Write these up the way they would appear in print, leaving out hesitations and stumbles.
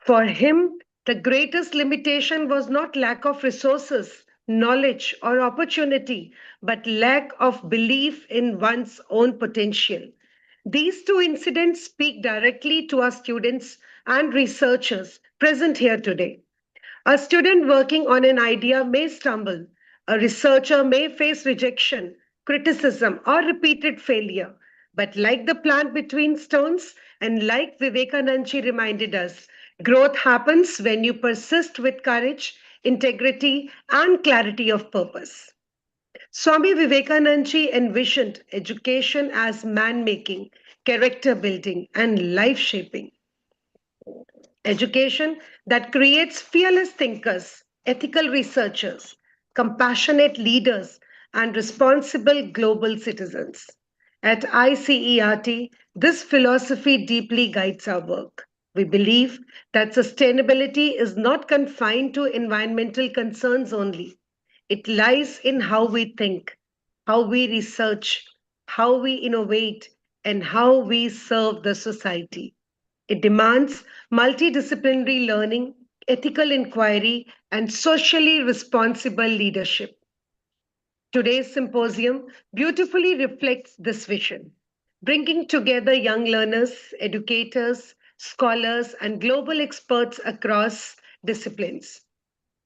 For him, the greatest limitation was not lack of resources, knowledge, or opportunity, but lack of belief in one's own potential. These two incidents speak directly to our students and researchers present here today. A student working on an idea may stumble. A researcher may face rejection, criticism, or repeated failure. But like the plant between stones, and like Vivekananda reminded us, growth happens when you persist with courage, integrity, and clarity of purpose. Swami Vivekananda envisioned education as man making, character building, and life shaping. Education that creates fearless thinkers, ethical researchers, compassionate leaders, and responsible global citizens. At ICERT, this philosophy deeply guides our work. We believe that sustainability is not confined to environmental concerns only. It lies in how we think, how we research, how we innovate, and how we serve the society. It demands multidisciplinary learning, ethical inquiry, and socially responsible leadership. Today's symposium beautifully reflects this vision, bringing together young learners, educators, scholars, and global experts across disciplines.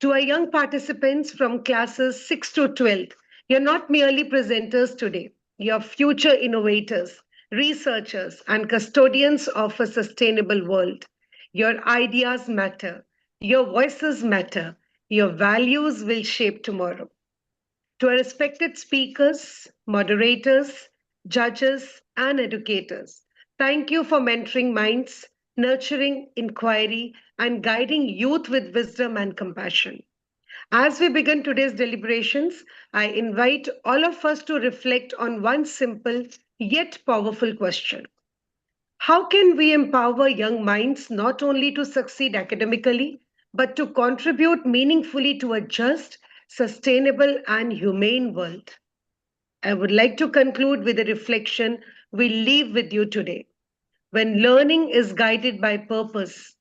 To our young participants from classes 6 to 12, you're not merely presenters today, you're future innovators, researchers, and custodians of a sustainable world. Your ideas matter, your voices matter, your values will shape tomorrow. To our respected speakers, moderators, judges, and educators, thank you for mentoring minds, nurturing inquiry, and guiding youth with wisdom and compassion. As we begin today's deliberations, I invite all of us to reflect on one simple yet powerful question. How can we empower young minds not only to succeed academically, but to contribute meaningfully to a just, sustainable, and humane world? I would like to conclude with a reflection we leave with you today. When learning is guided by purpose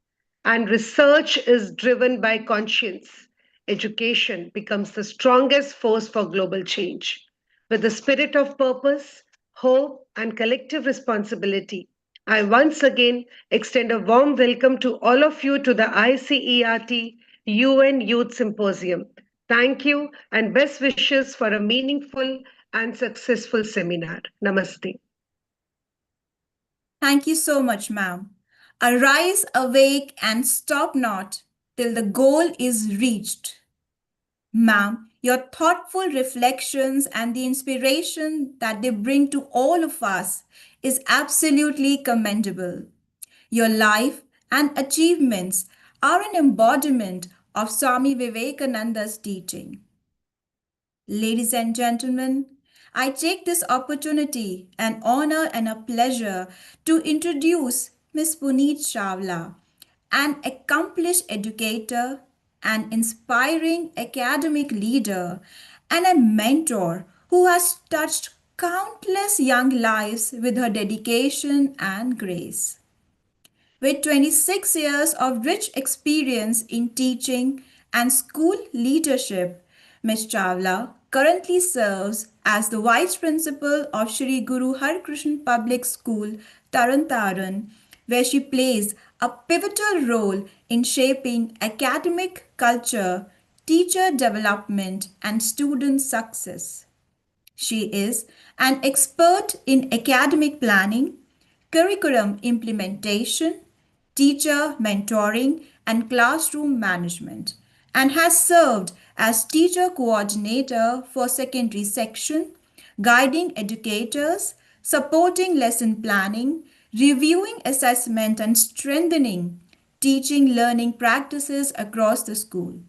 and research is driven by conscience, education becomes the strongest force for global change. With the spirit of purpose, hope, and collective responsibility, I once again extend a warm welcome to all of you to the ICERT UN Youth Symposium. Thank you and best wishes for a meaningful and successful seminar. Namaste. Thank you so much, ma'am. Arise, awake, and stop not till the goal is reached. Ma'am, your thoughtful reflections and the inspiration that they bring to all of us is absolutely commendable. Your life and achievements are an embodiment of Swami Vivekananda's teaching. Ladies and gentlemen, I take this opportunity, an honor and a pleasure to introduce Ms. Puneet Chawla, an accomplished educator, an inspiring academic leader, and a mentor who has touched countless young lives with her dedication and grace. With 26 years of rich experience in teaching and school leadership, Ms. Chawla currently serves as the Vice Principal of Shri Guru Har Krishan Public School, Taran, where she plays a pivotal role in shaping academic culture, teacher development, and student success. She is an expert in academic planning, curriculum implementation, teacher mentoring, and classroom management, and has served as teacher coordinator for secondary section, guiding educators, supporting lesson planning, reviewing assessment, and strengthening teaching learning practices across the school.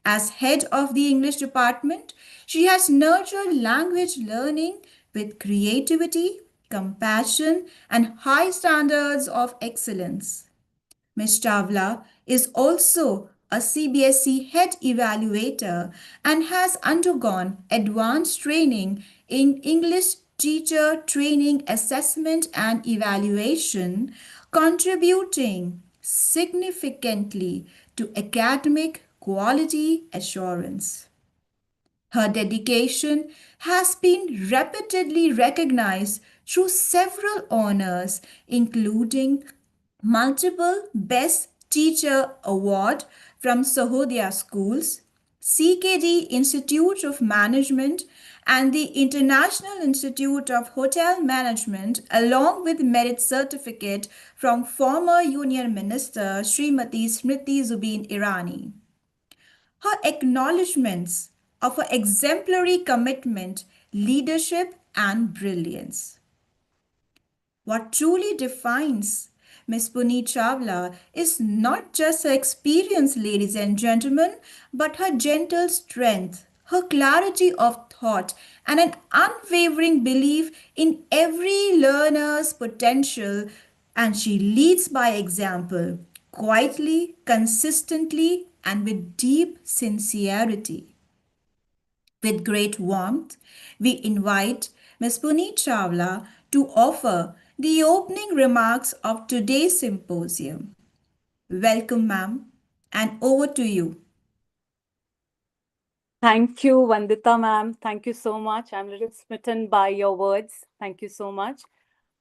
As head of the English department, she has nurtured language learning with creativity, compassion, and high standards of excellence. Ms. Chawla is also a CBSE head evaluator and has undergone advanced training in English teacher training assessment and evaluation, contributing significantly to academic quality assurance. Her dedication has been repeatedly recognized through several honors, including multiple Best Teacher Award from Sahodaya Schools, CKD Institute of Management, and the International Institute of Hotel Management, along with merit certificate from former Union Minister Srimati Smriti Zubin Irani. Her acknowledgements of her exemplary commitment, leadership, and brilliance. What truly defines Miss Puneet Chawla is not just her experience, ladies and gentlemen, but her gentle strength, her clarity of thought, and an unwavering belief in every learner's potential. And she leads by example, quietly, consistently, and with deep sincerity. With great warmth, we invite Ms. Puneet Chawla to offer the opening remarks of today's symposium. Welcome, ma'am, and over to you. Thank you, Vandita ma'am. Thank you so much. I'm a little smitten by your words. Thank you so much.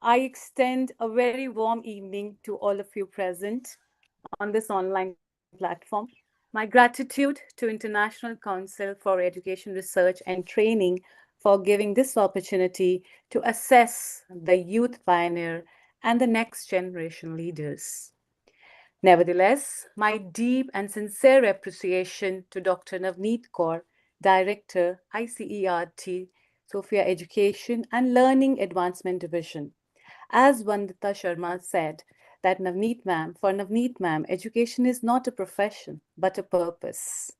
I extend a very warm evening to all of you present on this online platform. My gratitude to International Council for Education Research and Training for giving this opportunity to assess the youth pioneer and the next generation leaders. Nevertheless, my deep and sincere appreciation to Dr. Navneet Kaur, Director, ICERT, Sophia Education and Learning Advancement Division. As Vandita Sharma said, that for Navneet ma'am, education is not a profession, but a purpose.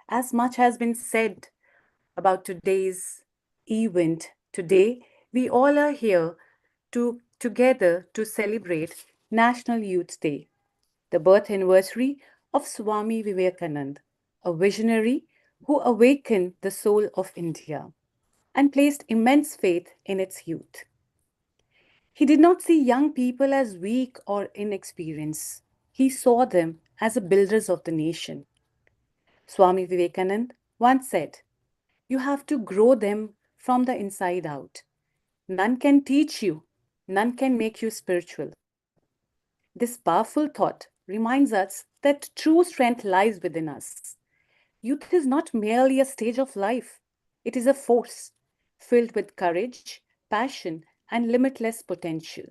As much has been said about today's event, today we all are here together to celebrate National Youth Day, the birth anniversary of Swami Vivekananda, a visionary who awakened the soul of India and placed immense faith in its youth. He did not see young people as weak or inexperienced. He saw them as the builders of the nation. Swami Vivekananda once said, "You have to grow them from the inside out. None can teach you, none can make you spiritual." This powerful thought reminds us that true strength lies within us. Youth is not merely a stage of life, it is a force filled with courage, passion, and limitless potential.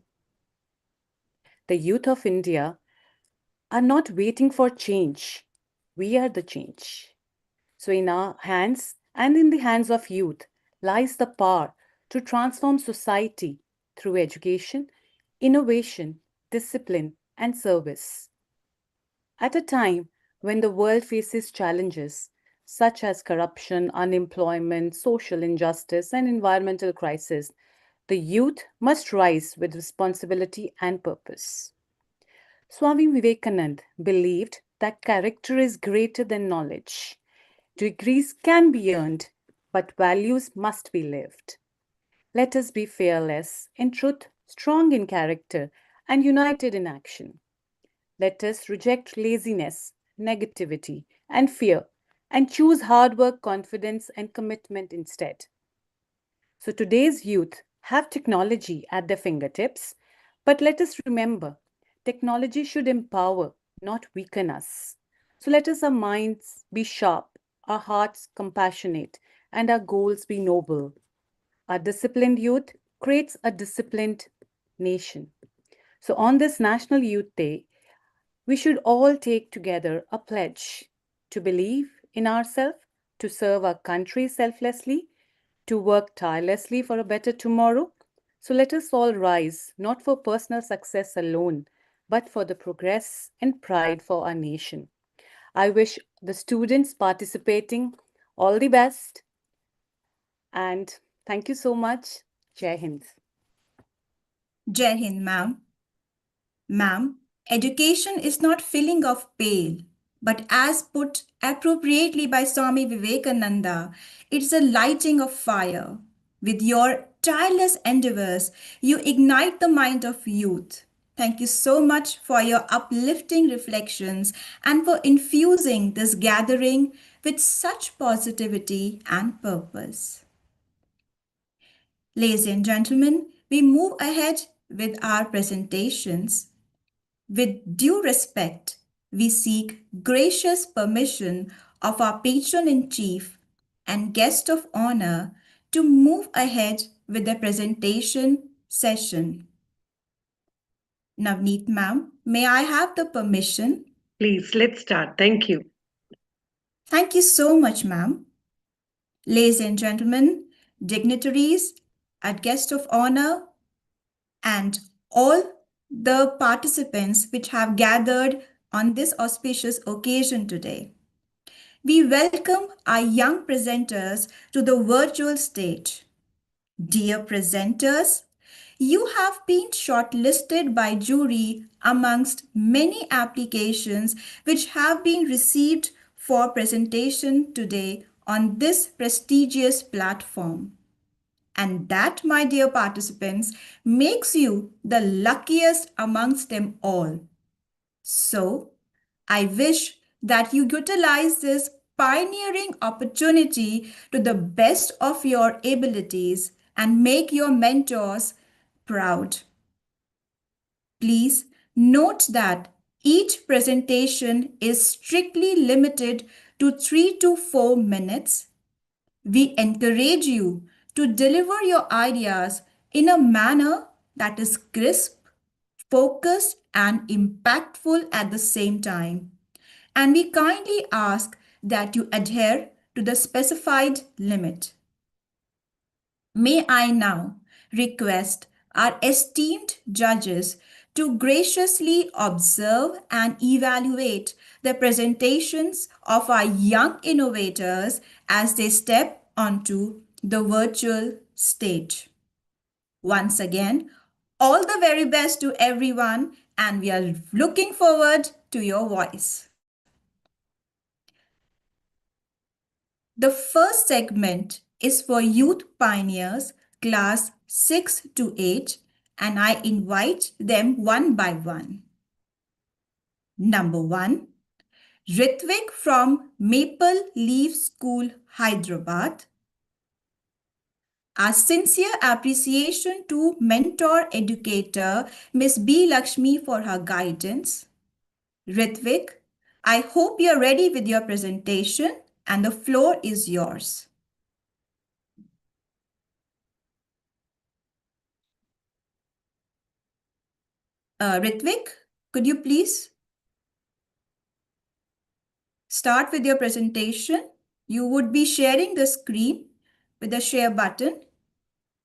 The youth of India are not waiting for change. We are the change. So, in our hands and in the hands of youth lies the power to transform society through education, innovation, discipline, and service. At a time when the world faces challenges such as corruption, unemployment, social injustice, and environmental crisis, the youth must rise with responsibility and purpose. Swami Vivekananda believed that character is greater than knowledge. Degrees can be earned, but values must be lived. Let us be fearless in truth, strong in character, and united in action. Let us reject laziness, negativity, and fear and choose hard work, confidence, and commitment instead. So today's youth have technology at their fingertips, but let us remember technology should empower, not weaken us. So let us our minds be sharp, our hearts compassionate, and our goals be noble. A disciplined youth creates a disciplined nation. So on this National Youth Day, we should all take together a pledge to believe in ourselves, to serve our country selflessly, to work tirelessly for a better tomorrow. So let us all rise, not for personal success alone, but for the progress and pride for our nation. I wish the students participating all the best and thank you so much. Jai Hind. Jai Hind, ma'am. Ma'am, education is not filling of pail, but as put appropriately by Swami Vivekananda, it's a lighting of fire. With your tireless endeavors, you ignite the mind of youth. Thank you so much for your uplifting reflections and for infusing this gathering with such positivity and purpose. Ladies and gentlemen, we move ahead with our presentations. With due respect, we seek gracious permission of our patron-in-chief and guest of honor to move ahead with the presentation session. Navneet ma'am, may I have the permission? Please, let's start. Thank you. Thank you so much, ma'am. Ladies and gentlemen, dignitaries, and guests of honor, and all the participants which have gathered on this auspicious occasion today. We welcome our young presenters to the virtual stage. Dear presenters, you have been shortlisted by jury amongst many applications which have been received for presentation today on this prestigious platform. And that, my dear participants, makes you the luckiest amongst them all. So, I wish that you utilize this pioneering opportunity to the best of your abilities and make your mentors proud. Please note that each presentation is strictly limited to 3 to 4 minutes. We encourage you to deliver your ideas in a manner that is crisp, focused, and impactful at the same time. And we kindly ask that you adhere to the specified limit. May I now request our esteemed judges to graciously observe and evaluate the presentations of our young innovators as they step onto the virtual stage. Once again, all the very best to everyone, and we are looking forward to your voice. The first segment is for Youth Pioneers, class 6 to 8, and I invite them one by one. Number 1, Ritvik from Maple Leaf School, Hyderabad. Our sincere appreciation to mentor educator Ms. B. Lakshmi for her guidance. Ritvik, I hope you're ready with your presentation and the floor is yours. Ritvik, could you please start with your presentation? You would be sharing the screen with the share button.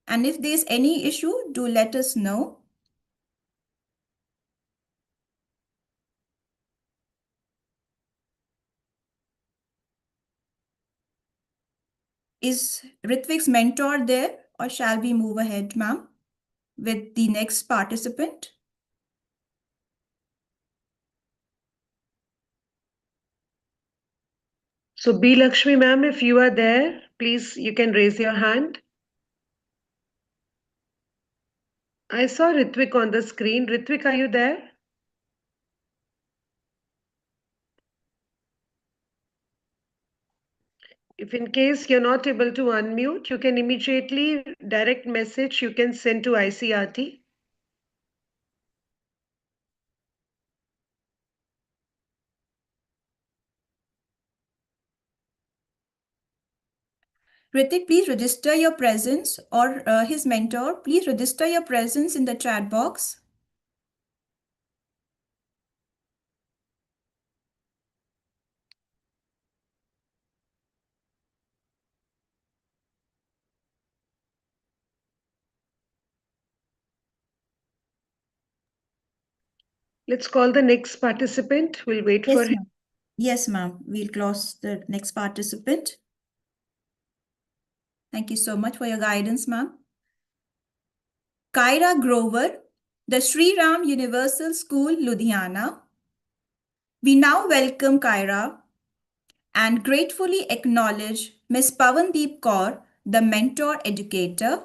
And if there's any issue, do let us know. Is Ritvik's mentor there, or shall we move ahead, ma'am, with the next participant? So, B. Lakshmi ma'am, if you are there, please, you can raise your hand. I saw Ritvik on the screen. Ritvik, are you there? If in case you're not able to unmute, you can immediately direct message you can send to ICRT. Ritik, please register your presence, or his mentor, please register your presence in the chat box. Let's call the next participant. We'll wait for him. Yes, ma'am. We'll close the next participant. Thank you so much for your guidance, ma'am. Kyra Grover, the Sri Ram Universal School, Ludhiana. We now welcome Kyra and gratefully acknowledge Ms. Pavandeep Kaur, the mentor educator.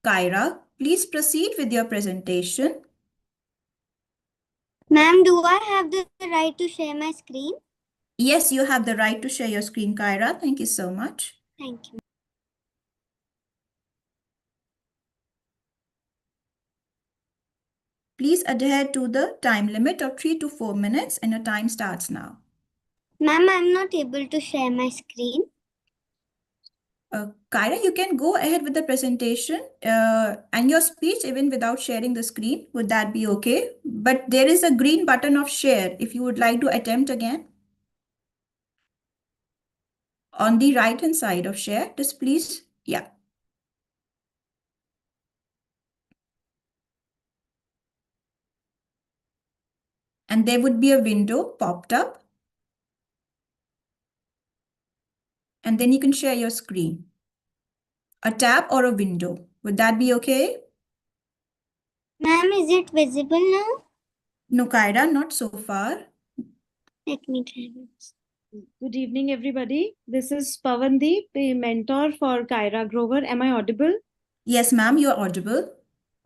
Kyra, please proceed with your presentation. Ma'am, do I have the right to share my screen? Yes, you have the right to share your screen, Kyra. Thank you so much. Thank you. Please adhere to the time limit of 3 to 4 minutes and your time starts now. Ma'am, I'm not able to share my screen. Kyra, you can go ahead with the presentation and your speech even without sharing the screen. Would that be okay? But there is a green button of share if you would like to attempt again. On the right hand side of share, just please, yeah. And there would be a window popped up. And then you can share your screen. A tab or a window. Would that be okay? Ma'am, is it visible now? No, Kyra, not so far. Let me try this. Good evening, everybody. This is Pavandeep, a mentor for Kyra Grover. Am I audible? Yes, ma'am, you're audible.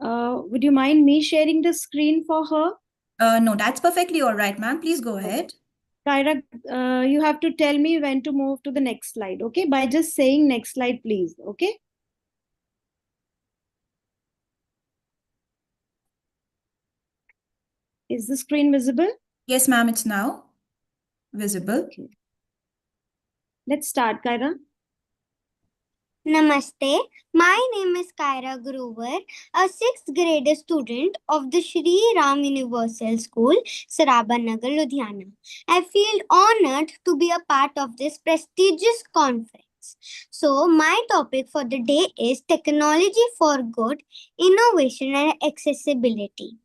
Would you mind me sharing the screen for her? No, that's perfectly all right, ma'am. Please go ahead. Kyra, you have to tell me when to move to the next slide, okay? By just saying next slide, please, okay? Is the screen visible? Yes, ma'am, it's now visible. Okay. Let's start, Kyra. Namaste. My name is Kyra Grover, a 6th grade student of the Shri Ram Universal School, Sarabanagar, Ludhiana. I feel honored to be a part of this prestigious conference. So, my topic for the day is Technology for Good, Innovation and Accessibility.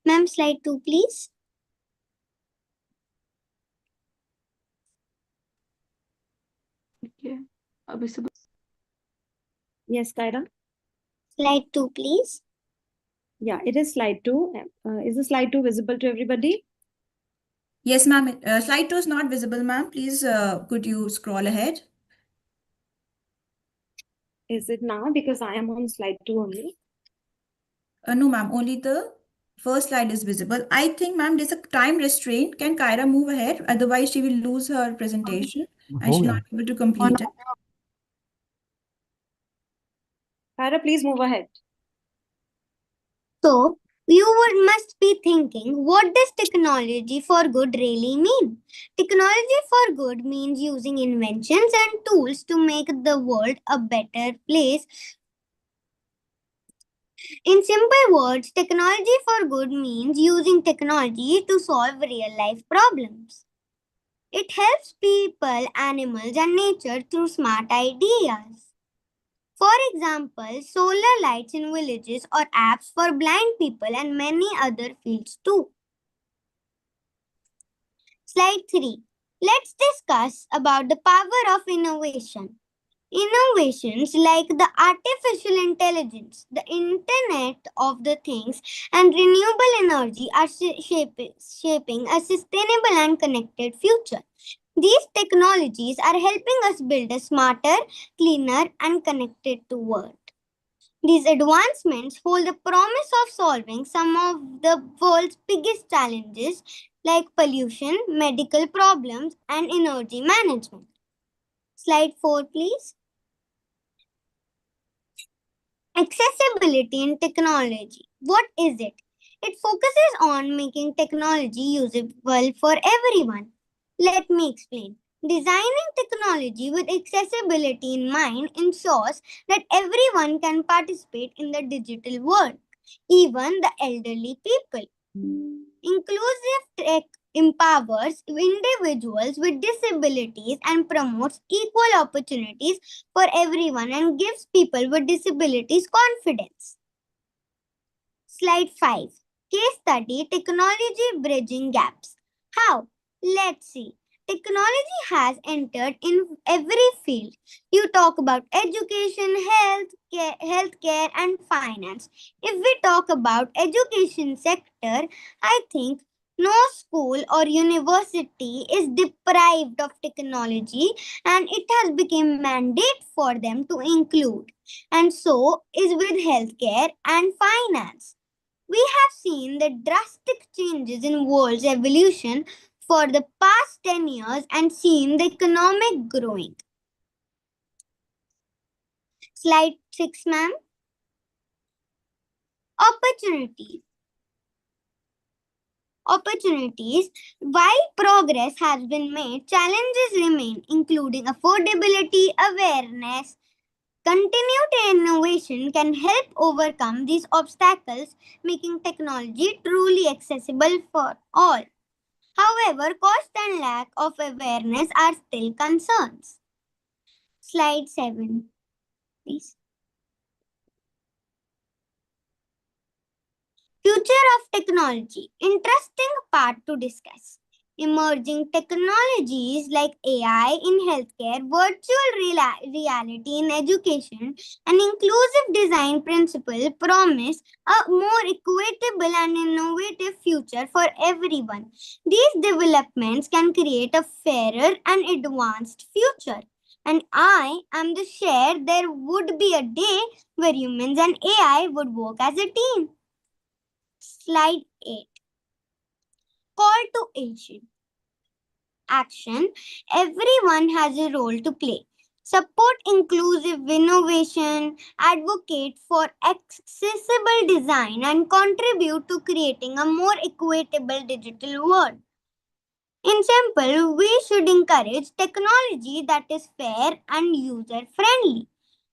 Ma'am, slide 2, please. Okay. Yes, Kyra. Slide 2, please. Yeah, it is slide 2. Is the slide 2 visible to everybody? Yes, ma'am. Slide 2 is not visible, ma'am. Please, could you scroll ahead? Is it now? Because I am on slide 2 only. No, ma'am. Only the first slide is visible. I think, ma'am, there's a time restraint. Can Kyra move ahead? Otherwise, she will lose her presentation and she'll not be able to complete it. Kyra, please move ahead. So, must be thinking, what does technology for good really mean? Technology for good means using inventions and tools to make the world a better place. In simple words, technology for good means using technology to solve real life problems. It helps people, animals, and nature through smart ideas. For example, solar lights in villages or apps for blind people and many other fields too. Slide 3. Let's discuss about the power of innovation. Innovations like the artificial intelligence, the Internet of the Things, and renewable energy are shaping a sustainable and connected future. These technologies are helping us build a smarter, cleaner, and connected world. These advancements hold the promise of solving some of the world's biggest challenges like pollution, medical problems, and energy management. Slide 4, please. Accessibility in technology. What is it? It focuses on making technology usable for everyone. Let me explain. Designing technology with accessibility in mind ensures that everyone can participate in the digital world, even the elderly people. Inclusive tech empowers individuals with disabilities and promotes equal opportunities for everyone and gives people with disabilities confidence. Slide 5. Case study Technology Bridging Gaps. How? Let's see. Technology has entered in every field. You talk about education, healthcare, and finance. If we talk about education sector, I think no school or university is deprived of technology, and it has become mandate for them to include. And so is with healthcare and finance. We have seen the drastic changes in world's evolution for the past 10 years and seen the economic growing. Slide 6, ma'am. Opportunities. While progress has been made, challenges remain, including affordability, awareness. Continued innovation can help overcome these obstacles, making technology truly accessible for all. However, cost and lack of awareness are still concerns. Slide 7, please. Future of technology. Interesting part to discuss. Emerging technologies like AI in healthcare, virtual reality in education, and inclusive design principle promise a more equitable and innovative future for everyone. These developments can create a fairer and advanced future. And I am the share there would be a day where humans and AI would work as a team. Slide 8. Call to action. Everyone has a role to play. Support inclusive innovation, advocate for accessible design, and contribute to creating a more equitable digital world. In simple, we should encourage technology that is fair and user friendly.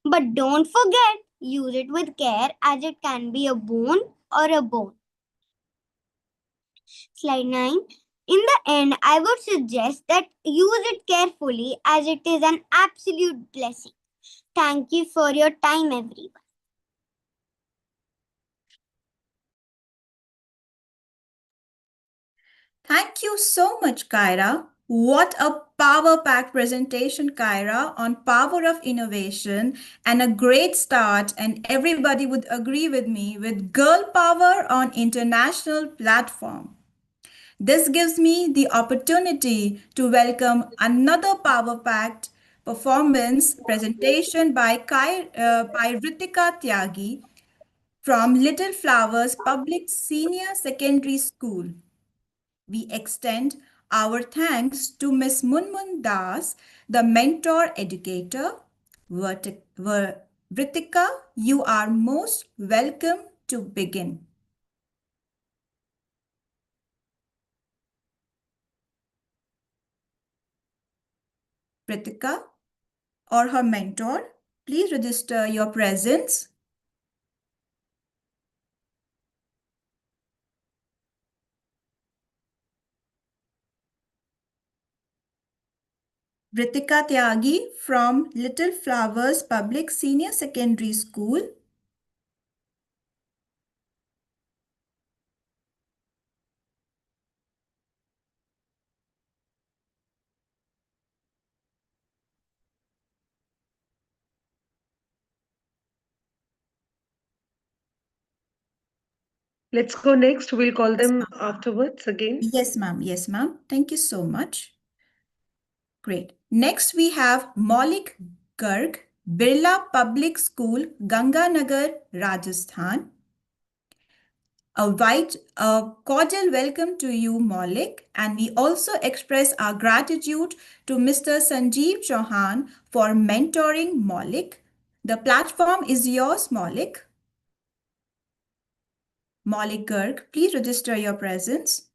But don't forget, use it with care as it can be a boon or a bone. Slide 9. In the end, I would suggest that use it carefully as it is an absolute blessing. Thank you for your time, everyone. Thank you so much, Kyra. What a power-packed presentation, Kyra, on power of innovation, and a great start, and everybody would agree with me, with girl power on international platform. This gives me the opportunity to welcome another power-packed performance presentation by Ritika Tyagi from Little Flowers Public Senior Secondary School. We extend our thanks to Ms. Munmun Das, the mentor educator. Ritika, you are most welcome to begin. Ritika or her mentor, please register your presence. Ritika Tyagi from Little Flowers Public Senior Secondary School. Let's go next. We'll call them afterwards again. Yes, ma'am. Yes, ma'am. Thank you so much. Great. Next, we have Maulik Garg, Birla Public School, Ganganagar, Rajasthan. A cordial welcome to you, Maulik, and we also express our gratitude to Mr. Sanjeev Chauhan for mentoring Maulik. The platform is yours, Maulik. Maulik Garg, please register your presence.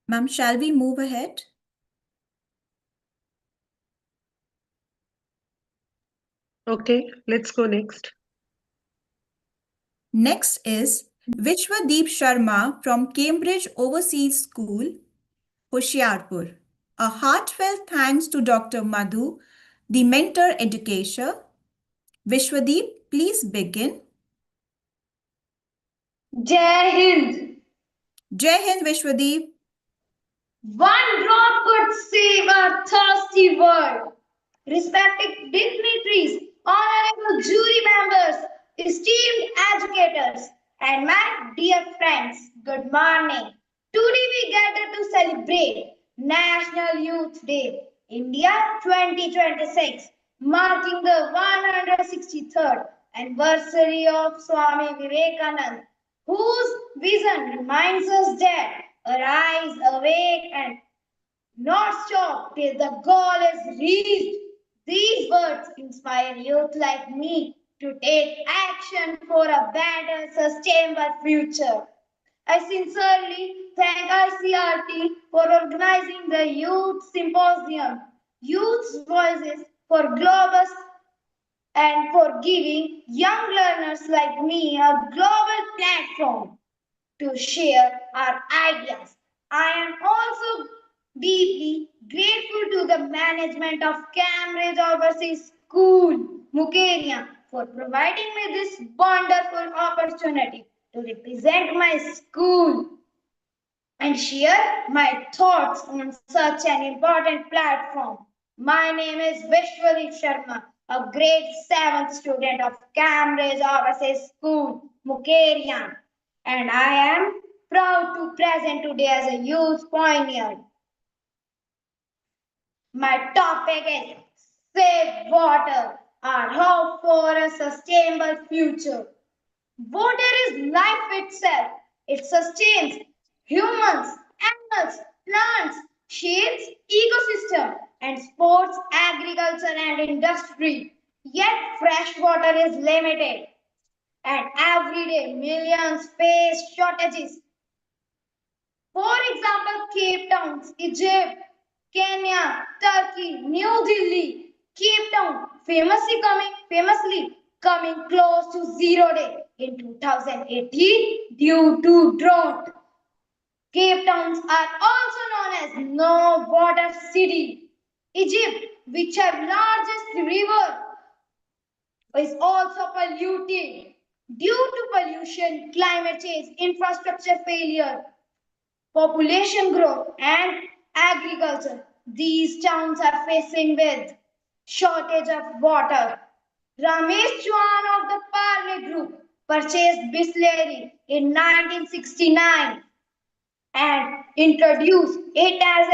Ma'am, shall we move ahead? Okay, let's go next. Next is Vishwadeep Sharma from Cambridge Overseas School, Hoshiarpur. A heartfelt thanks to Dr. Madhu, the mentor educator. Vishwadeep, please begin. Jai Hind. Jai Hind, Vishwadeep. One drop could save a thirsty world. Respected dignitaries, honorable jury members, esteemed educators, and my dear friends, good morning. Today we gather to celebrate National Youth Day, India 2026, marking the 163rd anniversary of Swami Vivekananda, whose vision reminds us that arise, awake, and not stop till the goal is reached. These words inspire youth like me to take action for a better, sustainable future. I sincerely thank ICRT for organizing the Youth Symposium, Youth's Voices for Globus, and for giving young learners like me a global platform to share our ideas. I am also deeply grateful to the management of Cambridge Overseas School, Mukeria, for providing me this wonderful opportunity to represent my school and share my thoughts on such an important platform. My name is Vishwali Sharma, a grade 7th student of Cambridge Overseas School, Mukeria, and I am proud to present today as a youth pioneer. My topic is Save Water, our hope for a sustainable future. Water is life itself. It sustains humans, animals, plants, shapes ecosystem, and supports agriculture and industry. Yet fresh water is limited, and every day millions face shortages. For example, Cape Town, Egypt, Kenya, Turkey, New Delhi, Cape Town famously coming close to 0 day in 2018 due to drought. Cape Towns are also known as no water city. Egypt, which has largest river, is also polluted due to pollution, climate change, infrastructure failure, population growth, and agriculture. These towns are facing with shortage of water. Ramesh Chauhan of the Parle Group purchased Bisleri in 1969 and introduced it as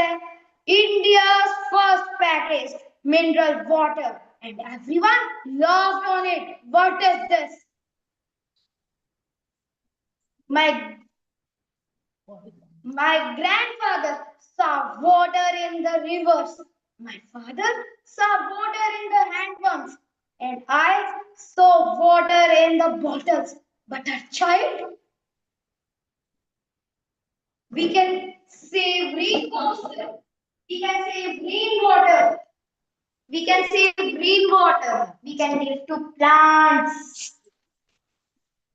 India's first packaged mineral water, and everyone loved on it. What is this? My grandfather saw water in the rivers. My father saw water in the hand pumps. And I saw water in the bottles. But a child, we can save rainwater. We can save rainwater. We can save rainwater. We can give to plants.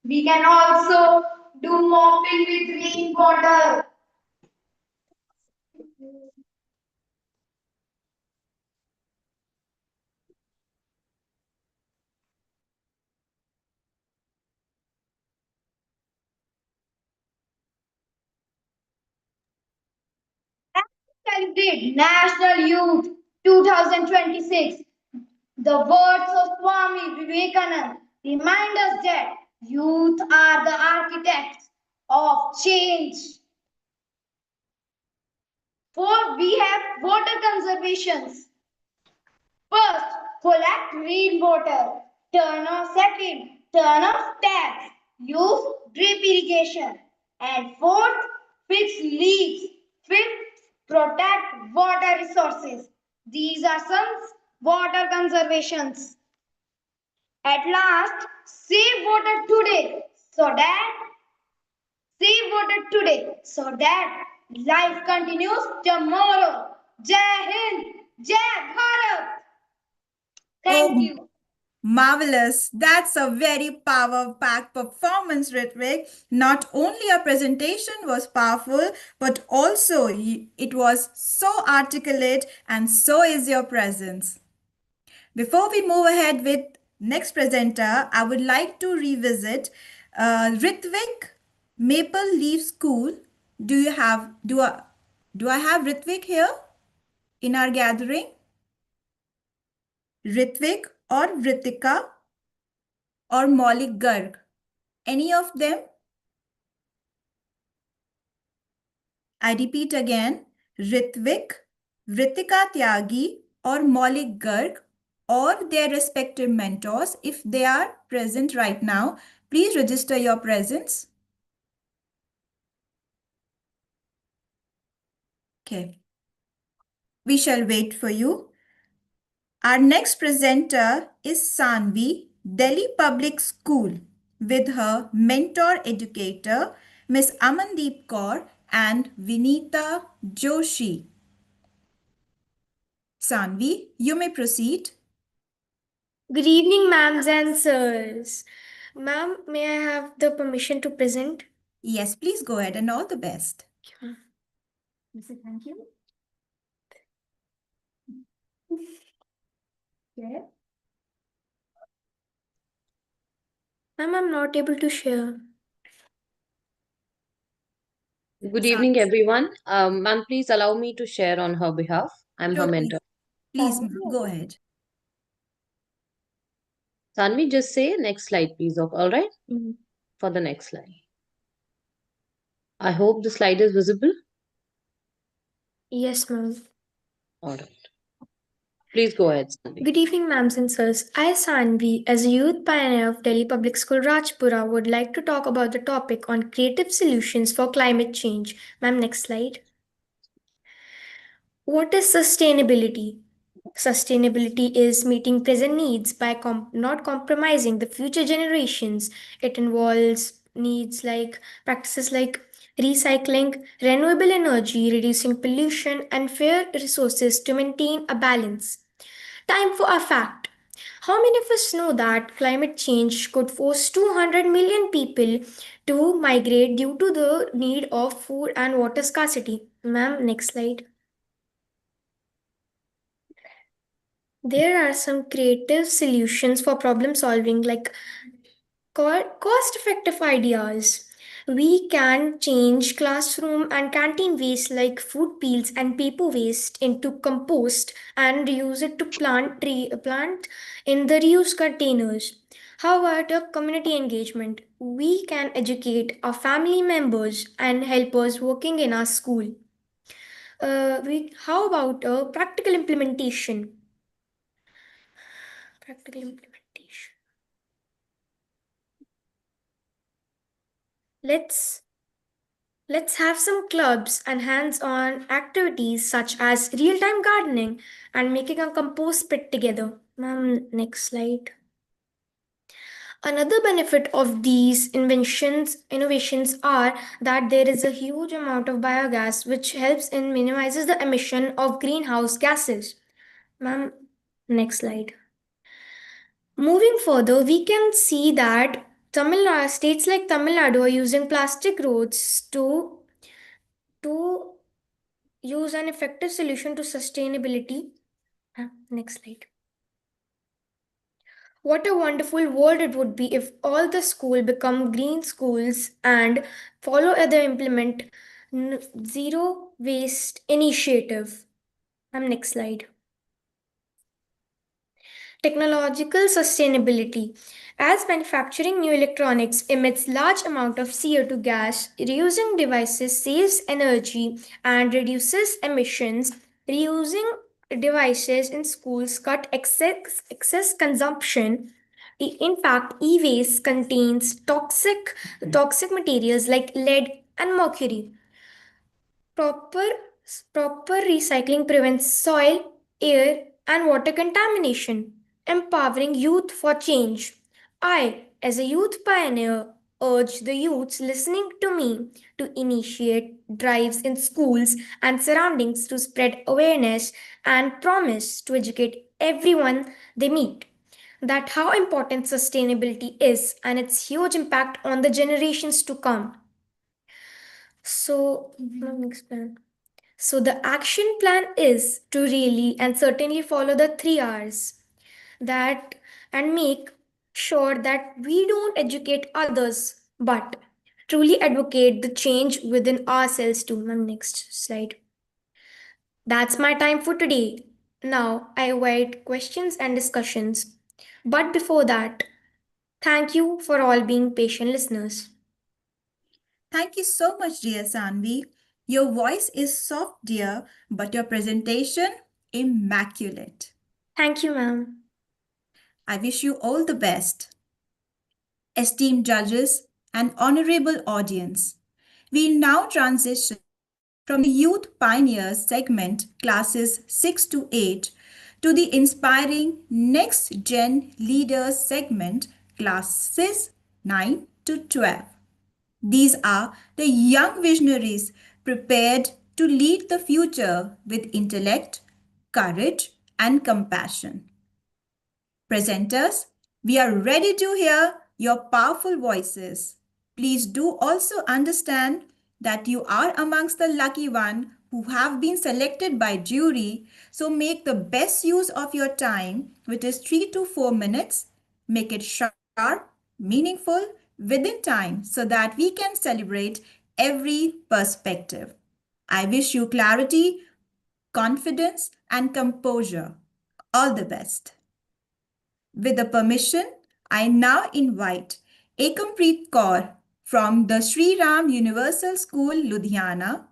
We can also do mopping with rainwater. Celebrate National Youth 2026. The words of Swami Vivekananda remind us that youth are the architects of change. For we have water conservations. First, collect rainwater. Turn off taps. Use drip irrigation. And fourth, fix leaks. Fifth, protect water resources. These are some water conservations. At last, save water today so that life continues tomorrow. Jai Hind, Jai Bharat. Thank you. Marvelous. That's a very power-packed performance, Ritvik. Not only your presentation was powerful, but also it was so articulate, and so is your presence. Before we move ahead with next presenter, I would like to revisit Ritvik, Maple Leaf School. Do I have Ritvik here in our gathering? Ritvik or Ritika or Maulik Garg? Any of them? I repeat again, Ritvik, Ritika Tyagi, or Maulik Garg, or their respective mentors, if they are present right now, please register your presence. Okay. We shall wait for you. Our next presenter is Sanvi, Delhi Public School, with her mentor educator, Miss Amandeep Kaur and Vinita Joshi. Sanvi, you may proceed. Good evening, ma'ams and sirs. Ma'am, may I have the permission to present? Yes, please go ahead and all the best. Thank you. Yeah. Ma'am, I'm not able to share. Good evening, everyone. Ma'am, please allow me to share on her behalf. I'm her Sure, mentor. Please, ma'am, go ahead. Sanvi, just say next slide, please. All right? Mhm. For the next slide. I hope the slide is visible. Yes, ma'am. All right. Please go ahead, Sanvi. Good evening, ma'ams and sirs. I, Sanvi, as a youth pioneer of Delhi Public School Rajpura, would like to talk about the topic on creative solutions for climate change. Ma'am, next slide. What is sustainability? Sustainability is meeting present needs by not compromising the future generations. It involves needs like practices like recycling, renewable energy, reducing pollution, and fair resources to maintain a balance. Time for a fact. How many of us know that climate change could force 200 million people to migrate due to the need of food and water scarcity? Ma'am, next slide. There are some creative solutions for problem solving, like cost effective ideas. We can change classroom and canteen waste like food peels and paper waste into compost and use it to plant in the reuse containers. How about a community engagement? We can educate our family members and helpers working in our school. How about a practical implementation? Practical implementation. Let's have some clubs and hands-on activities such as real-time gardening and making a compost pit together. Ma'am, next slide. Another benefit of these innovations are that there is a huge amount of biogas which helps in minimizes the emission of greenhouse gases. Ma'am, next slide. Moving further, we can see that states like Tamil Nadu are using plastic roads to use an effective solution to sustainability. Next slide. What a wonderful world it would be if all the school become green schools and follow other implement zero waste initiative. Next slide. Technological sustainability. As manufacturing new electronics emits large amount of CO2 gas, reusing devices saves energy and reduces emissions. Reusing devices in schools cut excess consumption. In fact, e-waste contains toxic materials like lead and mercury. Proper, proper recycling prevents soil, air, and water contamination, empowering youth for change. I, as a youth pioneer, urge the youths listening to me to initiate drives in schools and surroundings to spread awareness and promise to educate everyone they meet that how important sustainability is and its huge impact on the generations to come. So, next plan. So the action plan is to really and certainly follow the 3 R's that and make sure that we don't educate others but truly advocate the change within ourselves too. Next slide. That's my time for today. Now I await questions and discussions. But before that, thank you for all being patient listeners. Thank you so much, dear Sanvi. Your voice is soft, dear, but your presentation immaculate. Thank you, ma'am. I wish you all the best. Esteemed judges and honorable audience, we now transition from the Youth Pioneers segment, classes 6 to 8, to the Inspiring Next Gen Leaders segment, classes 9 to 12. These are the young visionaries prepared to lead the future with intellect, courage, and compassion. Presenters, we are ready to hear your powerful voices. Please do also understand that you are amongst the lucky one who have been selected by jury, so make the best use of your time, which is 3 to 4 minutes. Make it sharp, meaningful, within time, so that we can celebrate every perspective. I wish you clarity, confidence, and composure. All the best. With the permission, I now invite Ekampreet Kaur from the Sri Ram Universal School, Ludhiana.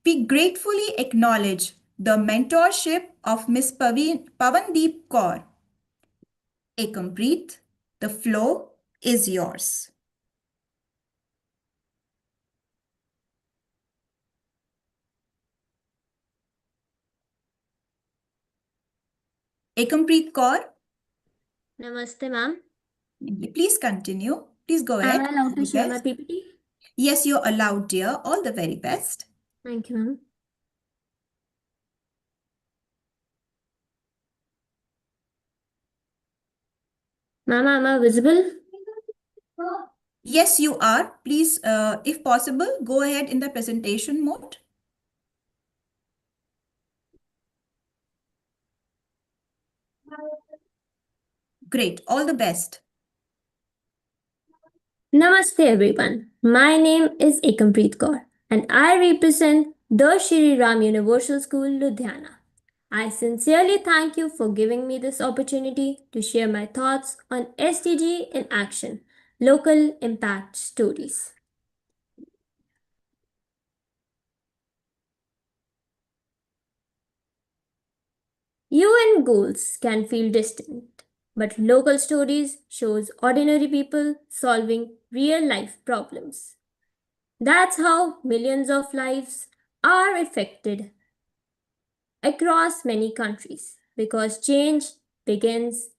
We gratefully acknowledge the mentorship of Ms. Pavandeep Kaur. Ekampreet, the floor is yours. Ekampreet Kaur, Namaste, ma'am. please continue. Please go ahead. Am I allowed to The share my best. PPT? Yes, you're allowed, dear. All the very best. Thank you, ma'am. Ma'am, am I visible? Yes, you are. Please, if possible, go ahead in the presentation mode. Great. All the best. Namaste, everyone. My name is Ekampreet Kaur, and I represent the Shri Ram Universal School, Ludhiana. I sincerely thank you for giving me this opportunity to share my thoughts on SDG in action, local impact stories. UN goals can feel distant, but local stories shows ordinary people solving real life problems. That's how millions of lives are affected across many countries because change begins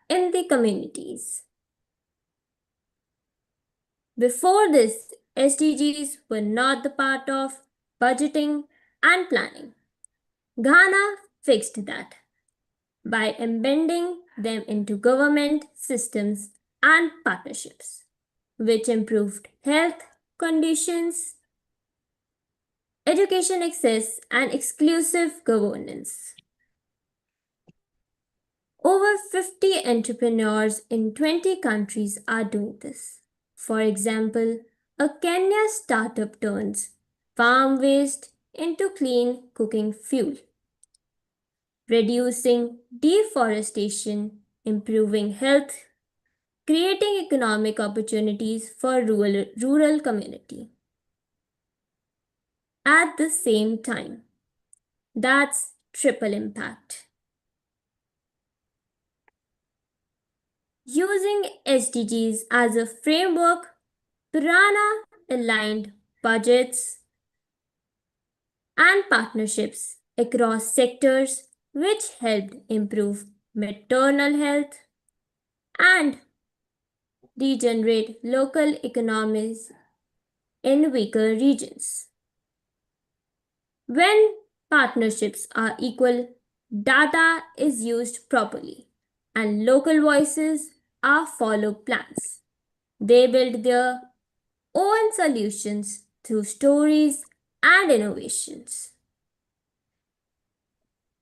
in the communities. Before this, SDGs were not the part of budgeting and planning. Ghana fixed that by embedding them into government systems and partnerships, which improved health conditions, education access, and exclusive governance. Over 50 entrepreneurs in 20 countries are doing this. For example, a Kenya startup turns farm waste into clean cooking fuel, reducing deforestation, improving health, creating economic opportunities for rural community. At the same time, that's triple impact. Using SDGs as a framework, Purana aligned budgets and partnerships across sectors which helped improve maternal health and regenerate local economies in weaker regions. When partnerships are equal, data is used properly and local voices are follow plans. They build their own solutions through stories and innovations.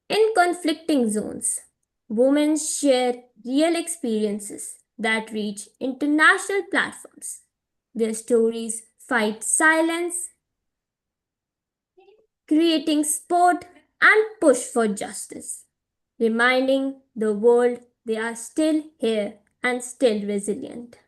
In conflicting zones, women share real experiences that reach international platforms. Their stories fight silence, creating support and push for justice, reminding the world they are still here and still resilient.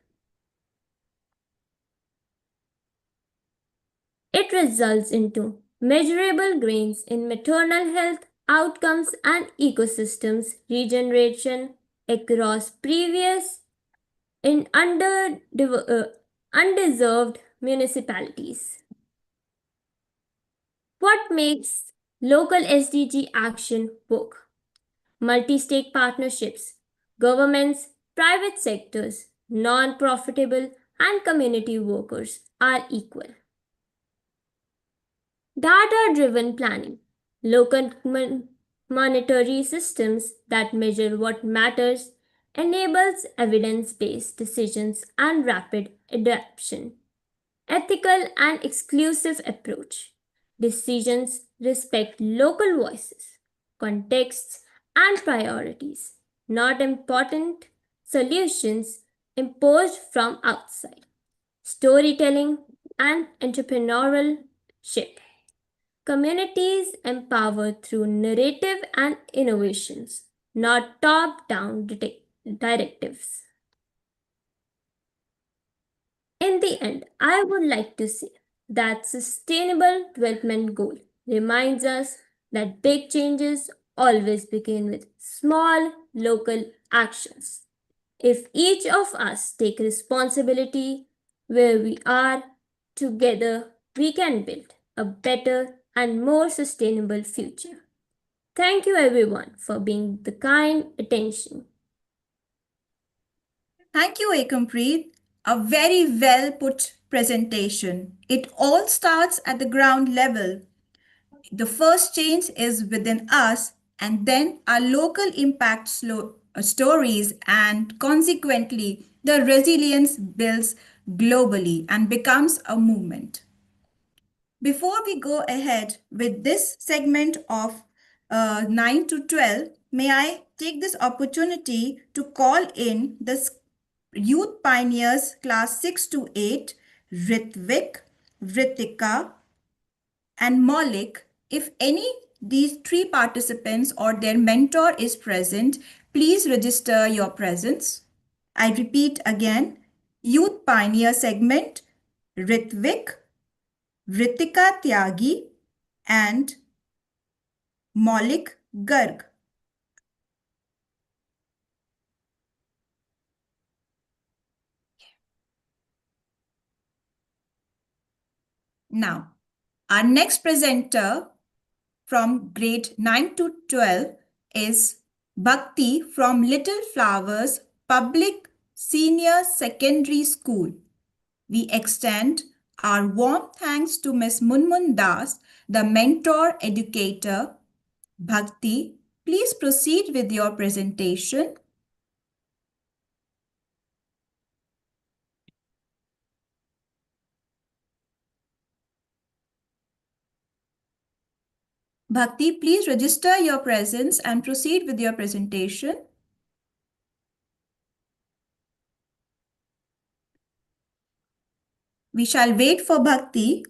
It results into measurable gains in maternal health outcomes and ecosystems regeneration across previous in undeserved municipalities. What makes local SDG action work? Multi-stake partnerships, governments, private sectors, non-profitable and community workers are equal. Data-driven planning, local monetary systems that measure what matters, enables evidence-based decisions and rapid adoption. Ethical and exclusive approach. Decisions respect local voices, contexts, and priorities, not important solutions imposed from outside. Storytelling and entrepreneurship. Communities empowered through narrative and innovations, not top down directives. In the end, I would like to say that Sustainable Development Goal reminds us that big changes always begin with small local actions. If each of us take responsibility where we are, together we can build a better and more sustainable future. Thank you everyone for being the kind attention. Thank you, Ekampreet. A very well put presentation. It all starts at the ground level. The first change is within us, and then our local impact stories, and consequently, the resilience builds globally and becomes a movement. Before we go ahead with this segment of 9 to 12, may I take this opportunity to call in the Youth Pioneers class 6 to 8, Ritvik, Ritika, and Maulik. If any these three participants or their mentor is present, please register your presence. I repeat again, Youth Pioneer segment, Ritvik, Ritika Tyagi, and Maulik Garg. Now, our next presenter from grade 9 to 12 is Bhakti from Little Flowers Public Senior Secondary School. We extend our warm thanks to Ms. Munmun Das, the mentor educator. Bhakti, please proceed with your presentation. Bhakti, please register your presence and proceed with your presentation. We shall wait for Bhakti.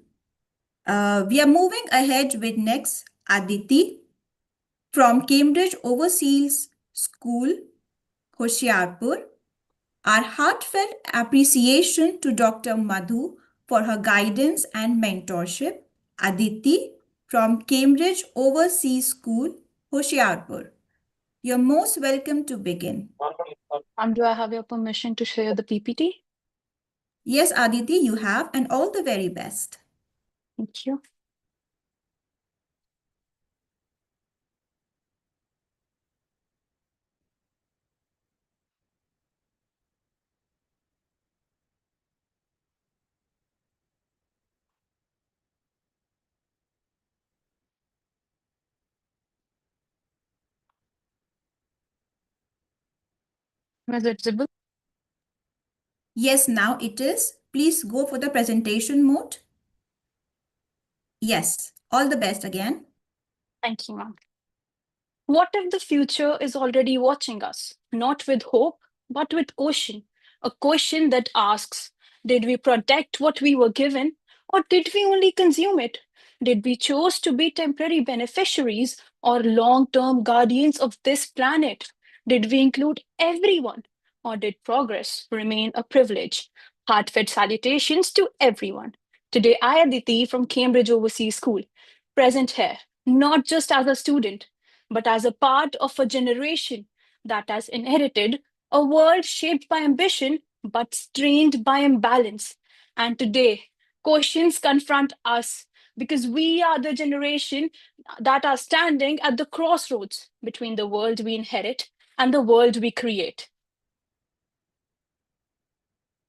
We are moving ahead with next Aditi from Cambridge Overseas School, Hoshiarpur. Our heartfelt appreciation to Dr. Madhu for her guidance and mentorship. Aditi from Cambridge Overseas School, Hoshiarpur. You're most welcome to begin. Do I have your permission to share the PPT? Yes, Aditi, you have, and all the very best. Thank you. Is it visible? Yes, now it is. Please go for the presentation mode. Yes, all the best again. Thank you, ma'am. What if the future is already watching us, not with hope, but with caution? A question that asks, did we protect what we were given, or did we only consume it? Did we choose to be temporary beneficiaries or long-term guardians of this planet? Did we include everyone, or did progress remain a privilege? Heartfelt salutations to everyone. Today, I, Aditi from Cambridge Overseas School, present here, not just as a student, but as a part of a generation that has inherited a world shaped by ambition but strained by imbalance. And today, questions confront us because we are the generation that are standing at the crossroads between the world we inherit and the world we create.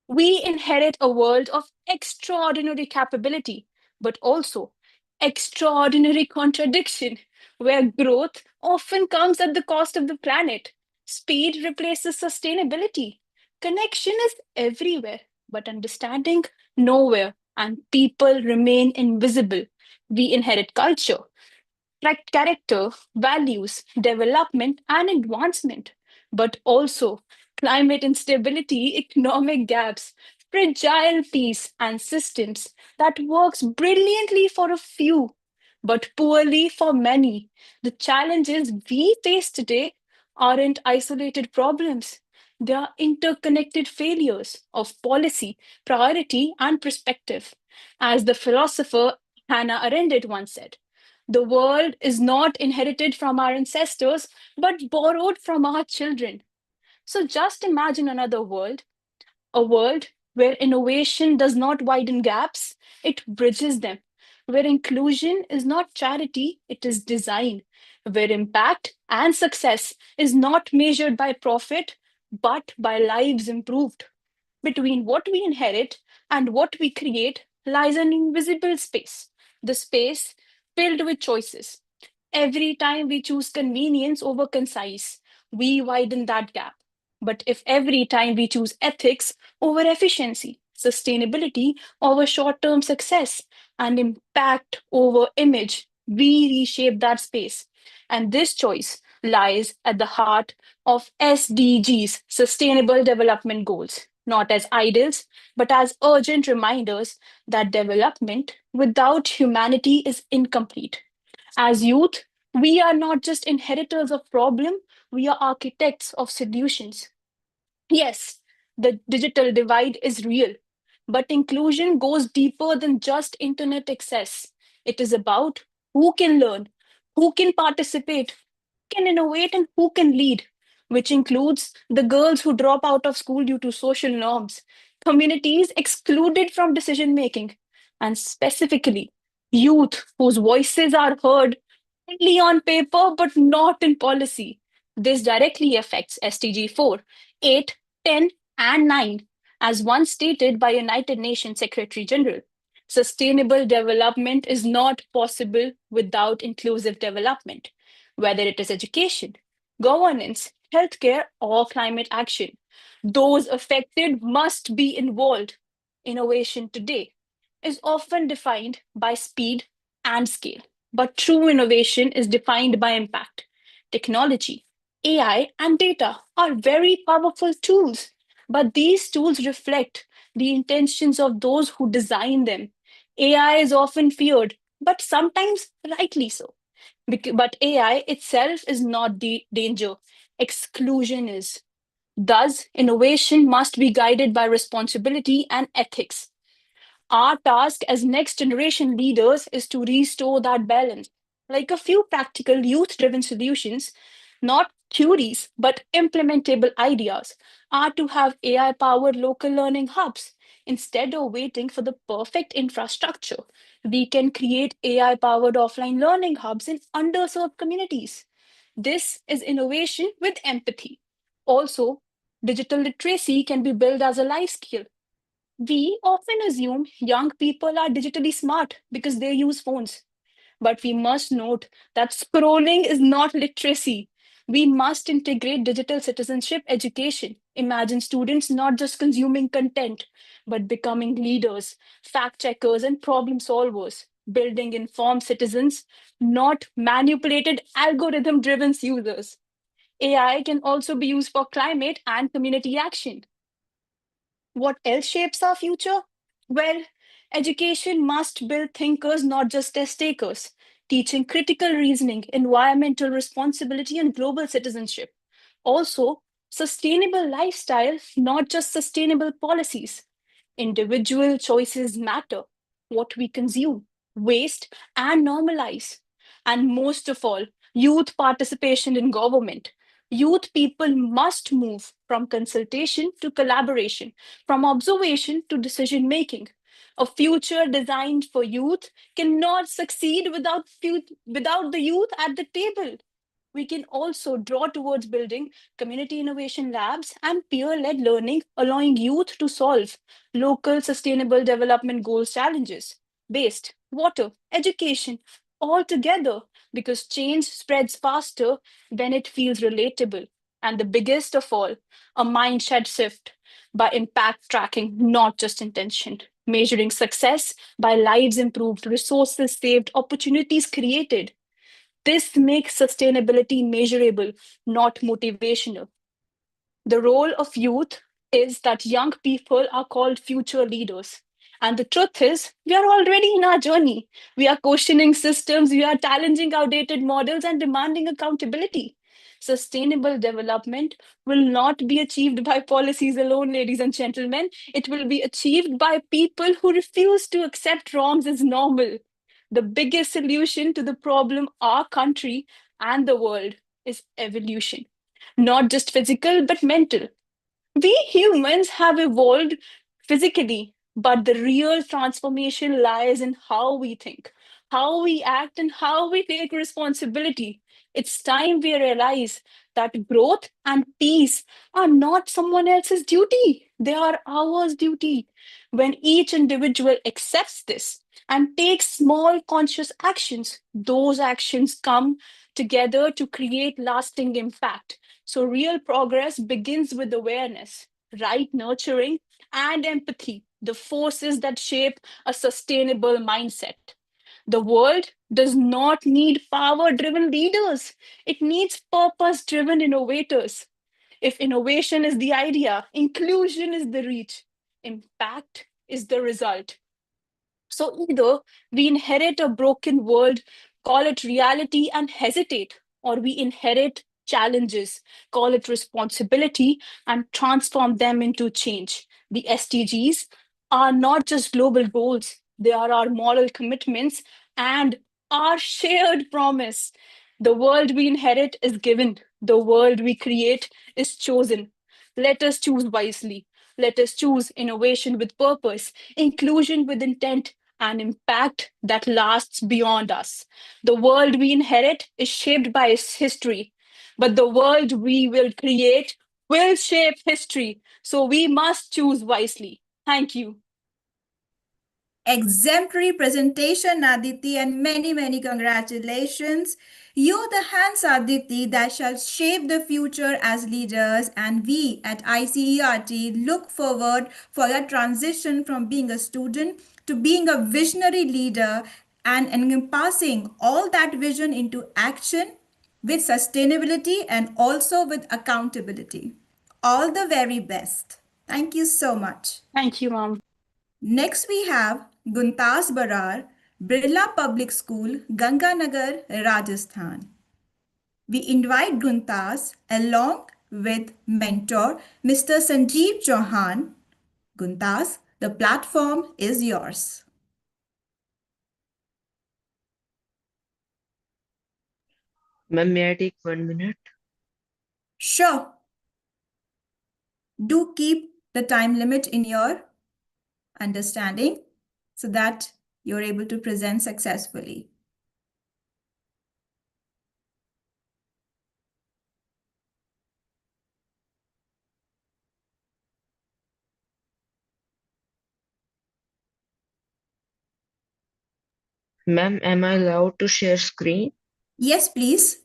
We inherit a world of extraordinary capability, but also extraordinary contradiction, where growth often comes at the cost of the planet. Speed replaces sustainability. Connection is everywhere, but understanding nowhere, and people remain invisible. We inherit culture, character, values, development, and advancement, but also climate instability, economic gaps, fragile peace, and systems that works brilliantly for a few, but poorly for many. The challenges we face today aren't isolated problems. They are interconnected failures of policy, priority, and perspective. As the philosopher Hannah Arendt once said, the world is not inherited from our ancestors, but borrowed from our children. So just imagine another world, a world where innovation does not widen gaps, it bridges them, where inclusion is not charity, it is design, where impact and success is not measured by profit, but by lives improved. Between what we inherit and what we create lies an invisible space, the space filled with choices. Every time we choose convenience over concise, we widen that gap. But if every time we choose ethics over efficiency, sustainability over short term success, and impact over image, we reshape that space. And this choice lies at the heart of SDGs, Sustainable Development Goals, not as ideals, but as urgent reminders that development without humanity is incomplete. As youth, we are not just inheritors of problem, we are architects of solutions. Yes, the digital divide is real, but inclusion goes deeper than just internet access. It is about who can learn, who can participate, can innovate, and who can lead, which includes the girls who drop out of school due to social norms, communities excluded from decision making, and specifically youth whose voices are heard only on paper but not in policy. This directly affects SDG 4, 8, 10, and 9, as once stated by United Nations Secretary General. Sustainable development is not possible without inclusive development, whether it is education, governance, healthcare, or climate action. Those affected must be involved. Innovation today is often defined by speed and scale, but true innovation is defined by impact. Technology, AI, and data are very powerful tools, but these tools reflect the intentions of those who design them. AI is often feared, but sometimes rightly so. But AI itself is not the danger, exclusion is. Thus, innovation must be guided by responsibility and ethics. Our task as next generation leaders is to restore that balance. Like a few practical youth driven solutions, not theories, but implementable ideas, are to have AI powered local learning hubs. Instead of waiting for the perfect infrastructure, we can create AI powered offline learning hubs in underserved communities. This is innovation with empathy. Also, digital literacy can be built as a life skill. We often assume young people are digitally smart because they use phones. But we must note that scrolling is not literacy. We must integrate digital citizenship education. Imagine students not just consuming content, but becoming leaders, fact checkers, and problem solvers, building informed citizens, not manipulated algorithm driven users. AI can also be used for climate and community action. What else shapes our future? Well, education must build thinkers, not just test takers, teaching critical reasoning, environmental responsibility, and global citizenship. Also, sustainable lifestyle, not just sustainable policies. Individual choices matter. What we consume, waste, and normalize. And most of all, youth participation in government. Youth people must move from consultation to collaboration, from observation to decision making. A future designed for youth cannot succeed without the youth at the table. We can also draw towards building community innovation labs and peer-led learning, allowing youth to solve local sustainable development goals challenges, based, water, education, all together, because change spreads faster when it feels relatable. And the biggest of all, a mindset shift by impact tracking, not just intention. Measuring success by lives improved, resources saved, opportunities created. This makes sustainability measurable, not motivational. The role of youth is that young people are called future leaders. And the truth is, we are already in our journey. We are questioning systems, we are challenging outdated models, and demanding accountability. Sustainable development will not be achieved by policies alone, ladies and gentlemen. It will be achieved by people who refuse to accept wrongs as normal. The biggest solution to the problem our country and the world is evolution, not just physical, but mental. We humans have evolved physically, but the real transformation lies in how we think, how we act, and how we take responsibility. It's time we realize that growth and peace are not someone else's duty, they are ours duty. When each individual accepts this and takes small conscious actions, those actions come together to create lasting impact. So, real progress begins with awareness, right nurturing, and empathy, the forces that shape a sustainable mindset. The world does not need power driven leaders, it needs purpose driven innovators. If innovation is the idea, inclusion is the reach, impact is the result. So either we inherit a broken world, call it reality, and hesitate, or we inherit challenges, call it responsibility, and transform them into change. The SDGs are not just global goals, they are our moral commitments and our shared promise. The world we inherit is given, the world we create is chosen. Let us choose wisely. Let us choose innovation with purpose, inclusion with intent, and impact that lasts beyond us. The world we inherit is shaped by its history, but the world we will create will shape history. So we must choose wisely. Thank you. Exemplary presentation, Aditi, and many, many congratulations. You the hands, Aditi, that shall shape the future as leaders, and we at ICERT look forward for your transition from being a student to being a visionary leader and encompassing all that vision into action with sustainability and also with accountability. All the very best. Thank you so much. Thank you, Mom. Next, we have Guntas Barar, Birla Public School, Ganganagar, Rajasthan. We invite Guntas along with mentor Mr. Sanjeev Chauhan. Guntas, the platform is yours. Ma'am, may I take 1 minute? Sure. Do keep the time limit in your understanding so that you're able to present successfully. Ma'am, am I allowed to share screen? Yes, please.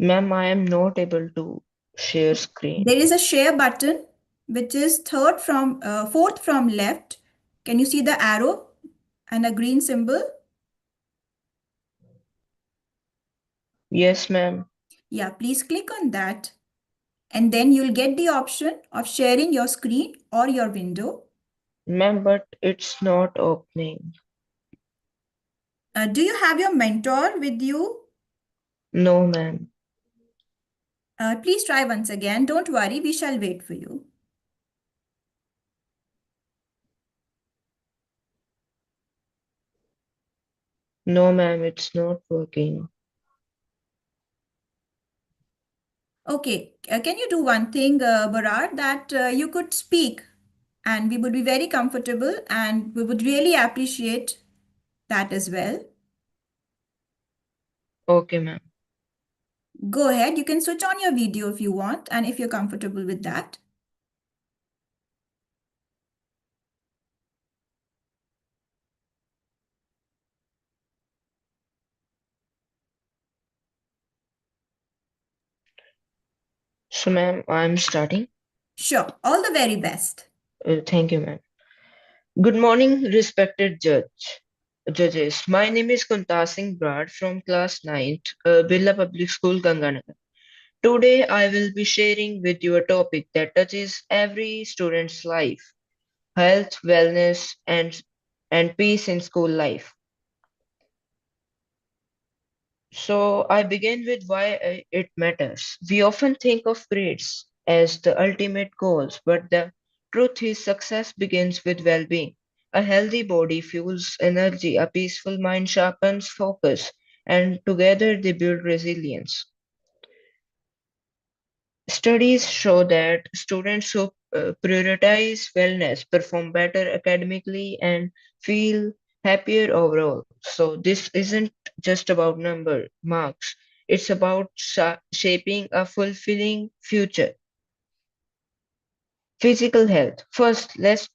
Ma'am, I am not able to share screen. There is a share button which is fourth from left. Can you see the arrow and a green symbol? Yes, ma'am. Yeah, please click on that. And then you'll get the option of sharing your screen or your window. Ma'am, but it's not opening. Do you have your mentor with you? No, ma'am. Please try once again. Don't worry, we shall wait for you. No, ma'am, it's not working. Okay, can you do one thing, Barar, that you could speak and we would be very comfortable and we would really appreciate that as well. Okay, ma'am. Go ahead, you can switch on your video if you want and if you're comfortable with that. So, ma'am, I'm starting. Sure, all the very best. Thank you, ma'am. Good morning, respected judges. My name is Kunta Singh Brad from class 9th, Birla Public School, Ganganagar. Today, I will be sharing with you a topic that touches every student's life: health, wellness, and peace in school life. So I begin with why it matters. We often think of grades as the ultimate goals, but the truth is success begins with well-being. A healthy body fuels energy, a peaceful mind sharpens focus, and together they build resilience. Studies show that students who prioritize wellness perform better academically and feel happier overall. So this isn't just about marks. It's about shaping a fulfilling future. Physical health. First, let's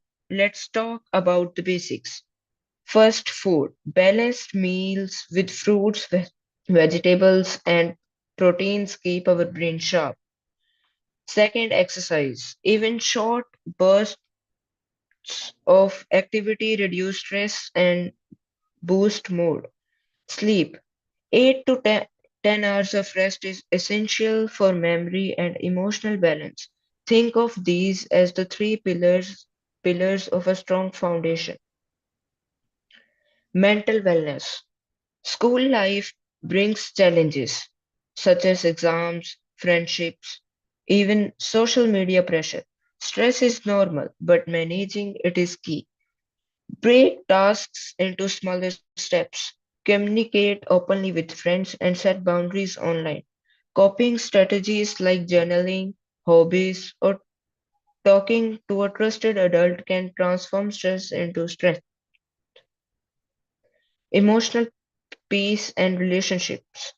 talk about the basics. First, food. Balanced meals with fruits, vegetables, and proteins keep our brain sharp. Second, exercise. Even short bursts of activity reduce stress and boost mood. Sleep. 8 to 10 hours of rest is essential for memory and emotional balance. Think of these as the three pillars of a strong foundation. Mental wellness. School life brings challenges such as exams, friendships, even social media pressure. Stress is normal, but managing it is key. Break tasks into smaller steps. Communicate openly with friends and set boundaries online. Coping strategies like journaling, hobbies, or talking to a trusted adult can transform stress into strength. Emotional peace and relationships.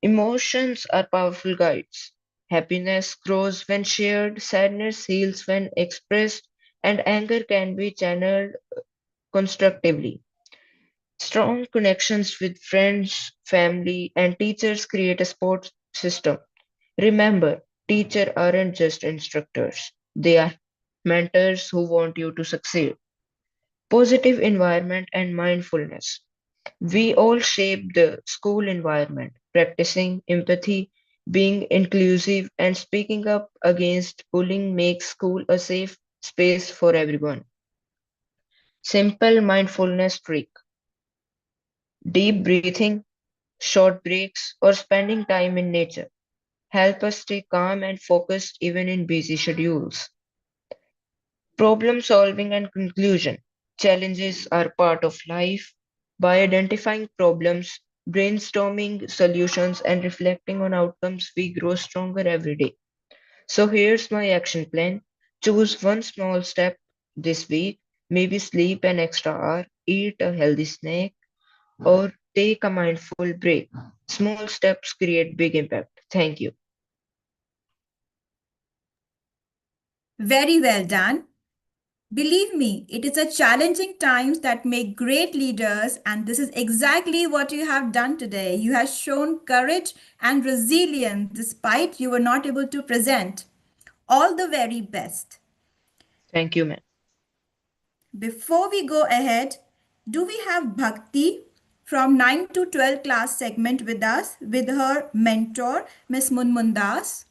Emotions are powerful guides. Happiness grows when shared, sadness heals when expressed, and anger can be channeled constructively. Strong connections with friends, family, and teachers create a support system. Remember, teachers aren't just instructors, they are mentors who want you to succeed. Positive environment and mindfulness. We all shape the school environment, practicing empathy, being inclusive, and speaking up against bullying makes school a safe space for everyone. Simple mindfulness trick: deep breathing, short breaks, or spending time in nature help us stay calm and focused even in busy schedules. Problem solving and conclusion. Challenges are part of life. By identifying problems, brainstorming solutions, and reflecting on outcomes, we grow stronger every day. So here's my action plan. Choose one small step this week. Maybe sleep an extra hour, eat a healthy snack, or take a mindful break. Small steps create big impact. Thank you. Very well done. Believe me, it is a challenging times that make great leaders, and this is exactly what you have done today. You have shown courage and resilience despite you were not able to present. All the very best. Thank you, ma'am. Before we go ahead, do we have Bhakti from 9 to 12 class segment with us with her mentor, Miss Munmundas?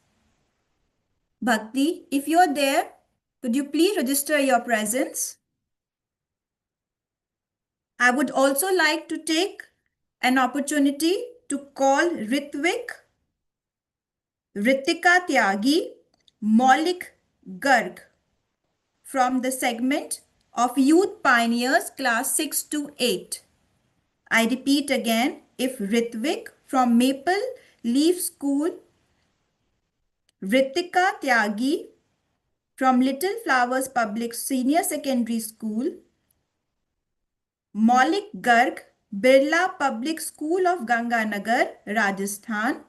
Bhakti, if you're there, could you please register your presence? I would also like to take an opportunity to call Ritvik. Ritika Tyagi, Maulik Garg from the segment of Youth Pioneers class 6 to 8. I repeat again, if Ritvik from Maple Leaf School, Ritika Tyagi from Little Flowers Public Senior Secondary School, Maulik Garg, Birla Public School of Ganganagar, Rajasthan,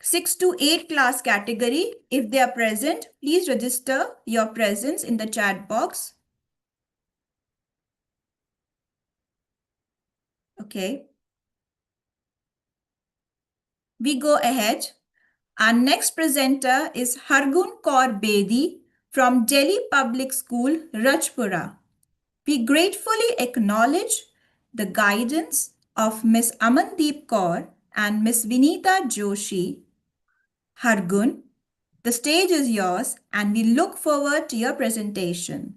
6 to 8 class category. If they are present, please register your presence in the chat box. Okay. We go ahead. Our next presenter is Hargun Kaur Bedi from Delhi Public School, Rajpura. We gratefully acknowledge the guidance of Miss Amandeep Kaur and Miss Vinita Joshi. Hargun, the stage is yours and we look forward to your presentation.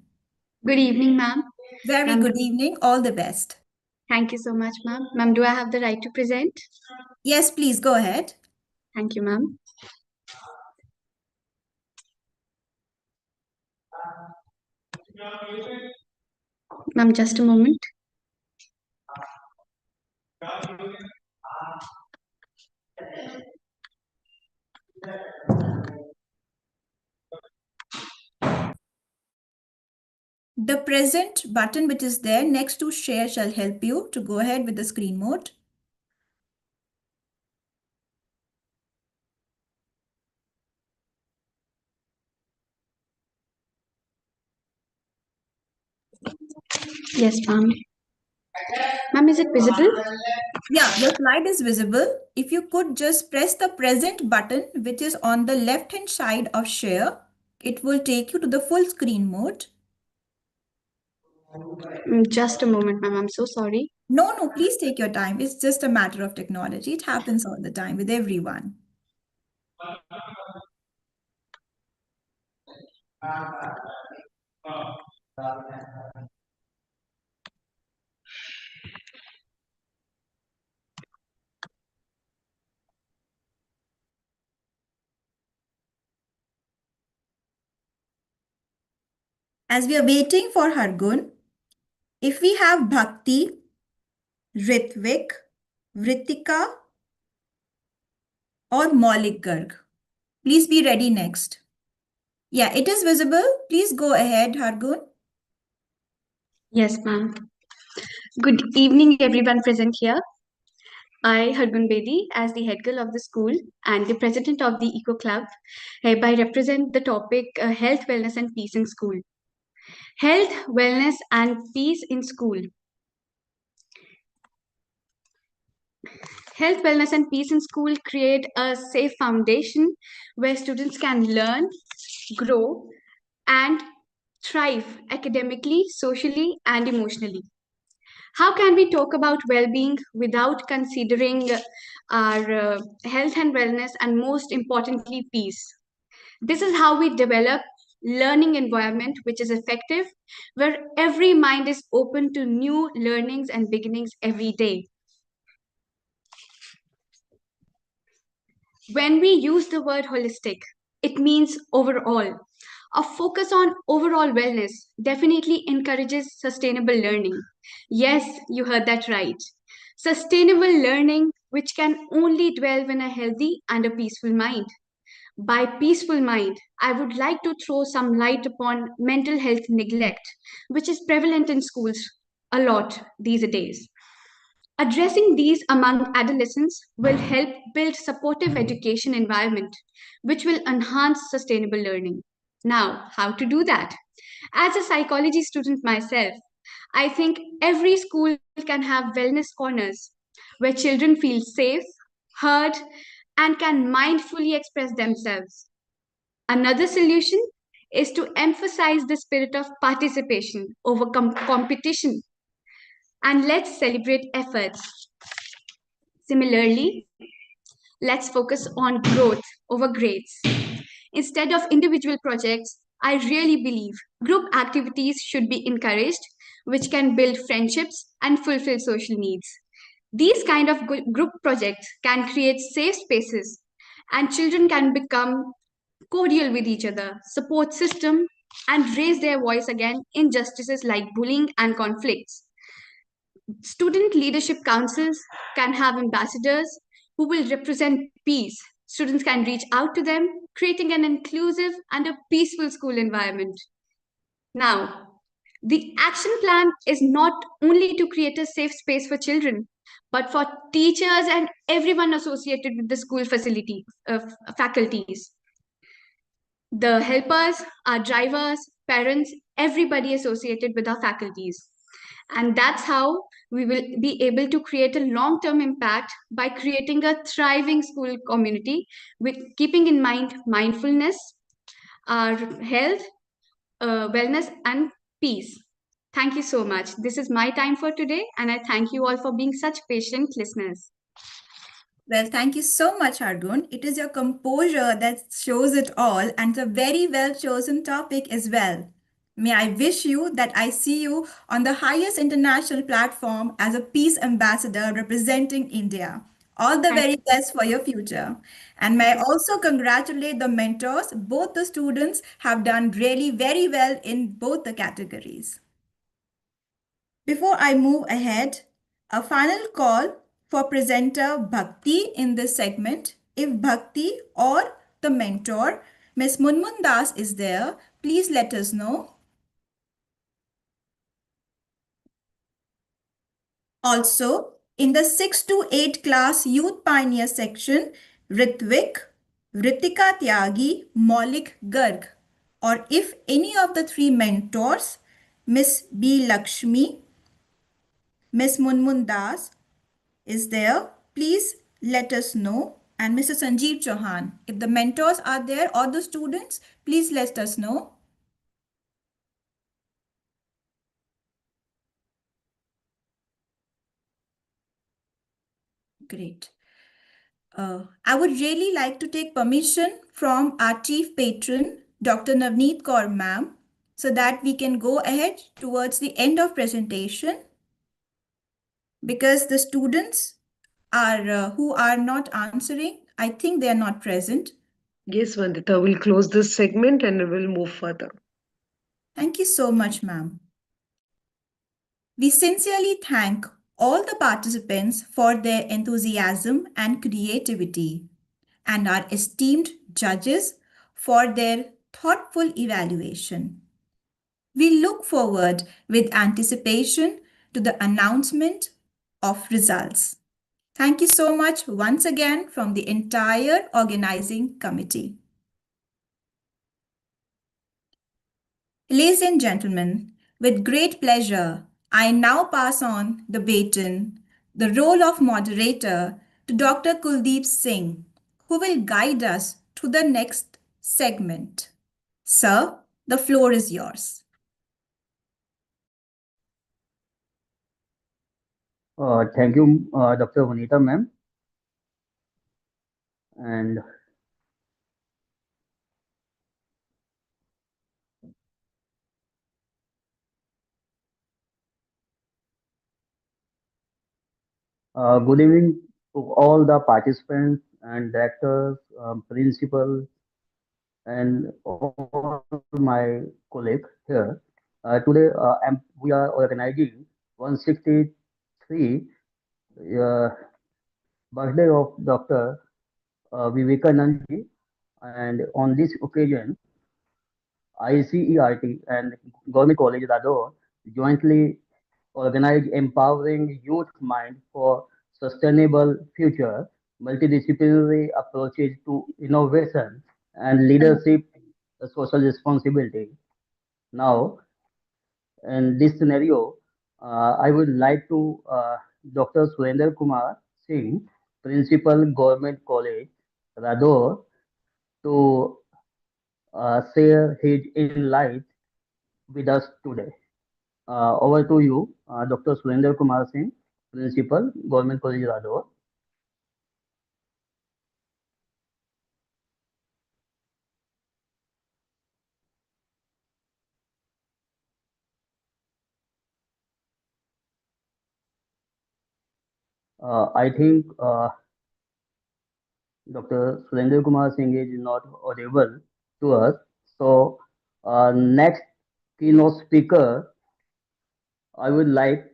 Good evening, ma'am. Very good evening. All the best. Thank you so much, ma'am. Ma'am, do I have the right to present? Yes, please go ahead. Thank you, ma'am. Ma'am, just a moment. The present button which is there next to share shall help you to go ahead with the screen mode. Yes, ma'am. Ma'am, is it visible? Yeah, your slide is visible. If you could just press the present button, which is on the left-hand side of share, it will take you to the full screen mode. Just a moment, ma'am. I'm so sorry. No, please take your time. It's just a matter of technology. It happens all the time with everyone. As we are waiting for Hargun, if we have Bhakti, Ritvik, Vritika, or Maulik Garg, please be ready next. Yeah, it is visible. Please go ahead, Hargun. Yes, ma'am. Good evening, everyone present here. I, Hargun Bedi, as the head girl of the school and the president of the Eco Club, hereby represent the topic Health, Wellness and Peace in School. Health, Wellness and Peace in School. Health, wellness, and peace in school create a safe foundation where students can learn, grow, and thrive academically, socially, and emotionally. How can we talk about well-being without considering our health and wellness, and most importantly, peace? This is how we develop learning environment which is effective, where every mind is open to new learnings and beginnings every day. When we use the word holistic, it means overall. A focus on overall wellness definitely encourages sustainable learning. Yes, you heard that right. Sustainable learning, which can only dwell in a healthy and a peaceful mind. By peaceful mind, I would like to throw some light upon mental health neglect, which is prevalent in schools a lot these days. Addressing these among adolescents will help build supportive education environment, which will enhance sustainable learning. Now, how to do that? As a psychology student myself, I think every school can have wellness corners where children feel safe, heard, and can mindfully express themselves. Another solution is to emphasize the spirit of participation over competition, and let's celebrate efforts. Similarly, let's focus on growth over grades. Instead of individual projects, I really believe group activities should be encouraged, which can build friendships and fulfill social needs. These kind of group projects can create safe spaces and children can become cordial with each other, support system, and raise their voice against injustices like bullying and conflicts. Student leadership councils can have ambassadors who will represent peace. Students can reach out to them, creating an inclusive and a peaceful school environment. Now, the action plan is not only to create a safe space for children, but for teachers and everyone associated with the school facility, faculties. The helpers, our drivers, parents, everybody associated with our faculties. And that's how we will be able to create a long term impact by creating a thriving school community with keeping in mind mindfulness, our health, wellness, and peace. Thank you so much. This is my time for today, and I thank you all for being such patient listeners. Well, thank you so much, Argun. It is your composure that shows it all, and a very well chosen topic as well. May I wish you that I see you on the highest international platform as a peace ambassador representing India. All the very best for your future. And may I also congratulate the mentors. Both the students have done really very well in both the categories. Before I move ahead, a final call for presenter Bhakti in this segment. If Bhakti or the mentor, Miss Munmun Das, is there, please let us know. Also, in the 6 to 8 class Youth Pioneer section, Ritvik, Ritika Tyagi, Maulik Garg. Or if any of the three mentors, Miss B. Lakshmi, Miss Munmun Das, is there, please let us know. And Mr. Sanjeev Chauhan, if the mentors are there or the students, please let us know. Great. I would really like to take permission from our chief patron, Dr. Navneet Kaur ma'am, so that we can go ahead towards the end of presentation, because the students are who are not answering, I think they are not present. Yes, Vandita, we'll close this segment and we'll move further. Thank you so much, ma'am. We sincerely thank all the participants for their enthusiasm and creativity, and our esteemed judges for their thoughtful evaluation. We look forward with anticipation to the announcement of results. Thank you so much once again from the entire organizing committee. Ladies and gentlemen, with great pleasure, I now pass on the baton, the role of moderator, to Dr. Kuldeep Singh, who will guide us to the next segment. Sir, the floor is yours. Thank you, Dr. Vanita ma'am. And good evening to all the participants and directors, principals, and all my colleagues here. Today, we are organizing 163 uh, birthday of Dr. Vivekananda ji, and on this occasion, ICERT and Government College Radaur jointly organize empowering youth mind for sustainable future, multidisciplinary approaches to innovation and leadership, social responsibility. Now, in this scenario, I would like to Dr. Surendra Kumar Singh, Principal Government College, Radaur, to share his insight with us today. Over to you, Dr. Surendra Kumar Singh, Principal, Government College, Radaur. I think Dr. Surendra Kumar Singh is not audible to us. So, next keynote speaker, I would like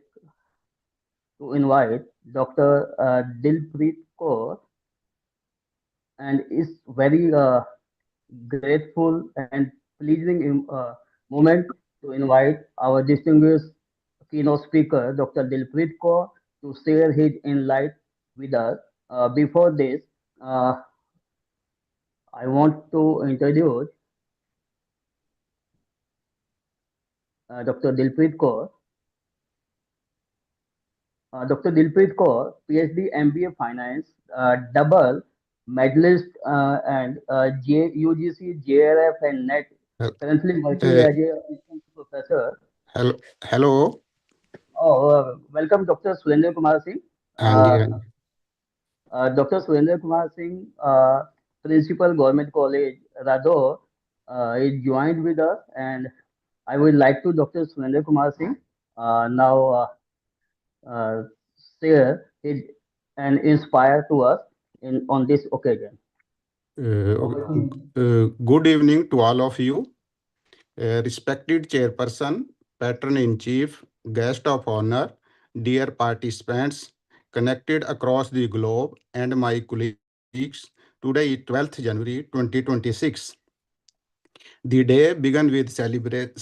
to invite Dr. Dilpreet Kaur, and it's very grateful and pleasing moment to invite our distinguished keynote speaker, Dr. Dilpreet Kaur, to share his insight with us. Before this, uh, I want to introduce Dr. Dilpreet Kaur. Dr. Dilpreet Kaur, PhD, MBA Finance, double medalist, and UGC, JRF, and NET. Hel- Currently working uh, as a assistant professor. Hello. Oh, welcome, Dr. Surendra Kumar Singh. Anji, Anji. Dr. Surendra Kumar Singh, Principal Government College, Radaur, is joined with us, and I would like to Dr. Surendra Kumar Singh now uh, share his and inspire to us in on this occasion. Over to you. Good evening to all of you. Respected Chairperson, Patron in Chief, Guest of Honor, dear participants connected across the globe, and my colleagues, today is 12th January 2026. The day began with celebrated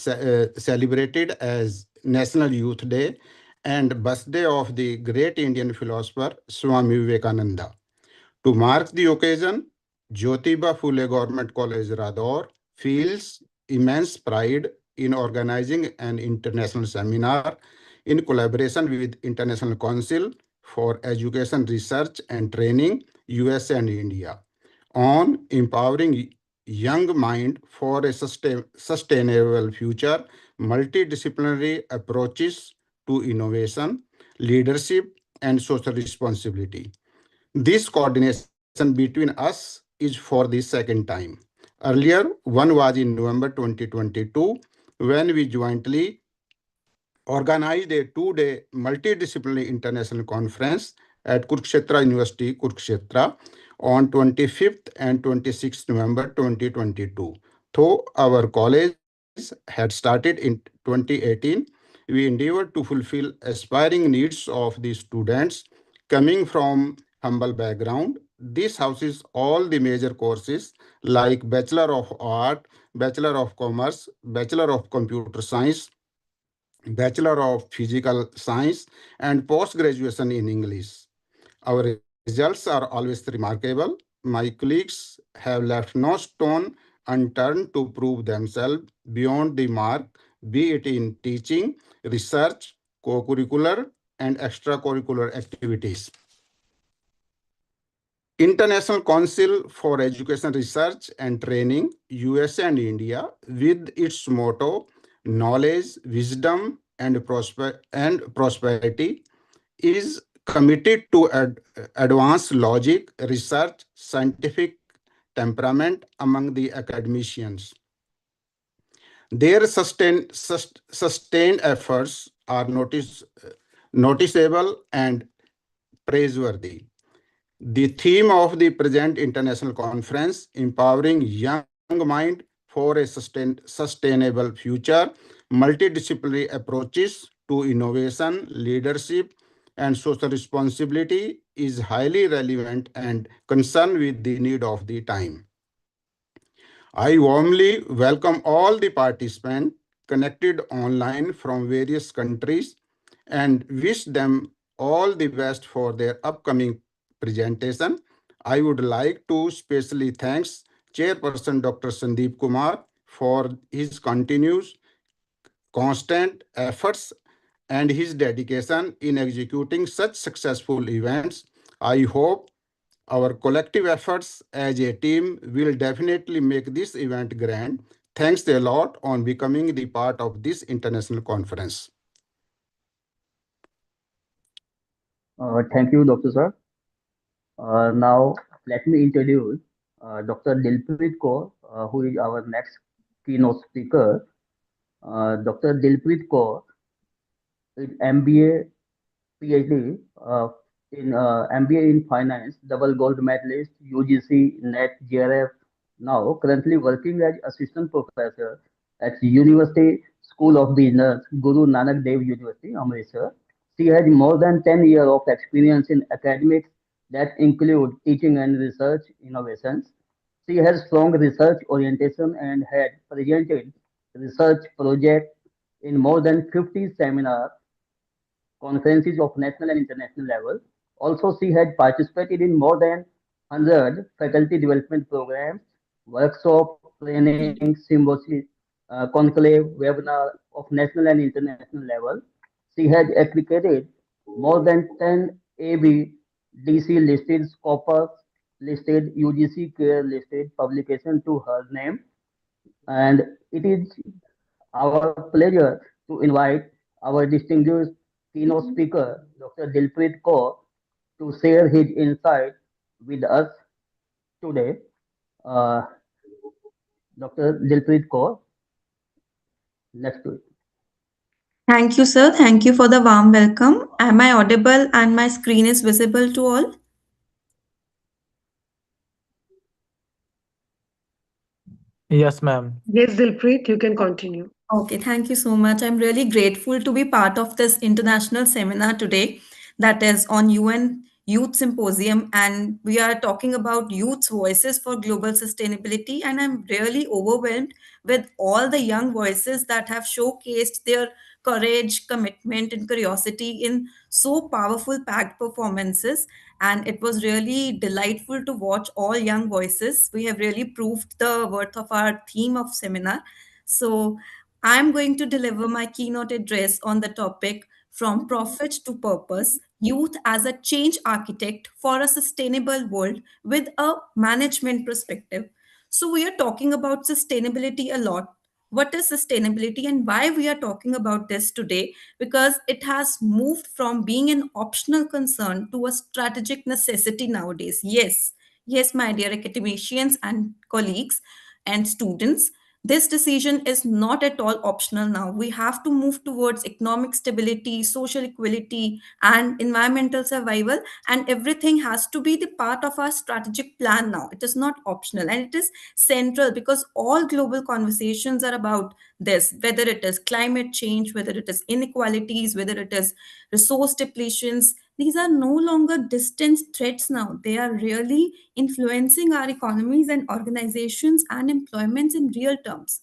as National Youth Day and birthday of the great Indian philosopher Swami Vivekananda. To mark the occasion, Jyotiba Phule Government College Radaur feels immense pride in organizing an international seminar in collaboration with International Council for Education Research and Training, USA and India, on empowering young mind for a sustainable future, multidisciplinary approaches to innovation, leadership, and social responsibility. This coordination between us is for the second time. Earlier, one was in November 2022 when we jointly organized a two-day multidisciplinary international conference at Kurukshetra University, Kurukshetra, on 25th and 26th November 2022. Though our college had started in 2018, we endeavored to fulfill aspiring needs of the students coming from humble background. This houses all the major courses like Bachelor of Art, Bachelor of Commerce, Bachelor of Computer Science, Bachelor of Physical Science, and post graduation in English. Our results are always remarkable. My colleagues have left no stone unturned to prove themselves beyond the mark, be it in teaching, research, co curricular, and extracurricular activities. International Council for Education Research and Training, USA and India, with its motto, knowledge, wisdom, and prosperity, is committed to advance logic, research, scientific temperament among the academicians. Their sustained efforts are noticeable and praiseworthy. The theme of the present international conference, Empowering Young Mind for a Sustainable Future, Multidisciplinary Approaches to Innovation, Leadership, and Social Responsibility, is highly relevant and concerned with the need of the time. I warmly welcome all the participants connected online from various countries and wish them all the best for their upcoming presentation. I would like to specially thank Chairperson Dr. Sandeep Kumar for his continuous constant efforts and his dedication in executing such successful events. I hope our collective efforts as a team will definitely make this event grand. Thanks a lot on becoming the part of this international conference. Thank you, Dr. Sir. Now, let me introduce Dr. Dilpreet Kaur, who is our next keynote speaker. Dr. Dilpreet Kaur is MBA, PhD, in MBA in finance, double gold medalist, UGC, NET, JRF, now currently working as assistant professor at University School of Business, Guru Nanak Dev University, Amritsar. She has more than 10 years of experience in academics that include teaching and research innovations. She has strong research orientation and had presented research projects in more than 50 seminars conferences of national and international level. Also, she had participated in more than 100 faculty development programs, workshop, training, symposium, conclave, webinar of national and international level. She has accredited more than 10 AB, DC listed, Scopus listed, UGC care listed publication to her name. And it is our pleasure to invite our distinguished keynote speaker, Dr. Dilpreet Kaur, to share his insight with us today. Uh, Dr. Dilpreet Kaur, let's do it. Thank you, sir. Thank you for the warm welcome. Am I audible and my screen is visible to all? Yes, ma'am. Yes, Dilpreet, you can continue. Okay, thank you so much. I'm really grateful to be part of this international seminar today that is on UN Youth Symposium. And we are talking about youth's voices for global sustainability. And I'm really overwhelmed with all the young voices that have showcased their courage, commitment, and curiosity in so powerful, packed performances. And it was really delightful to watch all young voices. We have really proved the worth of our theme of seminar. So I'm going to deliver my keynote address on the topic From Profit to Purpose Youth as a Change Architect for a Sustainable World with a Management Perspective. So, we are talking about sustainability a lot. What is sustainability and why we are talking about this today? Because it has moved from being an optional concern to a strategic necessity nowadays. Yes, my dear academicians and colleagues and students, this decision is not at all optional now. We have to move towards economic stability, social equality, and environmental survival. And everything has to be the part of our strategic plan now. It is not optional and it is central because all global conversations are about this, whether it is climate change, whether it is inequalities, whether it is resource depletions. These are no longer distant threats now. They are really influencing our economies and organizations and employments in real terms.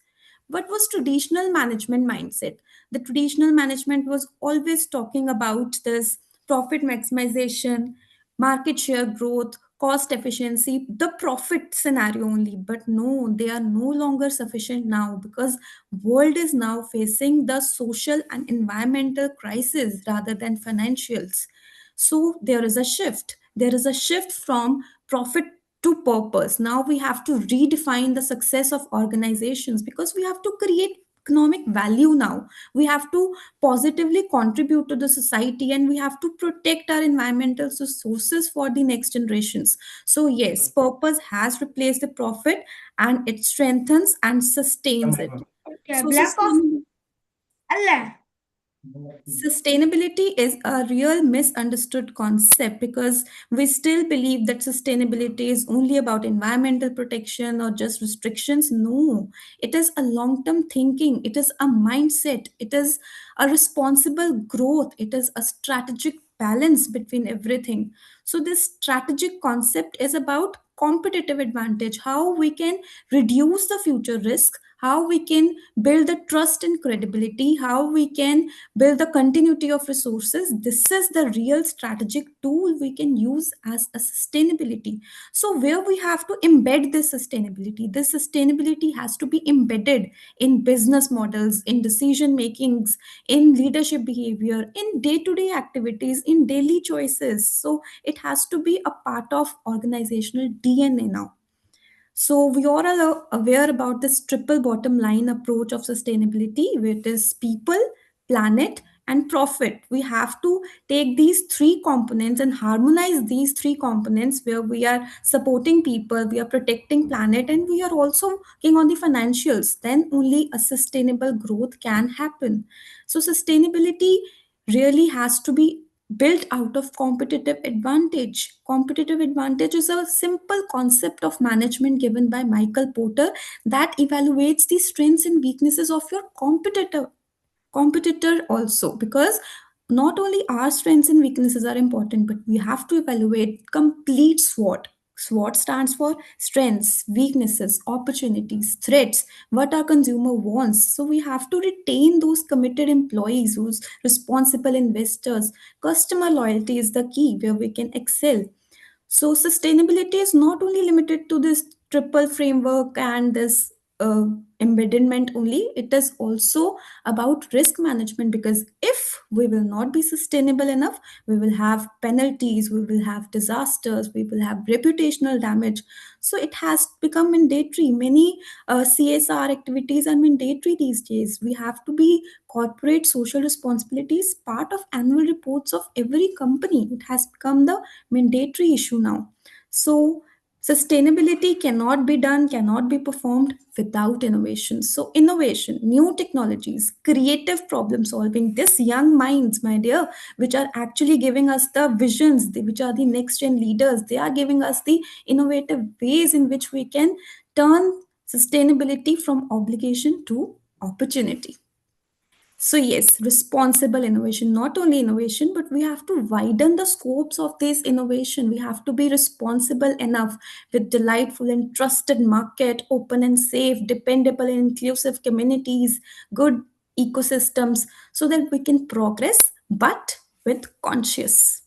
What was traditional management mindset? The traditional management was always talking about this profit maximization, market share growth, cost efficiency, the profit scenario only. But no, they are no longer sufficient now because world is now facing the social and environmental crisis rather than financials. So there is a shift. There is a shift from profit to purpose. Now we have to redefine the success of organizations because we have to create economic value now. We have to positively contribute to the society and we have to protect our environmental resources for the next generations. So, yes, purpose has replaced the profit and it strengthens and sustains it. So, Black coffee. Allah. sustainability is a real misunderstood concept because we still believe that sustainability is only about environmental protection or just restrictions. No, it is a long term thinking, it is a mindset, it is a responsible growth, it is a strategic balance between everything. So, this strategic concept is about competitive advantage, how we can reduce the future risk, how we can build the trust and credibility, how we can build the continuity of resources. This is the real strategic tool we can use as a sustainability. So where we have to embed this sustainability has to be embedded in business models, in decision makings, in leadership behavior, in day to day activities, in daily choices. So it has to be a part of organizational DNA now. So we all are aware about this triple bottom line approach of sustainability, which is people, planet, and profit. We have to take these three components and harmonize these three components where we are supporting people, we are protecting planet, and we are also working on the financials. Then only a sustainable growth can happen. So sustainability really has to be built out of competitive advantage. Competitive advantage is a simple concept of management given by Michael Porter that evaluates the strengths and weaknesses of your competitor also, because not only our strengths and weaknesses are important, but we have to evaluate complete SWOT. SWOT stands for strengths, weaknesses, opportunities, threats, what our consumer wants. So we have to retain those committed employees, who's responsible investors. Customer loyalty is the key where we can excel. So sustainability is not only limited to this triple framework and this embedment only. It is also about risk management, because if we will not be sustainable enough, we will have penalties, we will have disasters, we will have reputational damage. So it has become mandatory. Many CSR activities are mandatory these days. We have to be corporate social responsibilities part of annual reports of every company. It has become the mandatory issue now. So sustainability cannot be done, cannot be performed without innovation. So innovation, new technologies, creative problem solving, this young minds, my dear, which are actually giving us the visions, which are the next gen leaders, they are giving us the innovative ways in which we can turn sustainability from obligation to opportunity. So, yes, responsible innovation, not only innovation, but we have to widen the scopes of this innovation. We have to be responsible enough with delightful and trusted market, open and safe, dependable and inclusive communities, good ecosystems, so that we can progress, but with conscious.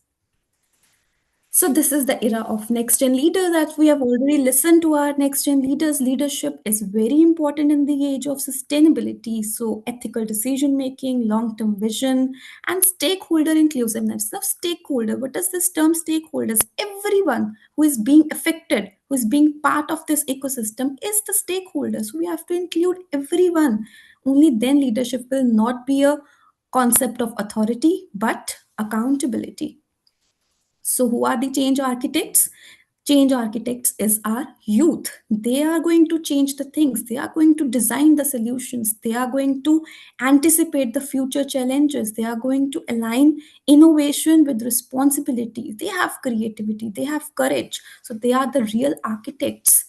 So this is the era of next gen leaders that we have already listened to our next gen leaders. Leadership is very important in the age of sustainability. So ethical decision making, long-term vision, and stakeholder inclusiveness. Now stakeholder, what does this term stakeholders? Everyone who is being affected, who is being part of this ecosystem is the stakeholder. So we have to include everyone. Only then leadership will not be a concept of authority, but accountability. So, who are the change architects? Change architects is our youth. They are going to change the things, they are going to design the solutions, they are going to anticipate the future challenges, they are going to align innovation with responsibility. They have creativity, they have courage. So, they are the real architects.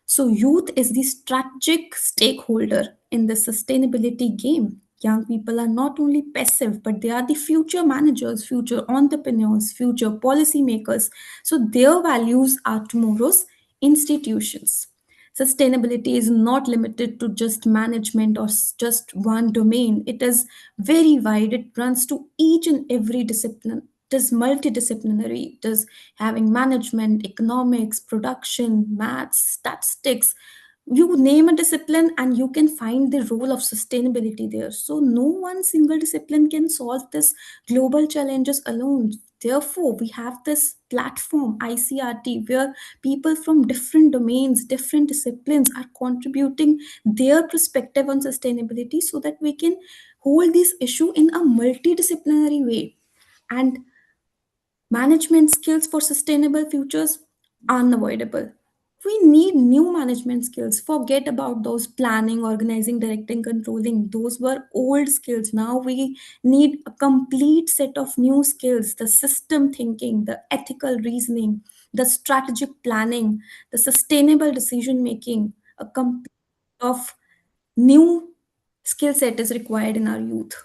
So, youth is the strategic stakeholder in the sustainability game. Young people are not only passive, but they are the future managers, future entrepreneurs, future policymakers. So, their values are tomorrow's institutions. Sustainability is not limited to just management or just one domain. It is very wide, it runs to each and every discipline. It is multidisciplinary. It is having management, economics, production, maths, statistics. You name a discipline and you can find the role of sustainability there. So no one single discipline can solve this global challenges alone. Therefore, we have this platform ICRT where people from different domains, different disciplines are contributing their perspective on sustainability so that we can hold this issue in a multidisciplinary way. And management skills for sustainable futures unavoidable. We need new management skills. Forget about those planning, organizing, directing, controlling. Those were old skills. Now we need a complete set of new skills: the system thinking, the ethical reasoning, the strategic planning, the sustainable decision making. A complete of new skill set is required in our youth.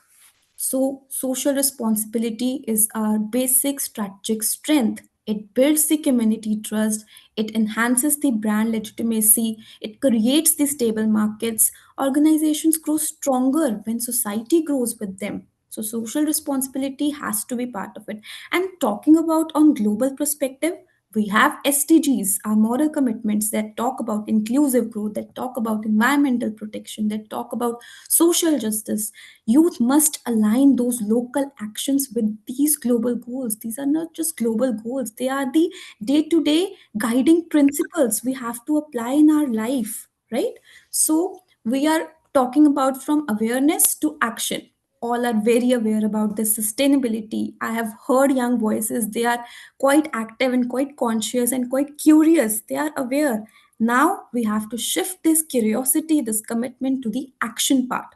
So, social responsibility is our basic strategic strength. It builds the community trust, it enhances the brand legitimacy, it creates the stable markets. Organizations grow stronger when society grows with them. So, social responsibility has to be part of it. And talking about on global perspective, we have SDGs, our moral commitments that talk about inclusive growth, that talk about environmental protection, that talk about social justice. Youth must align those local actions with these global goals. These are not just global goals, they are the day to day guiding principles we have to apply in our life, right? So, we are talking about from awareness to action. All are very aware about this sustainability. I have heard young voices, they are quite active and quite conscious and quite curious. They are aware. Now we have to shift this curiosity, this commitment to the action part.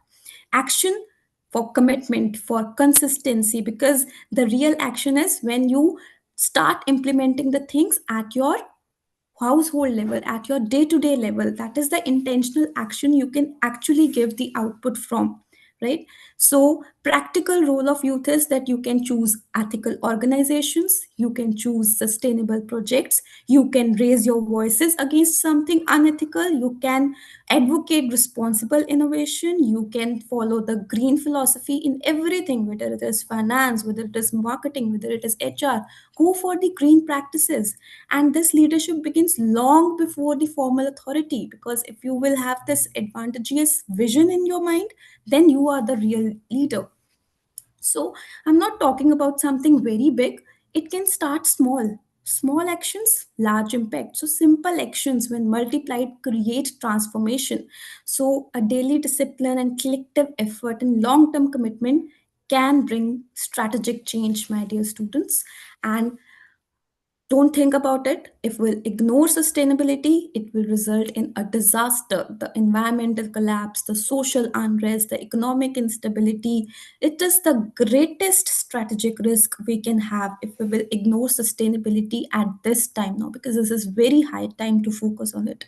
Action for commitment, for consistency, because the real action is when you start implementing the things at your household level, at your day to day level. That is the intentional action you can actually give the output from, right? So practical role of youth is that you can choose ethical organizations, you can choose sustainable projects, you can raise your voices against something unethical, you can advocate responsible innovation, you can follow the green philosophy in everything, whether it is finance, whether it is marketing, whether it is HR. Go for the green practices. And this leadership begins long before the formal authority, because if you will have this advantageous vision in your mind, then you are the real leader. So I'm not talking about something very big. It can start small. Small actions, large impact. So simple actions, when multiplied, create transformation. So a daily discipline and collective effort and long-term commitment can bring strategic change, my dear students. And don't think about it. If we'll ignore sustainability, it will result in a disaster, the environmental collapse, the social unrest, the economic instability. It is the greatest strategic risk we can have if we will ignore sustainability at this time now, because this is very high time to focus on it.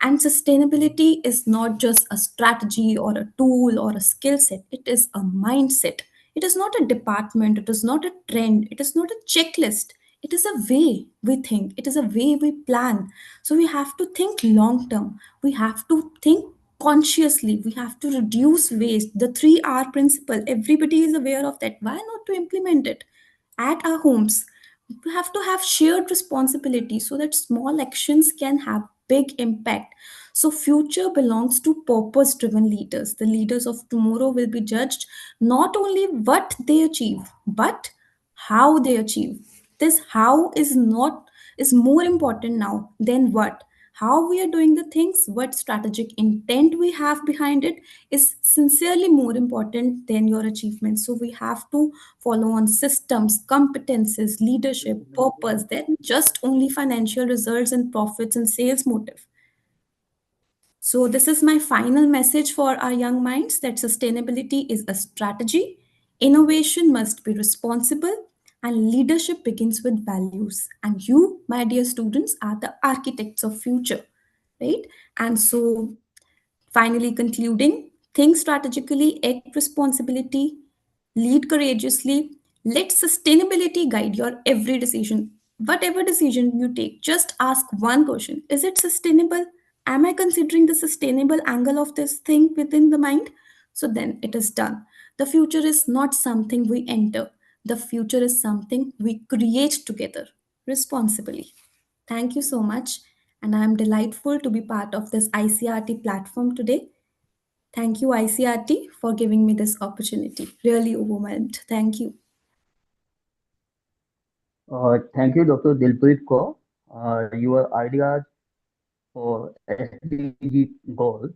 And sustainability is not just a strategy or a tool or a skill set, it is a mindset. It is not a department, it is not a trend, it is not a checklist. It is a way we think, it is a way we plan. So we have to think long term, we have to think consciously, we have to reduce waste. The 3R principle, everybody is aware of that. Why not to implement it at our homes? We have to have shared responsibility so that small actions can have big impact. So future belongs to purpose driven leaders. The leaders of tomorrow will be judged not only what they achieve, but how they achieve. This how is not is more important now than what. How we are doing the things, what strategic intent we have behind it, is sincerely more important than your achievements. So we have to follow on systems, competences, leadership, purpose, than just only financial results and profits and sales motive. So, this is my final message for our young minds, that sustainability is a strategy, innovation must be responsible, and leadership begins with values. And you, my dear students, are the architects of future, right? And so, finally, concluding, think strategically, act responsibility, lead courageously, let sustainability guide your every decision. Whatever decision you take, just ask one question: is it sustainable? Am I considering the sustainable angle of this thing within the mind? So then it is done. The future is not something we enter, the future is something we create together responsibly. Thank you so much, and I am delightful to be part of this ICRT platform today. Thank you, ICRT, for giving me this opportunity. Really overwhelmed. Thank you. Thank you, Dr. Dilpreet Kaur. Your ideas for SDG goals.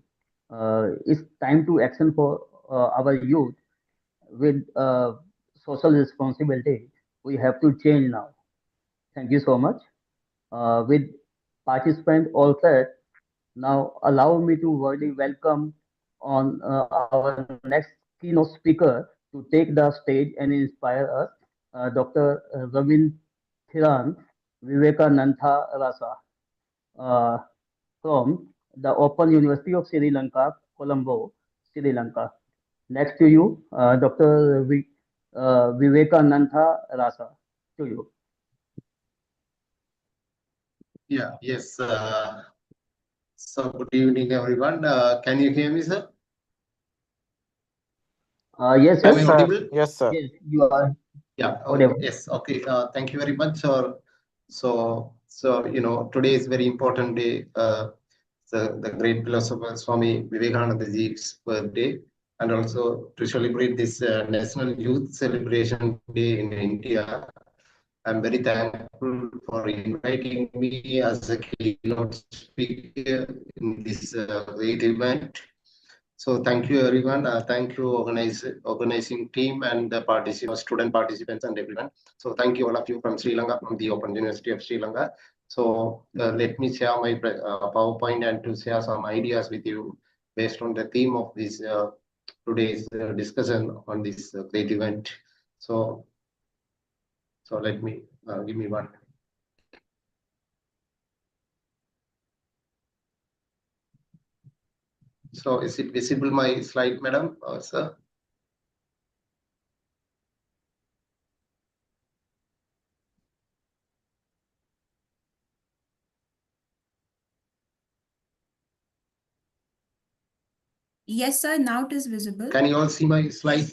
It's time to action for our youth with social responsibility. We have to change now. Thank you so much. With participants all set, now allow me to warmly welcome on our next keynote speaker to take the stage and inspire us, Dr. Ravindran Vivekananda Rasa from the Open University of Sri Lanka, Colombo, Sri Lanka. Next to you, Dr. Vivekananda Rasa. To you. Yeah, yes. So good evening, everyone. Can you hear me, sir? Yes, Am I sir. audible? Yes, sir. Yes, you are Yeah. audible. Yes. Okay. Thank you very much, sir. So today is very important day. The great philosopher Swami Vivekananda ji's birthday, and also to celebrate this National Youth Celebration Day in India. I'm very thankful for inviting me as a keynote speaker in this great event. So thank you, everyone. Thank you, organizing team and the student participants and everyone. So thank you all of you from Sri Lanka, from the Open University of Sri Lanka. So let me share my PowerPoint and to share some ideas with you based on the theme of this today's discussion on this great event. So let me give me one. So is it visible, my slide, madam, sir? Yes, sir. Now it is visible. Can you all see my slide?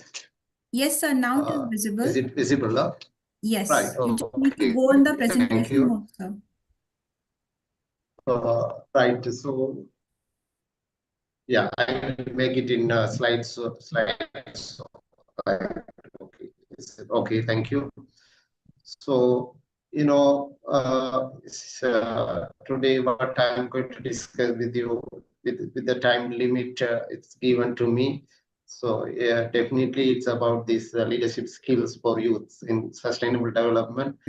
Yes, sir. Now it is visible. Is it visible? Yes. Right. You just need to go on the presentation mode, sir. Right. So yeah, I will make it in slides. Okay. Okay. Thank you. So today what I'm going to discuss with you with the time limit it's given to me. So yeah, definitely it's about these leadership skills for youth in sustainable development,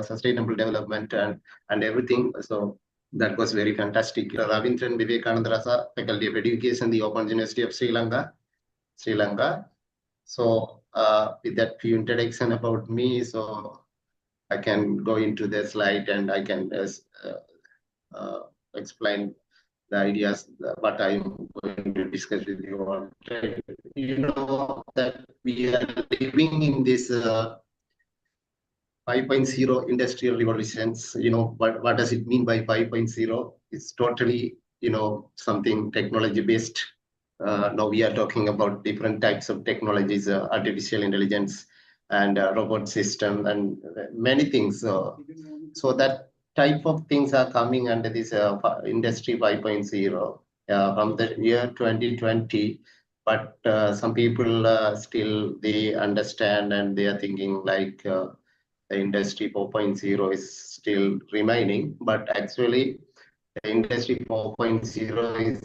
sustainable development and everything. So that was very fantastic. Ravindran Vivekananda Rasa, Faculty of Education, the Open University of Sri Lanka. So with that few introduction about me, so I can go into the slide and I can explain the ideas what I'm going to discuss with you all. You know that we are living in this 5.0 industrial revolutions. What does it mean by 5.0? It's totally something technology based. Now we are talking about different types of technologies, artificial intelligence and robot system and many things. So that type of things are coming under this industry 5.0 from the year 2020. But some people still they understand and they are thinking like the industry 4.0 is still remaining, but actually the industry 4.0 is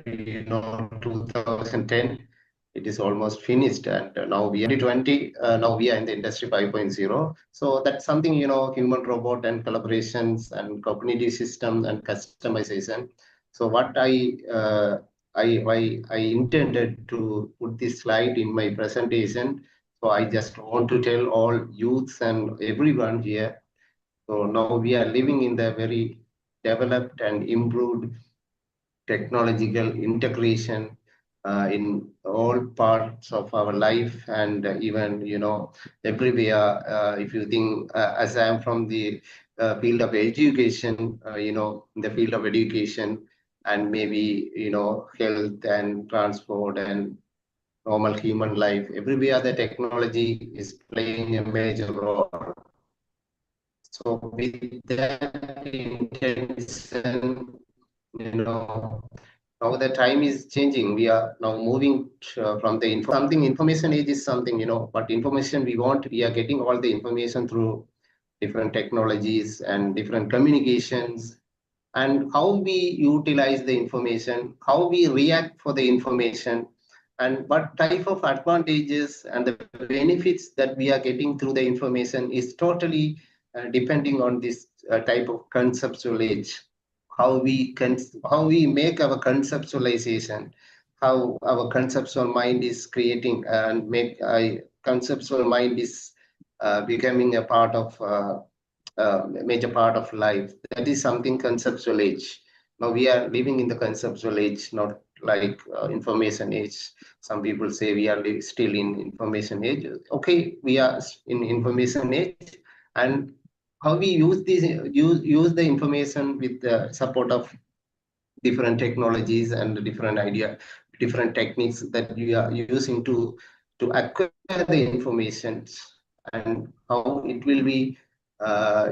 you know 2010 it is almost finished, and now we are 2020. Now we are in the industry 5.0. So that's something, human robot and collaborations and cognitive system and customization. So what I intended to put this slide in my presentation. So I just want to tell all youths and everyone here. So now we are living in the very developed and improved technological integration in all parts of our life, and even everywhere. If you think, as I am from the field of education, in the field of education and maybe health and transport and normal human life, everywhere the technology is playing a major role. So with that intention, now the time is changing. We are now moving from the information age is something, but information we want, we are getting all the information through different technologies and different communications, and how we utilize the information, how we react for the information, and what type of advantages and the benefits that we are getting through the information is totally depending on this type of conceptual age. How we make our conceptualization, how our conceptual mind is creating and make a conceptual mind is becoming a part of major part of life. That is something conceptual age. Now we are living in the conceptual age, not like information age. Some people say we are still in information age. Okay, we are in information age, and how we use use the information with the support of different technologies and different techniques that we are using to acquire the information, and how it will be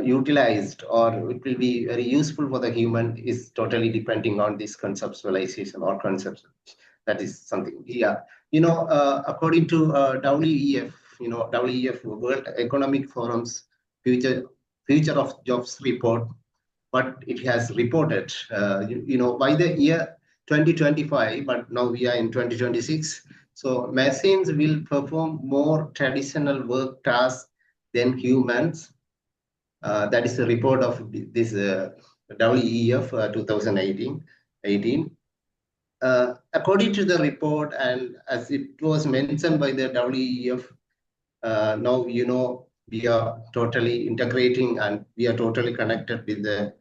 utilized or it will be very useful for the human is totally depending on this conceptualization or conception. That is something. Yeah, according to WEF, WEF World Economic Forum's future of jobs report, what it has reported, by the year 2025, but now we are in 2026. So machines will perform more traditional work tasks than humans. That is the report of this WEF 2018. 18. According to the report, and as it was mentioned by the WEF, now, we are totally integrating and we are totally connected with the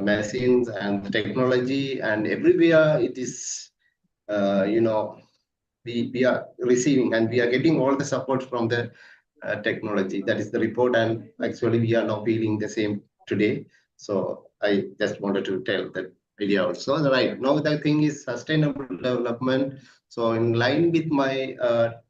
machines and the technology, and everywhere it is, we are receiving and we are getting all the support from the technology. That is the report, and actually we are now feeling the same today. So I just wanted to tell that idea also. Right now the thing is sustainable development. So in line with my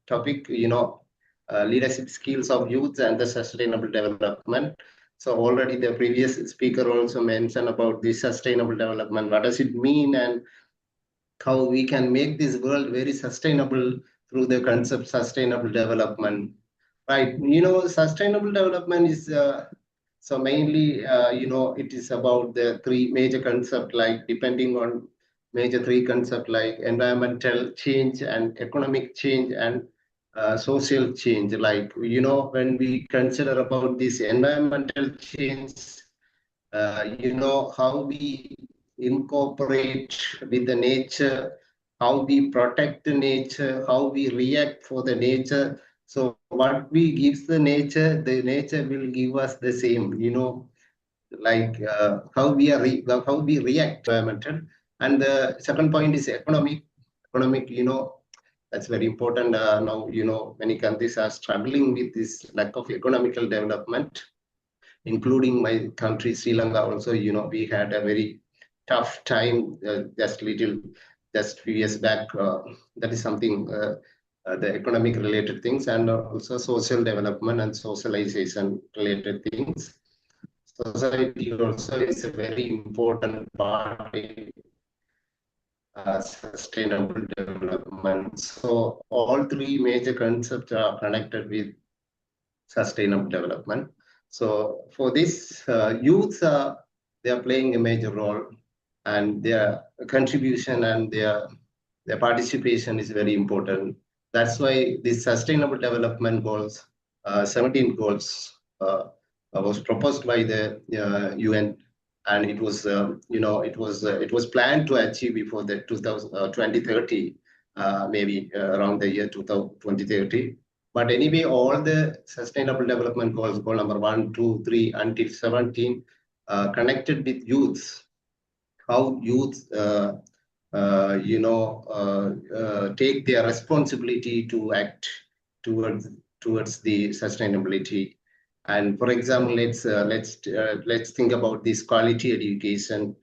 topic, leadership skills of youth and the sustainable development. So already the previous speaker also mentioned about the sustainable development. What does it mean, and how we can make this world very sustainable through the concept sustainable development. Right. Sustainable development is so mainly, it is about the three major concepts, like depending on major three concepts like environmental change and economic change and social change. Like, when we consider about this environmental change, how we incorporate with the nature, how we protect the nature, how we react for the nature. So what we give the nature will give us the same, like how we react to environmental. And the second point is economic. That's very important. Now, many countries are struggling with this lack of economical development, including my country, Sri Lanka. Also, we had a very tough time just few years back. That is something, the economic related things, and also social development and socialization related things. Society also is a very important part in sustainable development. So all three major concepts are connected with sustainable development. So for this, youths they are playing a major role, and their contribution and their participation is very important. That's why the Sustainable Development Goals, 17 goals, was proposed by the UN, and it was, it was planned to achieve before the 2030, maybe around the year 2030. But anyway, all the Sustainable Development Goals, goal number 1, 2, 3, until 17, connected with youths, how youth take their responsibility to act towards the sustainability. And for example, let's think about this quality education.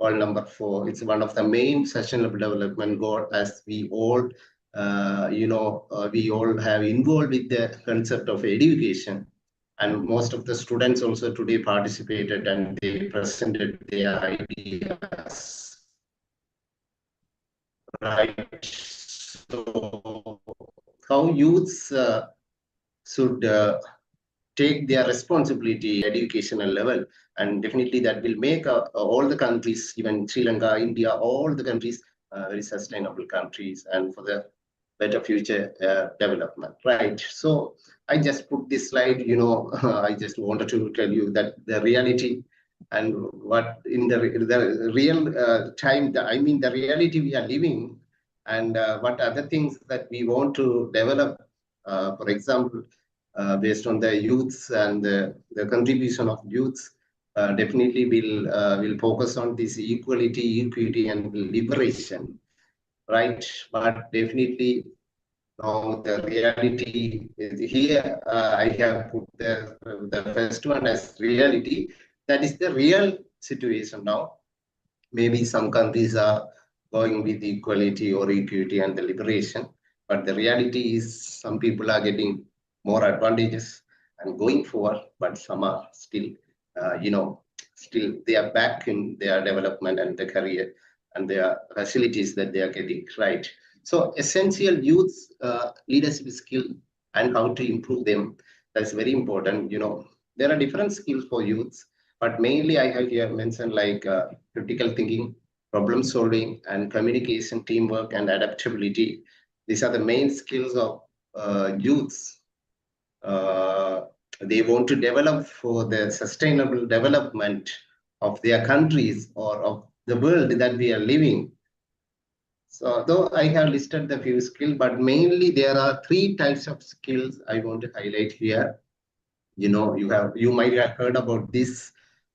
Goal number 4. It's one of the main sustainable development goal, as we all we all have involved with the concept of education. And most of the students also today participated and they presented their ideas. Right. So how youths should take their responsibility educational level, and definitely that will make all the countries, even Sri Lanka, India, all the countries very sustainable countries, and for the better future development. Right. So I just put this slide, I just wanted to tell you that the reality and what in the real time, the reality we are living, and what other things that we want to develop, for example, based on the youths and the contribution of youths, definitely will focus on this equality, equity, and liberation, right? But definitely now the reality is here. I have put the first one as reality. That is the real situation now. Maybe some countries are going with equality or equity and the liberation, but the reality is some people are getting more advantages and going forward, but some are still, still they are back in their development and the career and their facilities that they are getting, right? So essential youth leadership skill and how to improve them, that's very important. There are different skills for youths, but mainly I have here mentioned like critical thinking, problem solving, and communication, teamwork, and adaptability. These are the main skills of youths. They want to develop for the sustainable development of their countries or of the world that we are living. So though I have listed the few skills, but mainly there are three types of skills I want to highlight here. You might have heard about this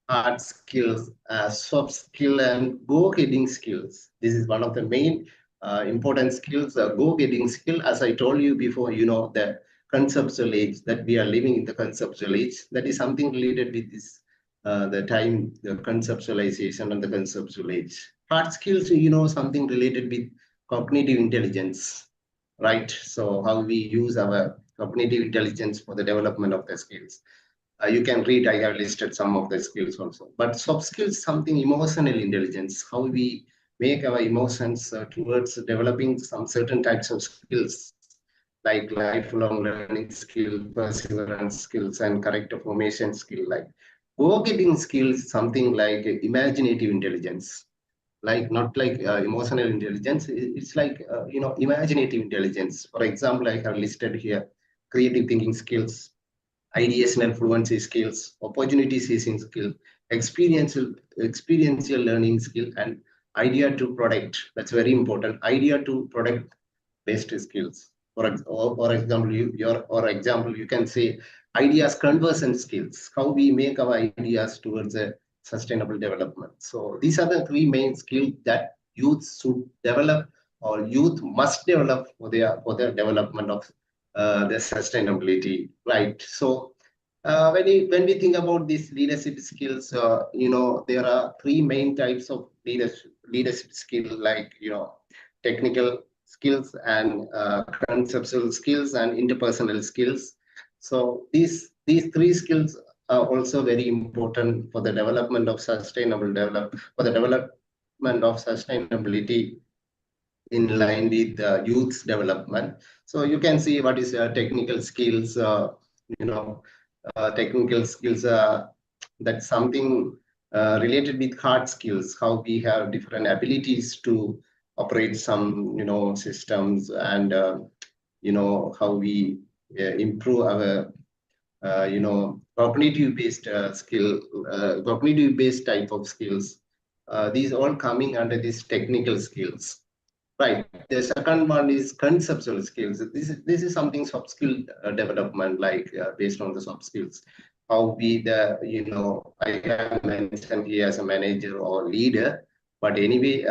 hard skills, soft skill, and go-getting skills. This is one of the main important skills, go-getting skill. As I told you before, the conceptual age that we are living in the conceptual age. That is something related with this, the conceptualization and the conceptual age. Hard skills, something related with cognitive intelligence, right? So how we use our cognitive intelligence for the development of the skills. You can read, I have listed some of the skills also. But soft skills, something emotional intelligence, how we make our emotions towards developing some certain types of skills, like lifelong learning skill, perseverance skills, and character formation skill. Like go-getting skills, something like imaginative intelligence, like not like emotional intelligence. It's like imaginative intelligence. For example, I have listed here creative thinking skills, ideational fluency skills, opportunity seizing skill, experiential learning skill, and idea to product. That's very important. Idea to product based skills. For example, you can say ideas conversion skills, how we make our ideas towards a sustainable development. So these are the three main skills that youth should develop, or youth must develop for their development of the sustainability, right? So when we think about these leadership skills, there are three main types of leadership skill, like technical skills and conceptual skills and interpersonal skills. So these three skills are also very important for the development of sustainability in line with youth's development. So you can see what is technical skills. Technical skills, that's something related with hard skills, how we have different abilities to operate some systems, and how we improve our cognitive based cognitive based type of skills. These all coming under these technical skills. Right. The second one is conceptual skills. This is something soft skill development, like based on the soft skills. How we I have mentioned here as a manager or leader, but anyway,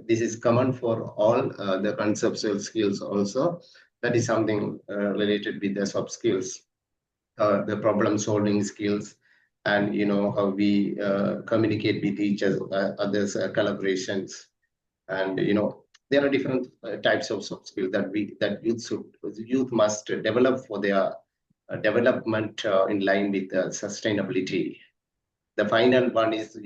this is common for all the conceptual skills also. That is something related with the soft skills, the problem solving skills, and how we communicate with each other, others, collaborations, and there are different types of soft skills that youth must develop for their development in line with sustainability. The final one is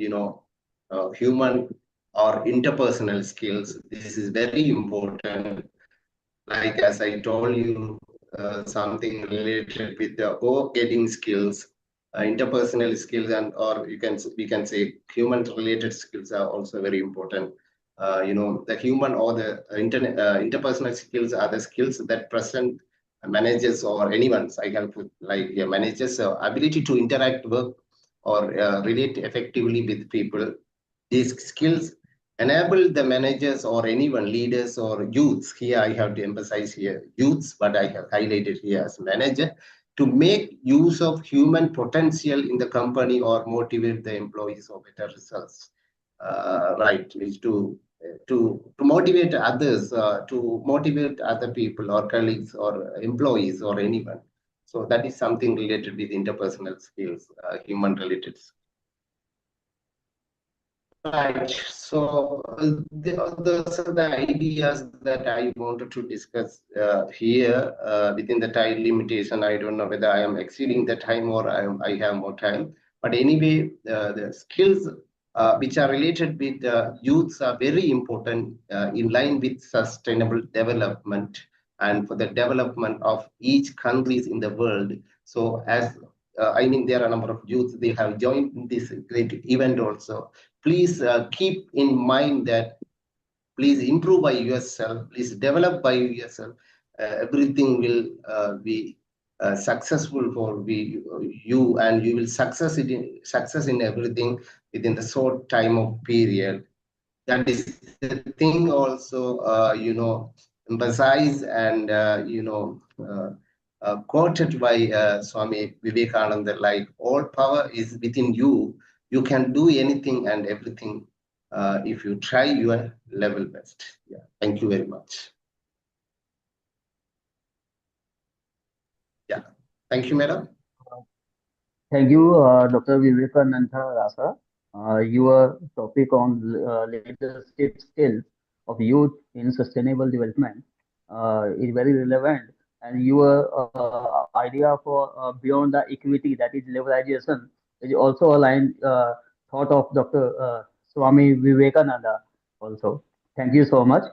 human or interpersonal skills. This is very important. Like as I told you, something related with the getting skills, interpersonal skills, and or we can say human related skills are also very important. The human or the interpersonal skills are the skills that present managers or anyone. I can put like managers' ability to interact, work, or relate effectively with people. These skills enable the managers or anyone, leaders or youths. Here I have to emphasize here youths, but I have highlighted here as manager, to make use of human potential in the company or motivate the employees for better results. Right, is to motivate others, to motivate other people or colleagues or employees or anyone. So that is something related with interpersonal skills, human related skills. Right. So those are the ideas that I wanted to discuss here within the time limitation. I don't know whether I am exceeding the time or I have more time. But anyway, the skills which are related with youths are very important in line with sustainable development and for the development of each countries in the world. So as I mean, there are a number of youths, they have joined this great event also. Please keep in mind that please improve by yourself, please develop by yourself. Everything will be successful for you, and you will success in everything within the short time of period. That is the thing also, emphasized and, quoted by Swami Vivekananda, like all power is within you. You can do anything and everything if you try your level best. Yeah. Thank you very much. Yeah. Thank you, madam. Thank you, Dr. Vivekananda Rasa. Your topic on leadership skills of youth in sustainable development is very relevant, and your idea for beyond the equity, that is levelization, is also aligned thought of Dr. Swami Vivekananda also. Thank you so much.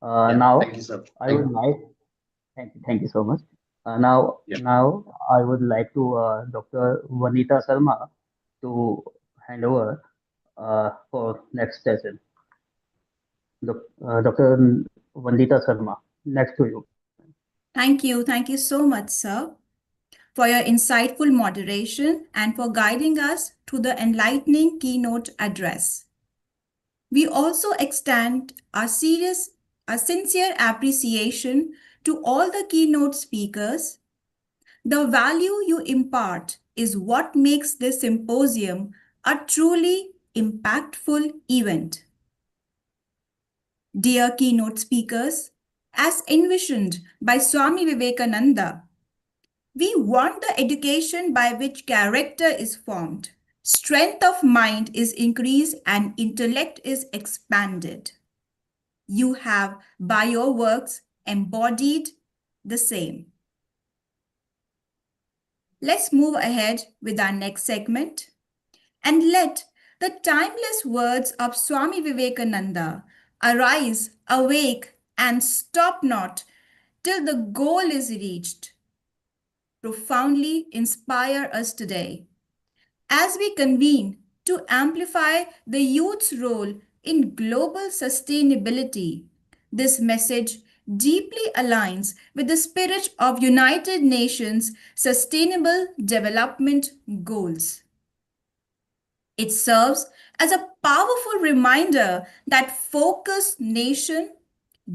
Yeah. Now, Thank you, sir. I would like thank you so much. Now I would like to Dr. Vanita Sharma to hand over for next session. Dr. Vandita Sharma, next to you. Thank you. Thank you so much, sir, for your insightful moderation and for guiding us through the enlightening keynote address. We also extend our sincere appreciation to all the keynote speakers. The value you impart is what makes this symposium a truly impactful event. Dear keynote speakers, as envisioned by Swami Vivekananda, we want the education by which character is formed, strength of mind is increased, and intellect is expanded. You have, by your works, embodied the same. Let's move ahead with our next segment and let the timeless words of Swami Vivekananda arise, awake, and stop not till the goal is reached. Profoundly inspire us today as we convene to amplify the youth's role in global sustainability. This message deeply aligns with the spirit of United Nations Sustainable Development Goals. It serves as a powerful reminder that focused nation,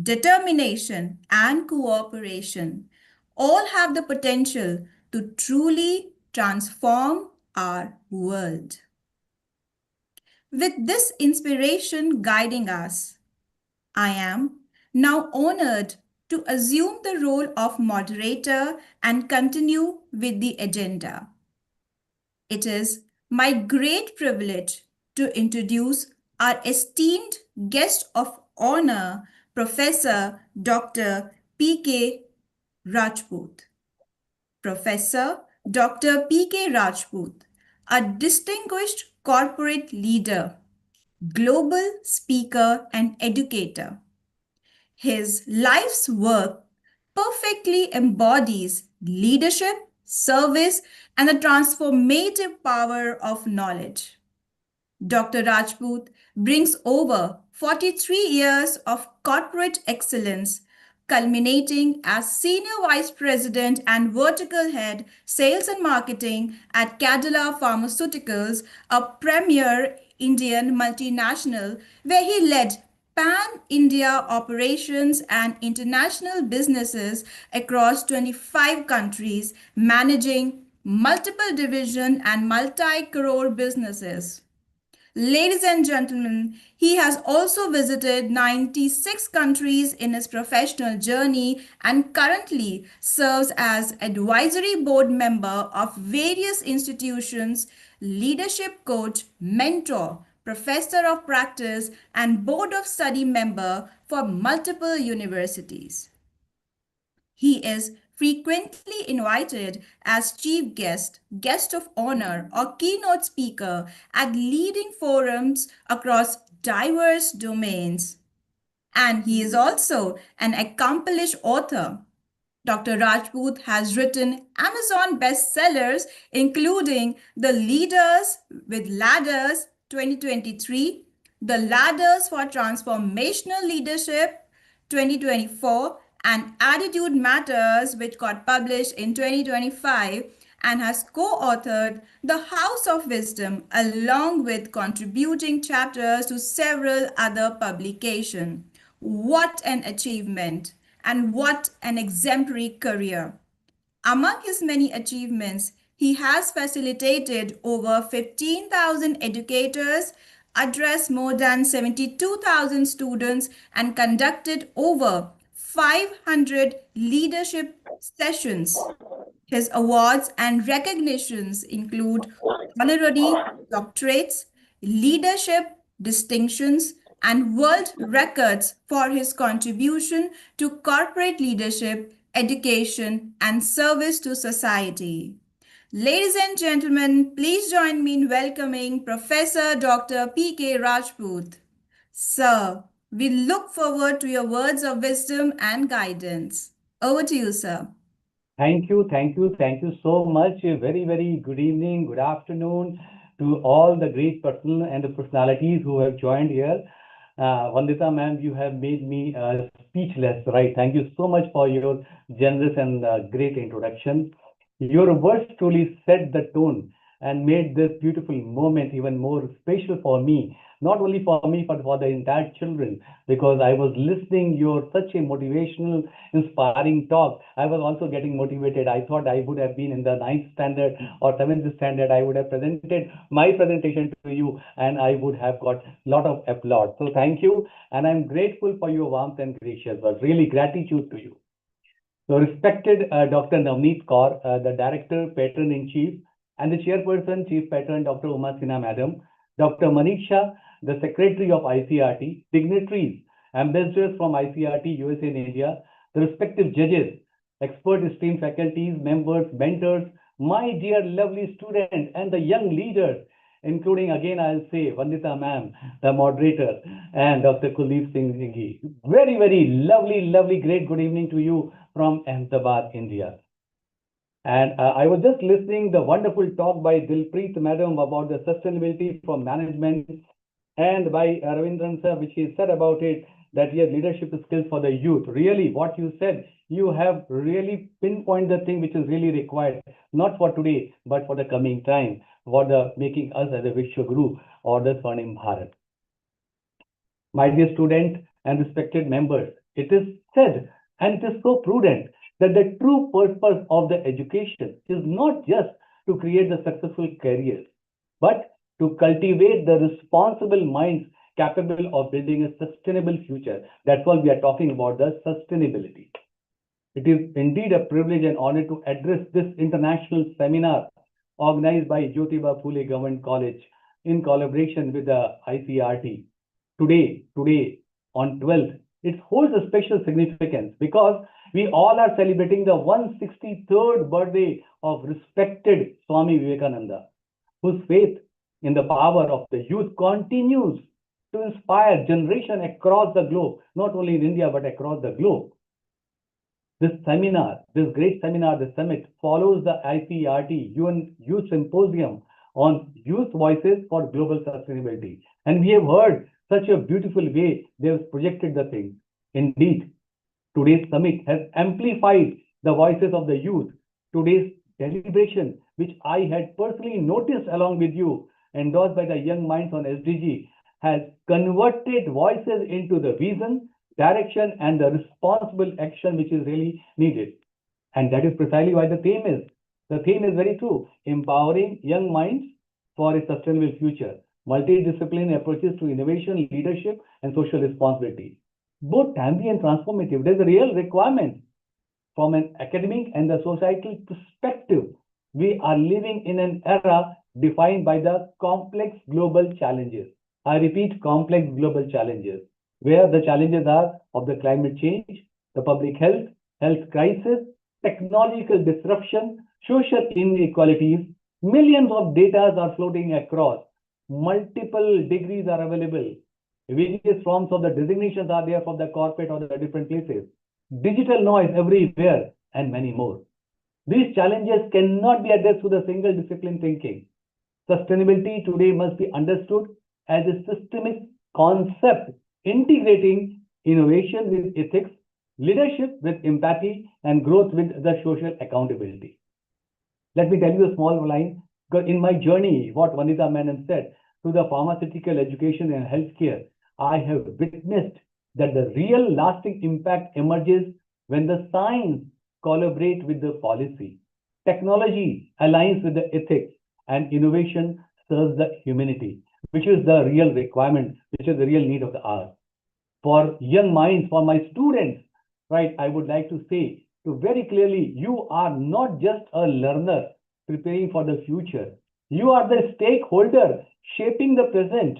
determination, and cooperation all have the potential to truly transform our world. With this inspiration guiding us, I am now honored to assume the role of moderator and continue with the agenda. It is my great privilege to introduce our esteemed guest of honor, Professor Dr. P.K. Rajput. Professor Dr. P.K. Rajput, a distinguished corporate leader, global speaker, and educator. His life's work perfectly embodies leadership, service, and the transformative power of knowledge. Dr. Rajput brings over 43 years of corporate excellence, culminating as Senior Vice President and Vertical Head, Sales and Marketing at Cadila Pharmaceuticals, a premier Indian multinational, where he led pan-India operations and international businesses across 25 countries, managing multiple division and multi-crore businesses. Ladies and gentlemen, he has also visited 96 countries in his professional journey and currently serves as advisory board member of various institutions, leadership coach, mentor, professor of practice, and board of study member for multiple universities. He is frequently invited as chief guest, guest of honor, or keynote speaker at leading forums across diverse domains. And he is also an accomplished author. Dr. Rajput has written Amazon bestsellers, including The Leaders with Ladders 2023, The Ladders for Transformational Leadership 2024, and Attitude Matters, which got published in 2025, and has co-authored The House of Wisdom along with contributing chapters to several other publications. What an achievement and what an exemplary career. Among his many achievements, he has facilitated over 15,000 educators, addressed more than 72,000 students, and conducted over 500 leadership sessions. His awards and recognitions include honorary doctorates, leadership distinctions, and world records for his contribution to corporate leadership, education, and service to society. Ladies and gentlemen, please join me in welcoming Professor Dr. P.K. Rajput. Sir, we look forward to your words of wisdom and guidance. Over to you, sir. Thank you, thank you, thank you so much. A very, very good evening, good afternoon to all the great person and the personalities who have joined here. Vandita ma'am, you have made me speechless, right? Thank you so much for your generous and great introduction. Your words truly set the tone and made this beautiful moment even more special for me. Not only for me, but for the entire children, because I was listening your such a motivational, inspiring talk. I was also getting motivated. I thought I would have been in the 9th standard or 7th standard. I would have presented my presentation to you, and I would have got a lot of applause. So thank you, and I'm grateful for your warmth and gracious words. Really gratitude to you. So respected Dr. Navneet Kaur, the Director, Patron-in-Chief, and the Chairperson, Chief Patron, Dr. Uma Sinha Madam, Dr. Manisha, the Secretary of ICERT, dignitaries, ambassadors from ICERT, USA and India, the respective judges, expert esteemed faculties, members, mentors, my dear lovely students, and the young leaders, including again I'll say Vandita ma'am, the moderator, and Dr. Kuldeep Singh Ji. Very, very lovely, great good evening to you from Ahmedabad, India. And I was just listening the wonderful talk by Dilpreet Madam about the sustainability for management, and by Ravindran sir, which he said about it, that he has leadership skills for the youth. Really, what you said, you have really pinpointed the thing which is really required, not for today, but for the coming time, for the making us as a Vishwaguru or the Swarnim Bharat. My dear student and respected members, it is said, and it is so prudent, that the true purpose of the education is not just to create the successful careers, but to cultivate the responsible minds capable of building a sustainable future. That's what we are talking about, the sustainability. It is indeed a privilege and honor to address this international seminar organized by Jyotiba Phule Government College in collaboration with the ICERT. Today on 12th, it holds a special significance because we all are celebrating the 163rd birthday of respected Swami Vivekananda, whose faith in the power of the youth continues to inspire generation across the globe, not only in India, but across the globe. This seminar, this great seminar, the summit, follows the ICERT-UN Youth Symposium on Youth Voices for Global Sustainability. And we have heard such a beautiful way they have projected the thing. Indeed, today's summit has amplified the voices of the youth. Today's deliberation, which I had personally noticed along with you, endorsed by the young minds on SDG, has converted voices into the vision, direction, and the responsible action which is really needed. And that is precisely why the theme is. The theme is very true, empowering young minds for a sustainable future, multidisciplinary approaches to innovation, leadership, and social responsibility. Both timely and transformative. There's a real requirement from an academic and the societal perspective. We are living in an era defined by the complex global challenges. I repeat, complex global challenges, where the challenges are of the climate change, the public health crisis, technological disruption, social inequalities. Millions of data are floating across. Multiple degrees are available. Various forms of the designations are there for the corporate or the different places. Digital noise everywhere, and many more. These challenges cannot be addressed with a single discipline thinking. Sustainability today must be understood as a systemic concept integrating innovation with ethics, leadership with empathy, and growth with the social accountability. Let me tell you a small line. Because in my journey, what Vandita Menon said, to the pharmaceutical education and healthcare, I have witnessed that the real lasting impact emerges when the science collaborate with the policy. Technology aligns with the ethics, and innovation serves the humanity, which is the real requirement, which is the real need of the hour. For young minds, for my students, right, I would like to say to very clearly, you are not just a learner preparing for the future. You are the stakeholder shaping the present,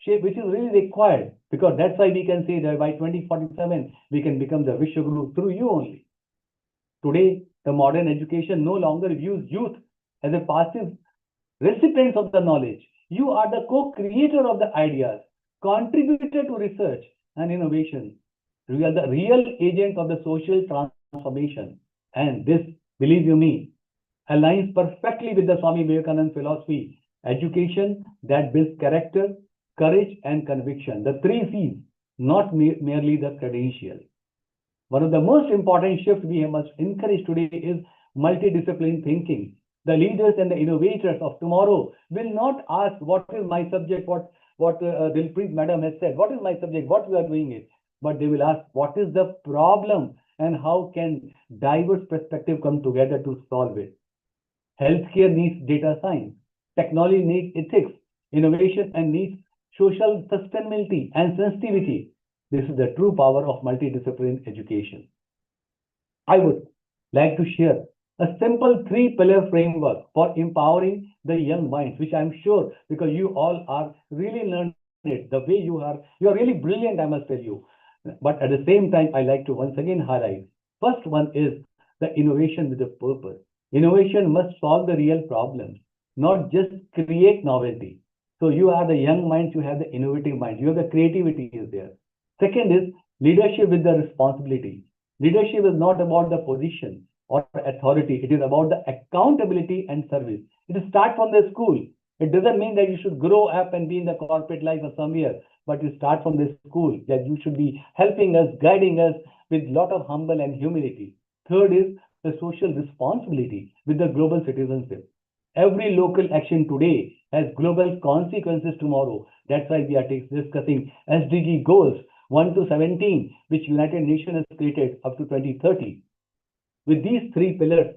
which is really required, because that's why we can say that by 2047, we can become the Vishwaguru through you only. Today, the modern education no longer views youth as a passive recipients of the knowledge. You are the co-creator of the ideas, contributor to research and innovation. You are the real agent of the social transformation. And this, believe you me, aligns perfectly with the Swami Vivekananda philosophy. Education that builds character, courage, and conviction. The 3 C's, not merely the credential. One of the most important shifts we must encourage today is multidisciplinary thinking. The leaders and the innovators of tomorrow will not ask, what is my subject, what Dilpreet madam has said, what is my subject, what we are doing it, but they will ask, what is the problem and how can diverse perspectives come together to solve it. Healthcare needs data science, technology needs ethics, innovation and needs social sustainability and sensitivity. This is the true power of multidisciplinary education. I would like to share a simple 3-pillar framework for empowering the young minds, which I'm sure, because you all are really learned it, the way you are really brilliant, I must tell you. But at the same time, I like to once again highlight, first one is the innovation with a purpose. Innovation must solve the real problems, not just create novelty. So you are the young minds, you have the innovative minds, you have the creativity is there. Second is leadership with the responsibility. Leadership is not about the position or authority. It is about the accountability and service. It starts from the school. It doesn't mean that you should grow up and be in the corporate life or somewhere, but you start from the school, that you should be helping us, guiding us with a lot of humble and humility. Third is the social responsibility with the global citizenship. Every local action today has global consequences tomorrow. That's why we are discussing SDG goals 1 to 17, which United Nations has created up to 2030. With these 3 pillars,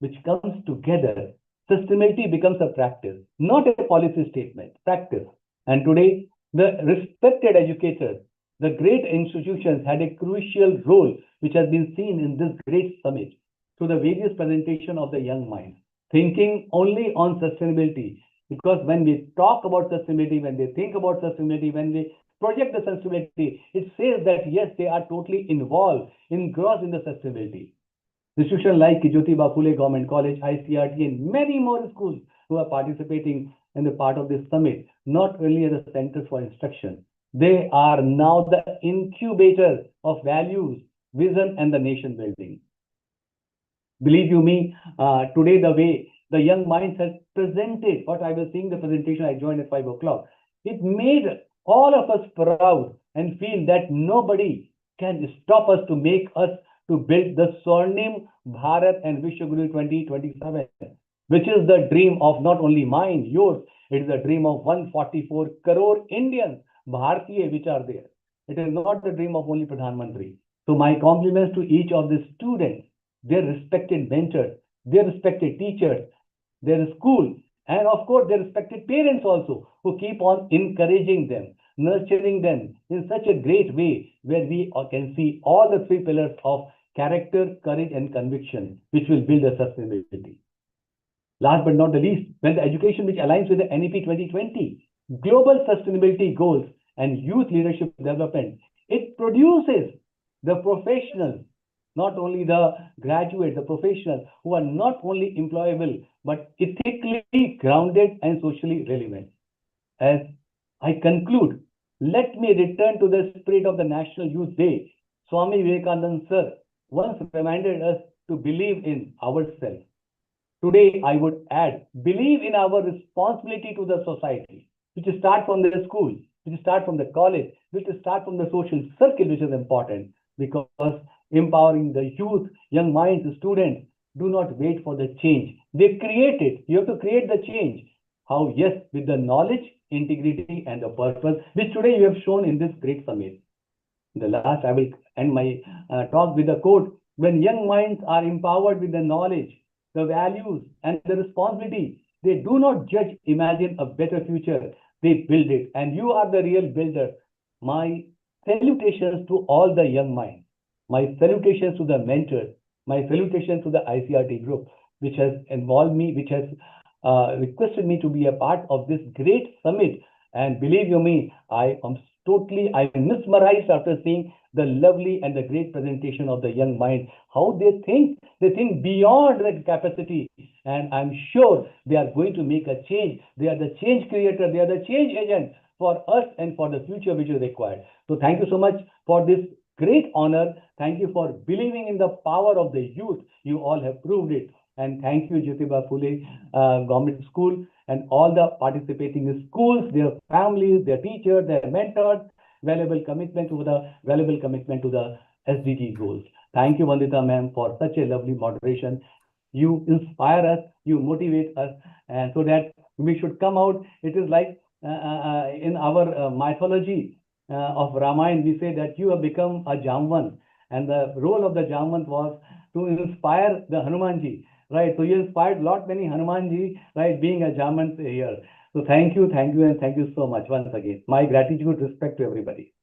which comes together, sustainability becomes a practice, not a policy statement, practice. And today, the respected educators, the great institutions had a crucial role, which has been seen in this great summit through the various presentation of the young minds, thinking only on sustainability. Because when we talk about sustainability, when they think about sustainability, when they project the sustainability, it says that yes, they are totally involved, engrossed in the sustainability. Institutions like Jyotiba, Phule Government College, ICERT-UN, and many more schools who are participating in the part of this summit, not only as a centers for instruction, they are now the incubator of values, vision, and the nation building. Believe you me, today the way the young minds has presented, what I was seeing the presentation, I joined at 5 o'clock, it made all of us proud and feel that nobody can stop us to make us to build the Swarnim Bharat and Vishwaguru 2027, which is the dream of not only mine, yours, it is the dream of 144 crore Indians, Bharatiya, which are there. It is not the dream of only Pradhan Mantri. So my compliments to each of the students, their respected mentors, their respected teachers, their school, and of course their respected parents also, who keep on encouraging them, nurturing them in such a great way, where we can see all the 3 pillars of character, courage, and conviction, which will build a sustainability. Last but not the least, when the education which aligns with the NEP 2020, global sustainability goals and youth leadership development, it produces the professionals, not only the graduates, the professionals who are not only employable, but ethically grounded and socially relevant. As I conclude, let me return to the spirit of the National Youth Day. Swami Vivekananda sir once reminded us to believe in ourselves. Today, I would add, believe in our responsibility to the society, which start from the school, which start from the college, which start from the social circle, which is important, because empowering the youth, young minds, students, do not wait for the change. They create it. You have to create the change. How? Yes, with the knowledge, integrity, and the purpose, which today you have shown in this great summit. The last, I will end my talk with a quote. When young minds are empowered with the knowledge, the values, and the responsibility, they do not judge, imagine a better future. They build it. And you are the real builder. My salutations to all the young minds. My salutations to the mentors. My salutations to the ICRT group, which has involved me, which has requested me to be a part of this great summit. And believe you me, I am mesmerized after seeing the lovely and the great presentation of the young mind. How they think beyond their capacity. And I'm sure they are going to make a change. They are the change creator. They are the change agent for us and for the future which is required. So thank you so much for this great honor. Thank you for believing in the power of the youth. You all have proved it. And thank you, Jyotiba Phule Government School, and all the participating schools, their families, their teachers, their mentors, valuable commitment to the SDG goals. Thank you, Vandita ma'am, for such a lovely moderation. You inspire us, you motivate us, and so that we should come out. It is like in our mythology of Ramayana, we say that you have become a Jamvan, and the role of the Jamvan was to inspire the Hanumanji. Right, so you inspired many Hanumanji, right, being a Jaman here. So thank you, and thank you so much once again. My gratitude, respect to everybody.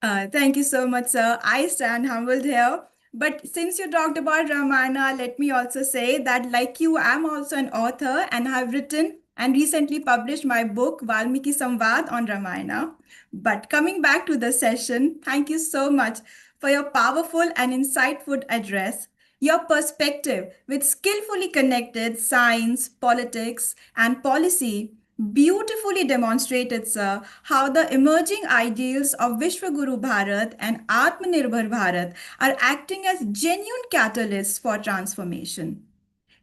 Thank you so much, sir. I stand humbled here. But since you talked about Ramayana, let me also say that, like you, I'm also an author and have written and recently published my book, Valmiki Samvad on Ramayana. But coming back to the session, thank you so much for your powerful and insightful address. Your perspective, with skillfully connected science, politics, and policy, beautifully demonstrated, sir, how the emerging ideals of Vishwaguru Bharat and Atmanirbhar Bharat are acting as genuine catalysts for transformation.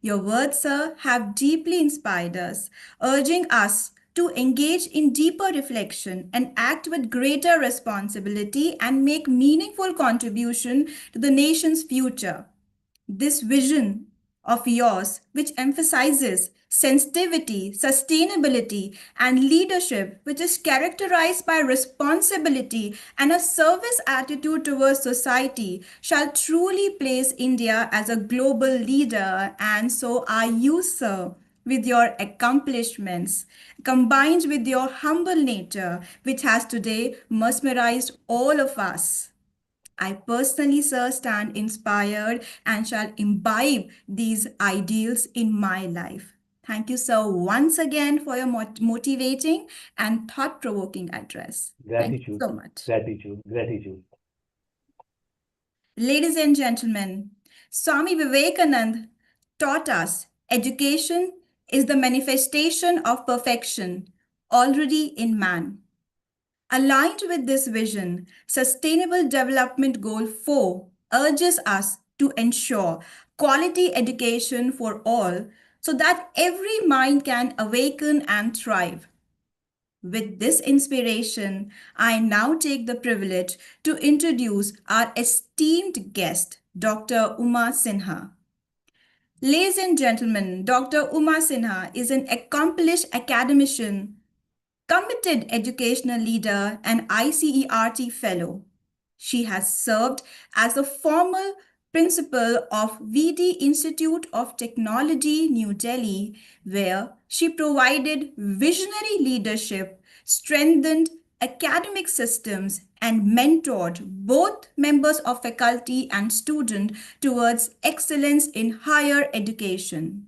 Your words, sir, have deeply inspired us, urging us to engage in deeper reflection and act with greater responsibility and make meaningful contribution to the nation's future. This vision of yours, which emphasizes sensitivity, sustainability, and leadership, which is characterized by responsibility and a service attitude towards society, shall truly place India as a global leader. And so are you, sir, with your accomplishments, combined with your humble nature, which has today mesmerized all of us. I personally, sir, stand inspired and shall imbibe these ideals in my life. Thank you, sir, once again for your motivating and thought-provoking address. Thank you so much. Gratitude. Ladies and gentlemen, Swami Vivekananda taught us education is the manifestation of perfection already in man. Aligned with this vision, Sustainable Development Goal 4 urges us to ensure quality education for all so that every mind can awaken and thrive. With this inspiration, I now take the privilege to introduce our esteemed guest, Dr. Uma Sinha. Ladies and gentlemen, Dr. Uma Sinha is an accomplished academician, committed educational leader, and ICERT fellow. She has served as the former principal of VD Institute of Technology, New Delhi, where she provided visionary leadership, strengthened academic systems, and mentored both members of faculty and students towards excellence in higher education.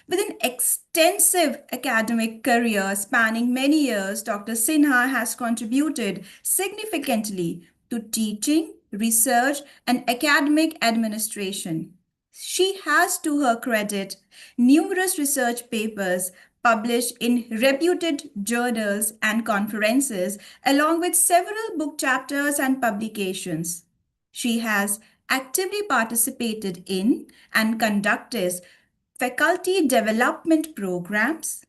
With an extensive academic career spanning many years, Dr. Sinha has contributed significantly to teaching, research, and academic administration. She has, to her credit, numerous research papers published in reputed journals and conferences, along with several book chapters and publications. She has actively participated in and conducted faculty development programs,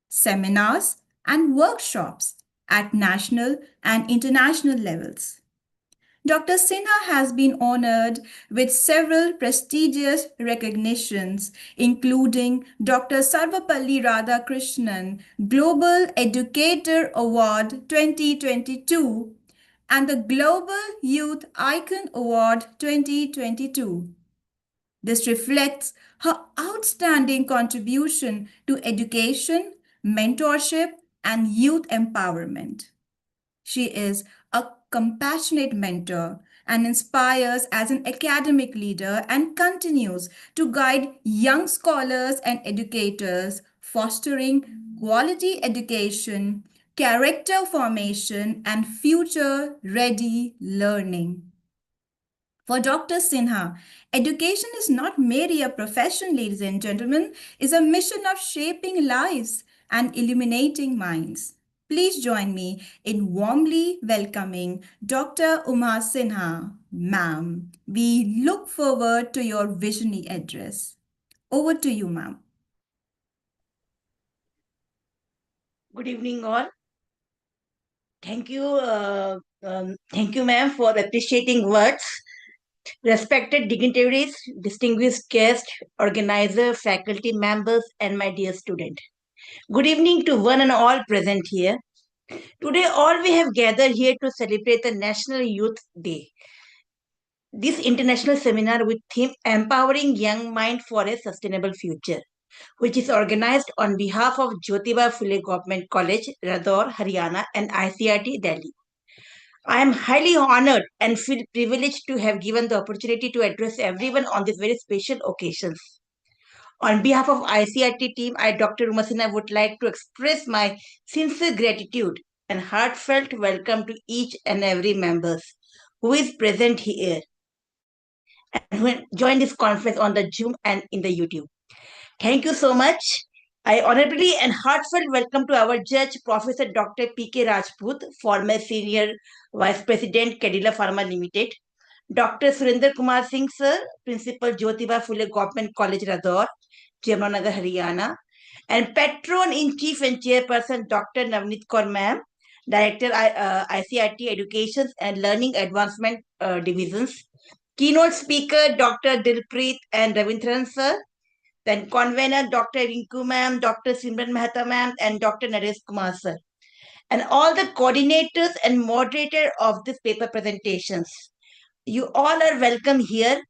seminars, and workshops at national and international levels. Dr. Sinha has been honored with several prestigious recognitions, including Dr. Sarvapalli Radhakrishnan Global Educator Award 2022 and the Global Youth Icon Award 2022. This reflects her outstanding contribution to education, mentorship, and youth empowerment. She is a compassionate mentor and inspires as an academic leader and continues to guide young scholars and educators, fostering quality education, character formation, and future ready learning. For Dr. Sinha, education is not merely a profession, ladies and gentlemen, it's a mission of shaping lives and illuminating minds. Please join me in warmly welcoming Dr. Uma Sinha, ma'am. We look forward to your visionary address. Over to you, ma'am. Good evening, all. Thank you, ma'am, for appreciating words. Respected dignitaries, distinguished guests, organizer, faculty members, and my dear student. Good evening to one and all present here. Today, all we have gathered here to celebrate the National Youth Day. This international seminar with theme Empowering Young Mind for a Sustainable Future, which is organized on behalf of Jyotiba Phule Government College, Radaur, Haryana, and ICERT, Delhi. I am highly honored and feel privileged to have given the opportunity to address everyone on this very special occasion. On behalf of ICIT team, I, Dr. Umasina, would like to express my sincere gratitude and heartfelt welcome to each and every member who is present here and who joined this conference on the Zoom and in the YouTube. Thank you so much. I honorably and heartfelt welcome to our judge, Professor Dr. P.K. Rajput, former Senior Vice President, Cadila Pharma Limited, Dr. Surinder Kumar Singh, sir, Principal Jyotiba Phule Government College, Radaur, Jamnagar, Haryana, and Patron-in-Chief and Chairperson, Dr. Navneet Kaur ma'am, Director, ICIT Education and Learning Advancement Divisions, Keynote Speaker, Dr. Dilpreet and Ravindran, sir, then convener Dr. Rinku ma'am, Dr. Simran Mehta ma'am, and Dr. Naresh Kumar sir, and all the coordinators and moderator of this paper presentations. You all are welcome here.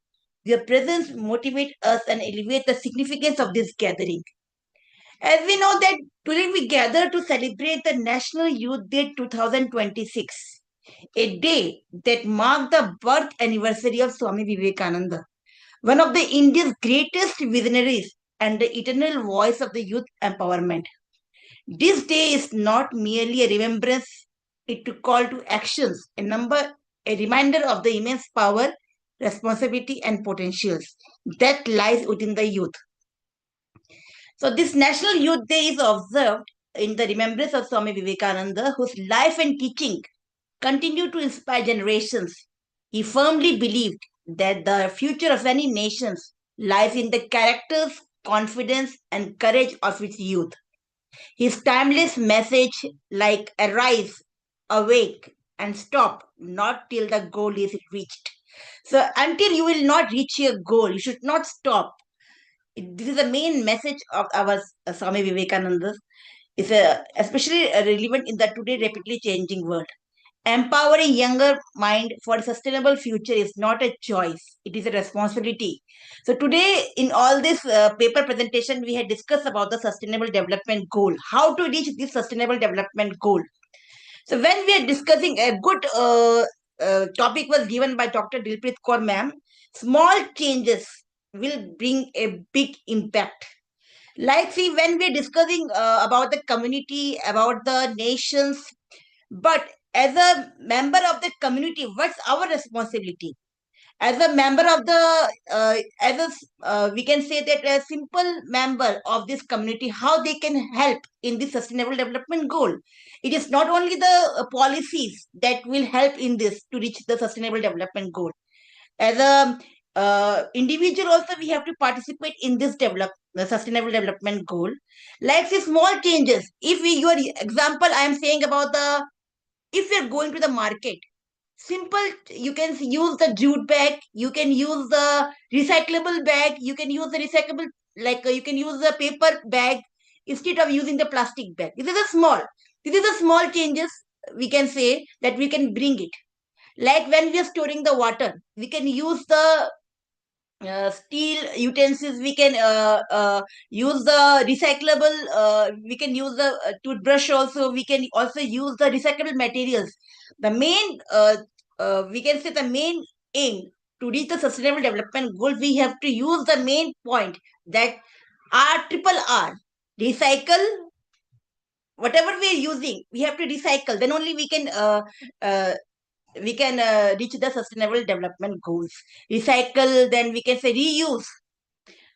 Your presence motivates us and elevate the significance of this gathering. As we know that today we gather to celebrate the National Youth Day 2026, a day that marked the birth anniversary of Swami Vivekananda, one of the India's greatest visionaries and the eternal voice of the youth empowerment. This day is not merely a remembrance, it to call to actions, a reminder of the immense power, responsibility, and potentials that lies within the youth. So this National Youth Day is observed in the remembrance of Swami Vivekananda, whose life and teaching continue to inspire generations. He firmly believed that the future of any nation lies in the characters, confidence, and courage of its youth. His timeless message, like arise, awake, and stop, not till the goal is reached. So, until you will not reach your goal, you should not stop. This is the main message of our Swami Vivekananda. It's especially relevant in the today rapidly changing world. Empowering younger mind for a sustainable future is not a choice, it is a responsibility. So today in all this paper presentation, we had discussed about the sustainable development goal, how to reach this sustainable development goal. So when we are discussing, a good topic was given by Dr. Dilpreet Kaur ma'am, small changes will bring a big impact. Like see, when we are discussing about the community, about the nations, but as a member of the community, what's our responsibility? As a member of the, we can say that a simple member of this community, how they can help in the sustainable development goal. It is not only the policies that will help in this to reach the sustainable development goal. As a individual also, we have to participate in this the sustainable development goal. Like say small changes. If we, your example, I am saying about the, if we are going to the market, simple. You can use the jute bag, you can use the recyclable bag, you can use the recyclable, like you can use the paper bag instead of using the plastic bag. This is a small changes, we can say, that we can bring it. Like when we are storing the water, we can use the steel utensils, we can use the recyclable, we can use the toothbrush also, we can also use the recyclable materials. The main we can say the main aim to reach the sustainable development goal, we have to use the main point, that R, recycle. Whatever we are using, we have to recycle, then only uh, we can reach the sustainable development goals. Recycle, then we can say reuse.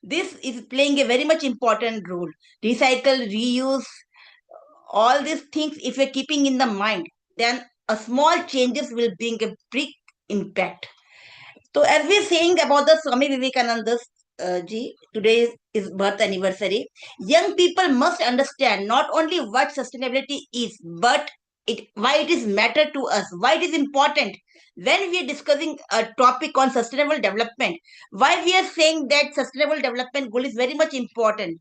This is playing a very much important role. Recycle, reuse, all these things, if you're keeping in the mind, then a small changes will bring a big impact. So as we're saying about the Swami Vivekananda's today is birth anniversary. Young people must understand not only what sustainability is, but why it is matter to us, why it is important. When we are discussing a topic on sustainable development, why we are saying that sustainable development goal is very much important.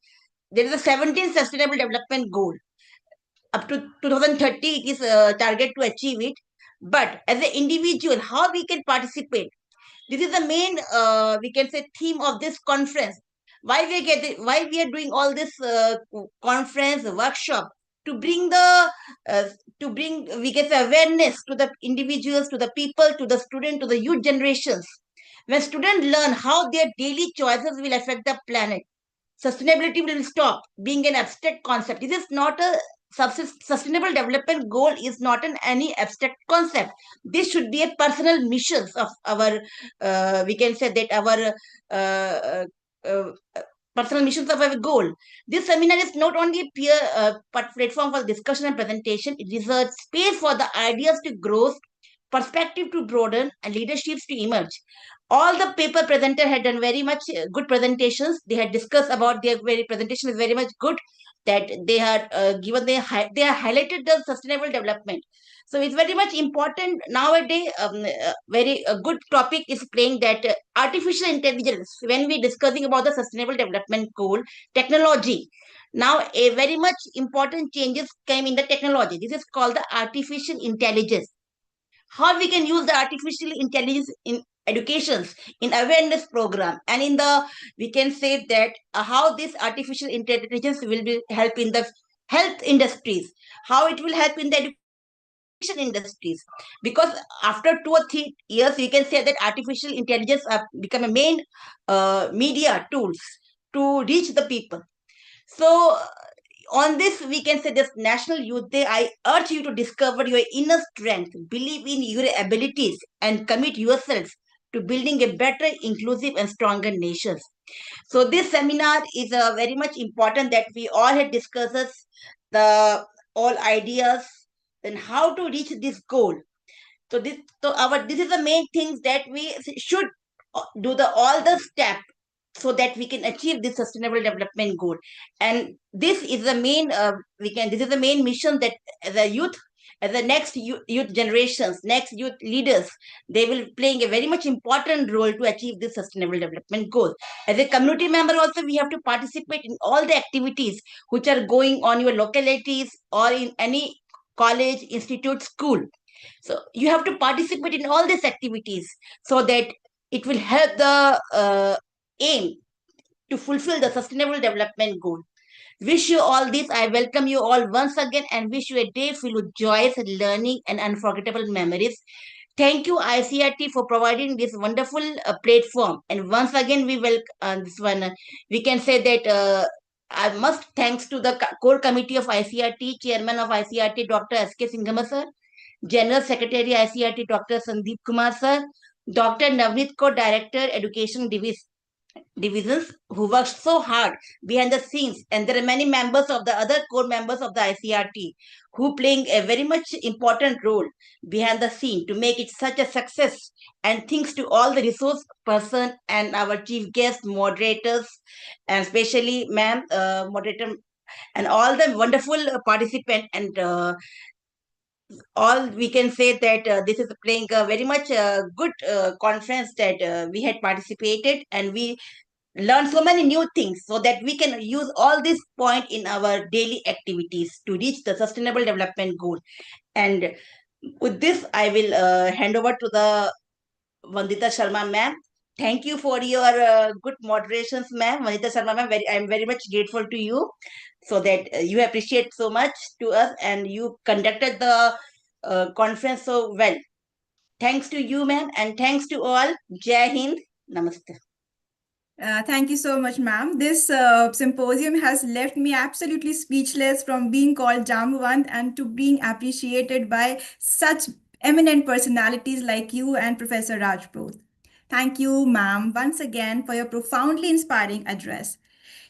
There is a 17th sustainable development goal. Up to 2030, it is a target to achieve it. But as an individual, how we can participate? This is the main, we can say, theme of this conference. Why we are doing all this conference workshop, to bring the we can say awareness to the individuals, to the people, to the student, to the youth generations. When students learn how their daily choices will affect the planet, sustainability will stop being an abstract concept. This is not a sustainable development goal is not an any abstract concept. This should be a personal missions of our, we can say that our uh, uh, personal missions of our goal. This seminar is not only a peer platform for discussion and presentation, it is a space for the ideas to grow, perspective to broaden, and leaderships to emerge. All the paper presenter had done very much good presentations. They had discussed about their very presentation is very much good, that they had given they have highlighted the sustainable development. So it's very much important nowadays. Very good topic is playing, that artificial intelligence. When we discussing about the sustainable development goal, technology. Now a very much important changes came in the technology. This is called the artificial intelligence. How we can use the artificial intelligence in educations, in awareness program, and in the, we can say that how this artificial intelligence will be help in the health industries, how it will help in the education industries. Because after 2 or 3 years, we can say that artificial intelligence have become a main media tools to reach the people. So on this, we can say this National Youth Day, I urge you to discover your inner strength, believe in your abilities, and commit yourselves to building a better, inclusive, and stronger nation. So this seminar is very much important, that we all had discusses the all ideas and how to reach this goal. So this is the main things that we should do the all the step, so that we can achieve this sustainable development goal. And this is the main this is the main mission, that as a youth, as the next youth generations, next youth leaders, they will playing a very much important role to achieve this sustainable development goal. As a community member also, we have to participate in all the activities which are going on your localities or in any college, institute, school. So you have to participate in all these activities, so that it will help the aim to fulfill the sustainable development goal. Wish you all this. I welcome you all once again and wish you a day filled with joyous learning and unforgettable memories. Thank you, ICRT, for providing this wonderful platform. And once again, we will this one. We can say that I must thanks to the core committee of ICRT, chairman of ICRT, Dr. S.K. Singhama sir, General Secretary ICRT Dr. Sandeep Kumar sir, Dr. Navneet Kaur, Director Education Divisions, who worked so hard behind the scenes, and there are many members of the other core members of the ICRT who playing a very much important role behind the scene to make it such a success. And thanks to all the resource person and our chief guest moderators, and especially ma'am moderator, and all the wonderful participant and all we can say that this is playing a very much good conference that we had participated, and we learn so many new things so that we can use all this point in our daily activities to reach the sustainable development goal. And with this, I will hand over to the Vandita Sharma ma'am. Thank you for your good moderations, ma'am. Vandita Sharma ma'am, I am very much grateful to you, so that you appreciate so much to us and you conducted the conference so well. Thanks to you, ma'am, and thanks to all. Jai Hind. Namaste. Thank you so much, ma'am. This symposium has left me absolutely speechless, from being called Jamwant and to being appreciated by such eminent personalities like you and Professor Rajput. Thank you, ma'am, once again for your profoundly inspiring address.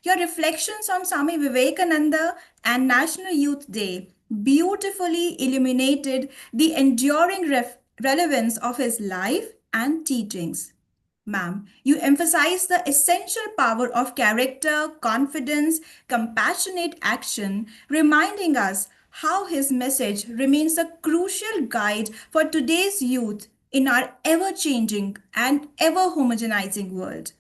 Your reflections on Swami Vivekananda and National Youth Day beautifully illuminated the enduring relevance of his life and teachings. Ma'am, you emphasize the essential power of character, confidence, compassionate action, reminding us how his message remains a crucial guide for today's youth in our ever changing and ever homogenizing world.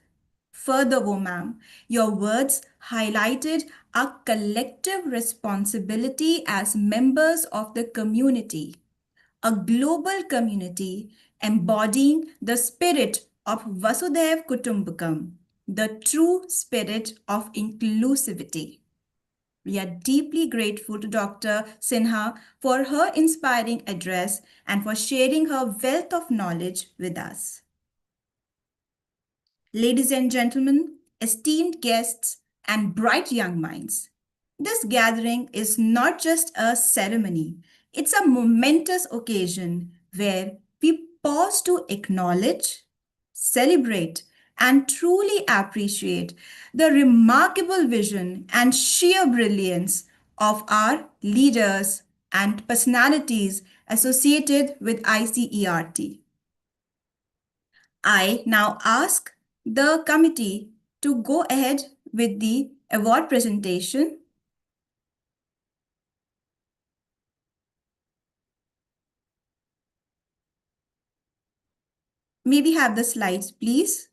Furthermore, ma'am, your words highlighted our collective responsibility as members of the community, a global community embodying the spirit of Vasudev Kutumbakam, the true spirit of inclusivity. We are deeply grateful to Dr. Sinha for her inspiring address and for sharing her wealth of knowledge with us. Ladies and gentlemen, esteemed guests, and bright young minds, this gathering is not just a ceremony, it's a momentous occasion where we pause to acknowledge, celebrate, and truly appreciate the remarkable vision and sheer brilliance of our leaders and personalities associated with ICERT. I now ask the committee to go ahead with the award presentation. May we have the slides, please?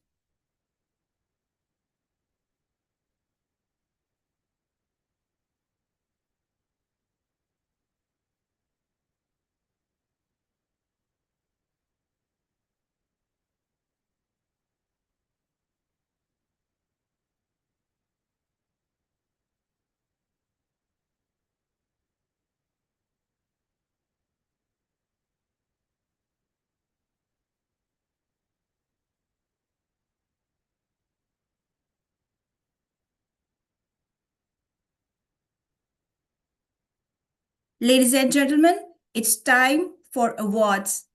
Ladies and gentlemen, it's time for awards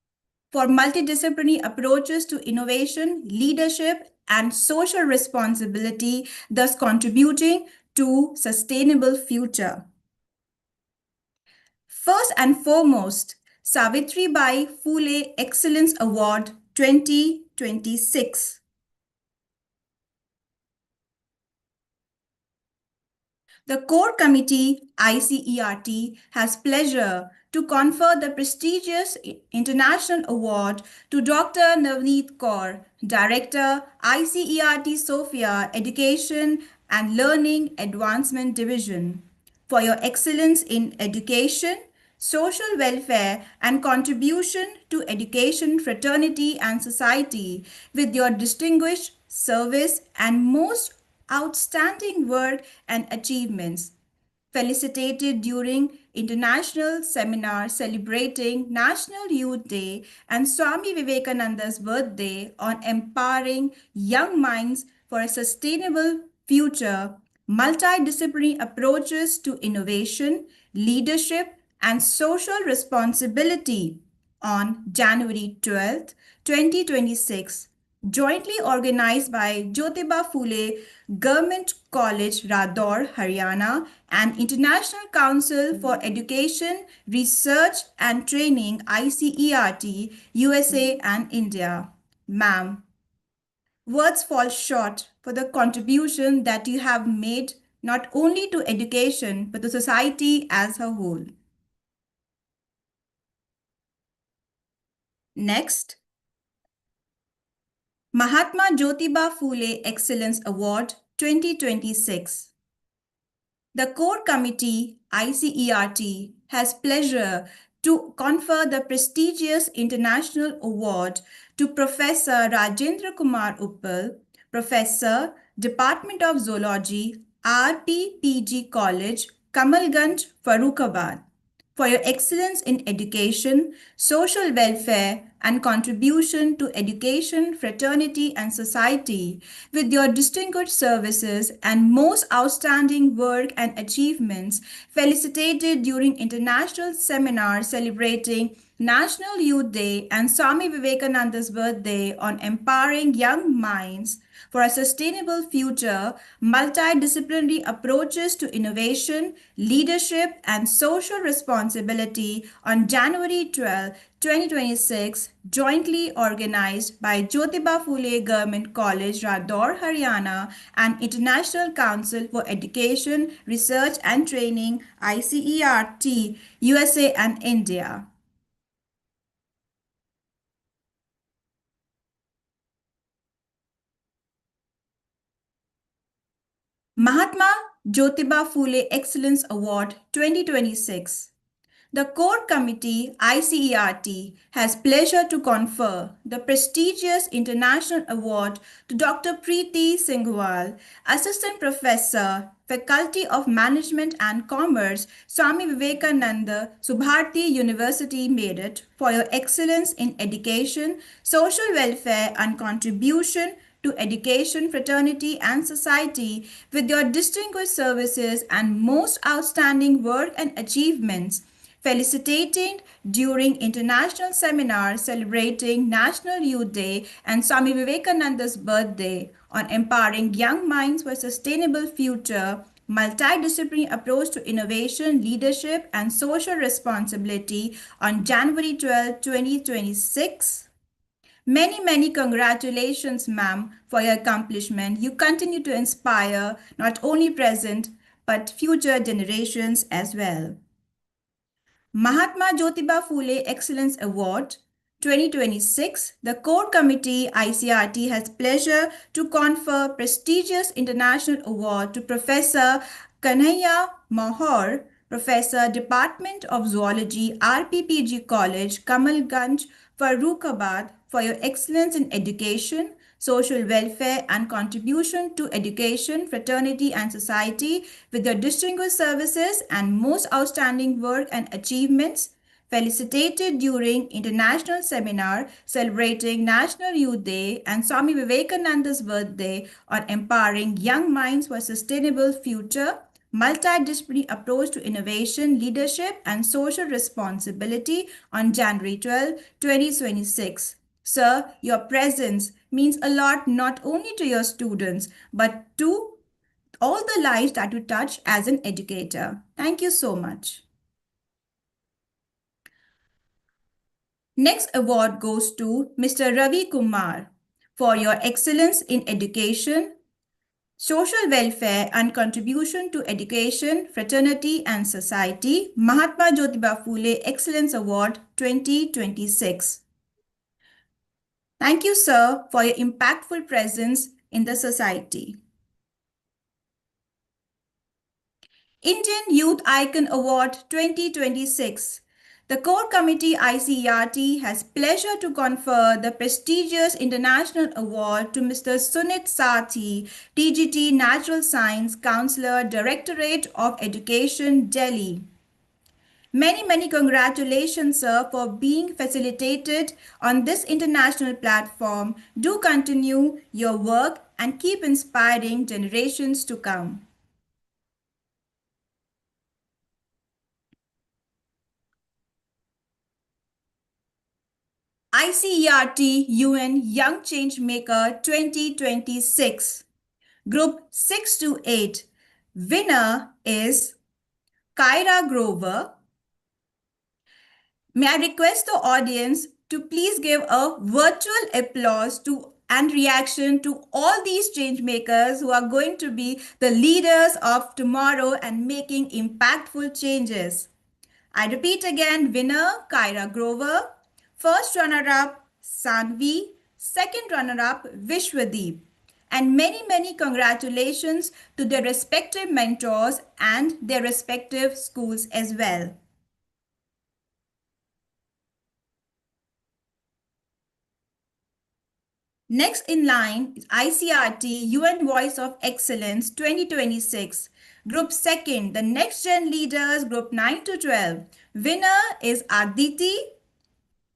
for multidisciplinary approaches to innovation, leadership, and social responsibility, thus contributing to sustainable future. First and foremost, Savitribai Phule Excellence Award 2026. The core committee, ICERT, has pleasure to confer the prestigious international award to Dr. Navneet Kaur, Director, ICERT Sofia Education and Learning Advancement Division, for your excellence in education, social welfare, and contribution to education, fraternity, and society with your distinguished service and most outstanding work and achievements. Felicitated during international seminar celebrating National Youth Day and Swami Vivekananda's birthday on empowering young minds for a sustainable future, multidisciplinary approaches to innovation, leadership, and social responsibility on January 12th, 2026, jointly organized by Jyotiba Phule Government College, Radaur, Haryana, and International Council for Education, Research and Training, ICERT, USA and India. Ma'am, words fall short for the contribution that you have made not only to education but to society as a whole. Next, Mahatma Jyotiba Phule Excellence Award 2026. The Core Committee, ICERT, has pleasure to confer the prestigious international award to Professor Rajendra Kumar Uppal, Professor, Department of Zoology, RPPG College, Kamalganj, Farrukhabad, for your excellence in education, social welfare, and contribution to education, fraternity, and society, with your distinguished services and most outstanding work and achievements felicitated during international seminar celebrating National Youth Day and Swami Vivekananda's birthday on empowering young minds for a sustainable future, multidisciplinary approaches to innovation, leadership, and social responsibility on January 12, 2026, jointly organized by Jyotiba Phule Government College, Radaur, Haryana, and International Council for Education, Research and Training, ICERT, USA and India. Mahatma Jyotiba Phule Excellence Award 2026. The Core Committee, ICERT, has pleasure to confer the prestigious international award to Dr. Preeti Singhwal, Assistant Professor, Faculty of Management and Commerce, Swami Vivekananda Subharti University, Meerut, for your excellence in education, social welfare, and contribution to education, fraternity, and society with your distinguished services and most outstanding work and achievements felicitated during international seminar celebrating National Youth Day and Swami Vivekananda's birthday on empowering young minds for a sustainable future, multidisciplinary approach to innovation, leadership, and social responsibility on January 12, 2026. Many, many congratulations, ma'am, for your accomplishment. You continue to inspire not only present but future generations as well. Mahatma Jyotiba Phule Excellence Award 2026, the Core Committee ICRT has pleasure to confer prestigious international award to Professor Kanhaiya Mahor, Professor Department of Zoology, RPPG College, Kamalganj, Farrukhabad, for your excellence in education, social welfare, and contribution to education, fraternity, and society with your distinguished services and most outstanding work and achievements felicitated during international seminar celebrating National Youth Day and Swami Vivekananda's birthday on empowering young minds for a sustainable future, multidisciplinary approach to innovation, leadership, and social responsibility on January 12, 2026. Sir, your presence means a lot not only to your students but to all the lives that you touch as an educator. Thank you so much. Next award goes to Mr. Ravi Kumar for your excellence in education, social welfare, and contribution to education, fraternity, and society, Mahatma Jyotiba Phule Excellence Award 2026. Thank you, sir, for your impactful presence in the society. Indian Youth Icon Award 2026. The Core Committee ICERT has pleasure to confer the prestigious international award to Mr. Sunit Sathi, TGT Natural Science Counselor, Directorate of Education, Delhi. Many, many congratulations, sir, for being facilitated on this international platform. Do continue your work and keep inspiring generations to come. ICERT-UN Young Changemaker 2026. Group 6 to 8. Winner is Kyra Grover. May I request the audience to please give a virtual applause to and reaction to all these change makers who are going to be the leaders of tomorrow and making impactful changes. I repeat again, winner Kyra Grover First runner-up, Sanvi. Second runner-up, Vishwadeep. And many, many congratulations to their respective mentors and their respective schools as well. Next in line is ICERT-UN Voice of Excellence 2026. Group second, the Next Gen Leaders, Group 9 to 12. Winner is Aditi.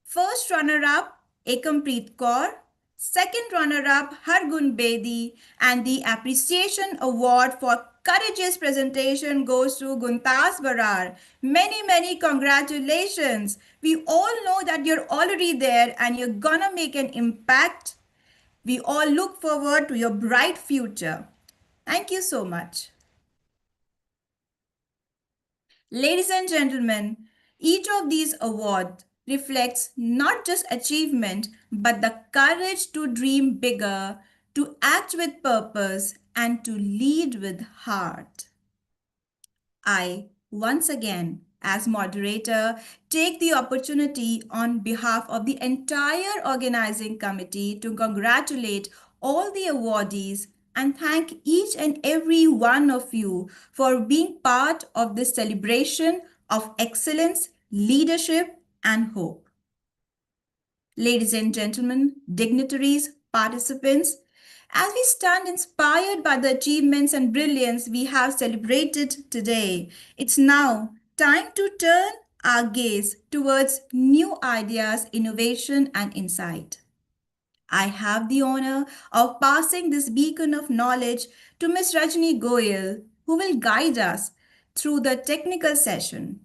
First runner-up, Ekampreet Kaur. Second runner-up, Hargun Bedi. And the Appreciation Award for Courageous Presentation goes to Guntas Barar. Many, many congratulations. We all know that you're already there and you're gonna make an impact. We all look forward to your bright future. Thank you so much. Ladies and gentlemen, each of these awards reflects not just achievement, but the courage to dream bigger, to act with purpose, and to lead with heart. I, once again, as moderator, take the opportunity on behalf of the entire organizing committee to congratulate all the awardees and thank each and every one of you for being part of this celebration of excellence, leadership, and hope. Ladies and gentlemen, dignitaries, participants, as we stand inspired by the achievements and brilliance we have celebrated today, it's now time to turn our gaze towards new ideas, innovation, and insight. I have the honor of passing this beacon of knowledge to Ms. Rajni Goyal, who will guide us through the technical session.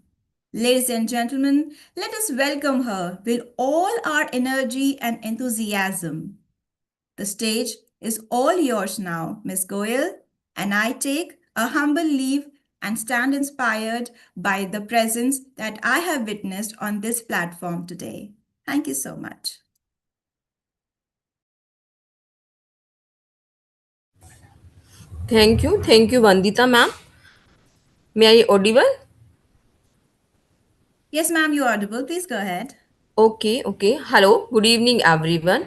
Ladies and gentlemen, let us welcome her with all our energy and enthusiasm. The stage is all yours now, Ms. Goyal, and I take a humble leave and stand inspired by the presence that I have witnessed on this platform today. Thank you so much. Thank you, Vandita ma'am. May I audible? Yes, ma'am, you're audible. Please go ahead. Okay. Hello, good evening, everyone.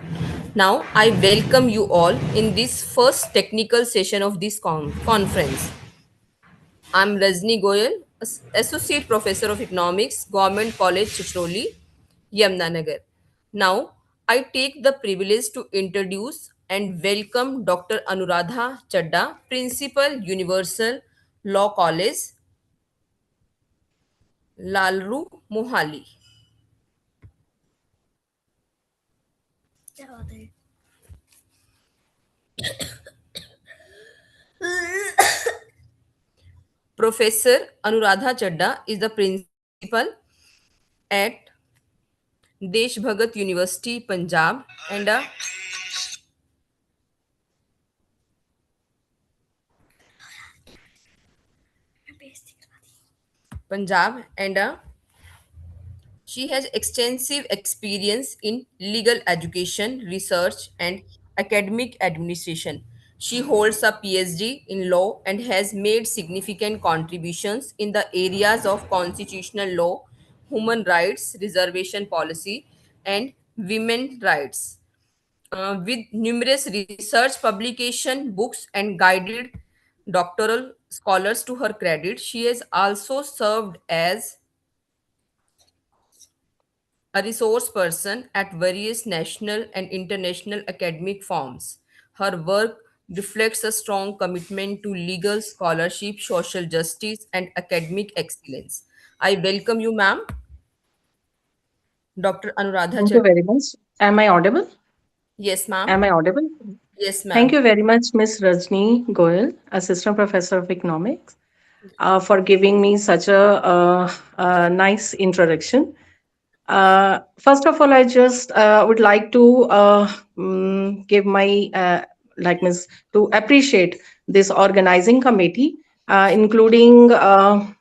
Now, I welcome you all in this first technical session of this conference. I'm Rajni Goyal, Associate Professor of Economics, Government College, Chicholi, Yamnanagar. Now, I take the privilege to introduce and welcome Dr. Anuradha Chadda, Principal, Universal Law College, Lalru, Mohali. Professor Anuradha Chadda is the principal at Desh Bhagat University, Punjab, and she has extensive experience in legal education, research, and academic administration. She holds a PhD in law and has made significant contributions in the areas of constitutional law, human rights, reservation policy, and women rights. With numerous research publication, books, and guided doctoral scholars to her credit, she has also served as a resource person at various national and international academic forums. Her work reflects a strong commitment to legal scholarship, social justice, and academic excellence. I welcome you, ma'am. Dr. Anuradha Thank you Chatterjee. very much. Am I audible? Yes, ma'am. Am I audible? Yes, ma'am. Thank you very much, Ms. Rajni Goyal, Assistant Professor of Economics, for giving me such a nice introduction. First of all, I just would like to give my to appreciate this organizing committee, including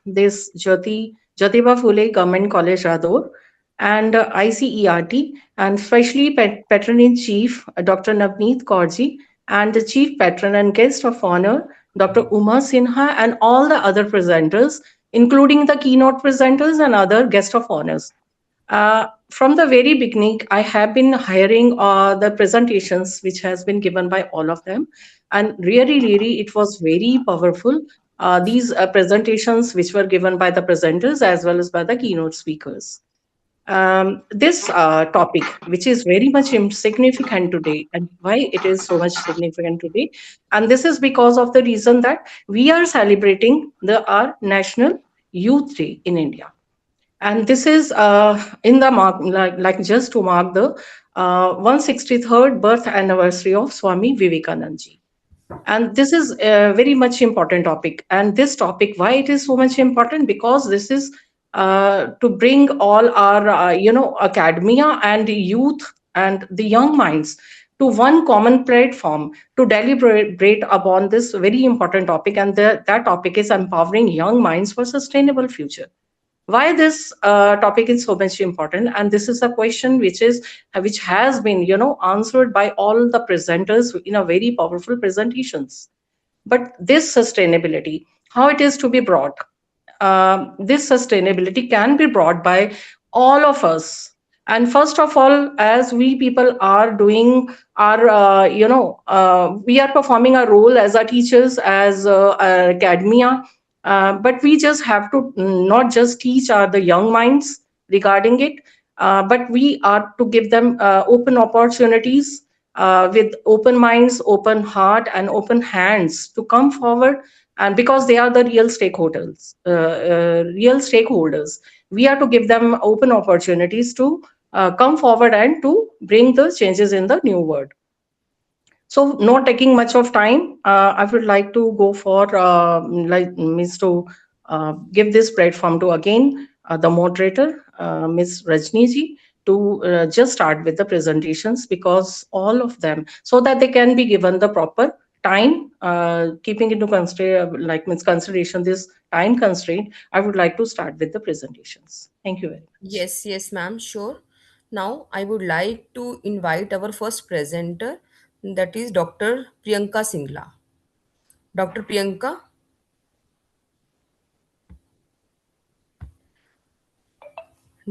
this Jyotiba Phule Government College Radaur and ICERT, and especially Patron in Chief Dr. Navneet Kaurji and the Chief Patron and Guest of Honor Dr. Uma Sinha and all the other presenters, including the keynote presenters and other guest of honors. From the very beginning, I have been hearing the presentations which has been given by all of them, and really, it was very powerful. These presentations which were given by the presenters as well as by the keynote speakers. This topic, which is very much significant today, and why it is so much significant today, and this is because of the reason that we are celebrating our National Youth Day in India. And this is in the mark, like just to mark the 163rd birth anniversary of Swami Vivekananda ji. And this is a very much important topic. And this topic, why it is so much important? Because this is to bring all our, academia and youth and the young minds to one common platform to deliberate upon this very important topic. And that topic is empowering young minds for sustainable future. Why this topic is so much important, and this is a question which has been answered by all the presenters in a very powerful presentations. But this sustainability, how it is to be brought, this sustainability can be brought by all of us. And first of all, as we people are doing our we are performing a role as our teachers, as academia, but we just have to not just teach the young minds regarding it, but we are to give them open opportunities, with open minds, open heart, and open hands to come forward. And because they are the real stakeholders, we are to give them open opportunities to come forward and to bring the changes in the new world. So, not taking much of time, I would like to go for Ms. to give this platform to again the moderator, Ms. Rajni to just start with the presentations, because all of them, so that they can be given the proper time, keeping into consideration this time constraint. I would like to start with the presentations. Thank you very much. Yes, ma'am, sure. Now I would like to invite our first presenter, that is Dr. Priyanka Singla. Dr. Priyanka.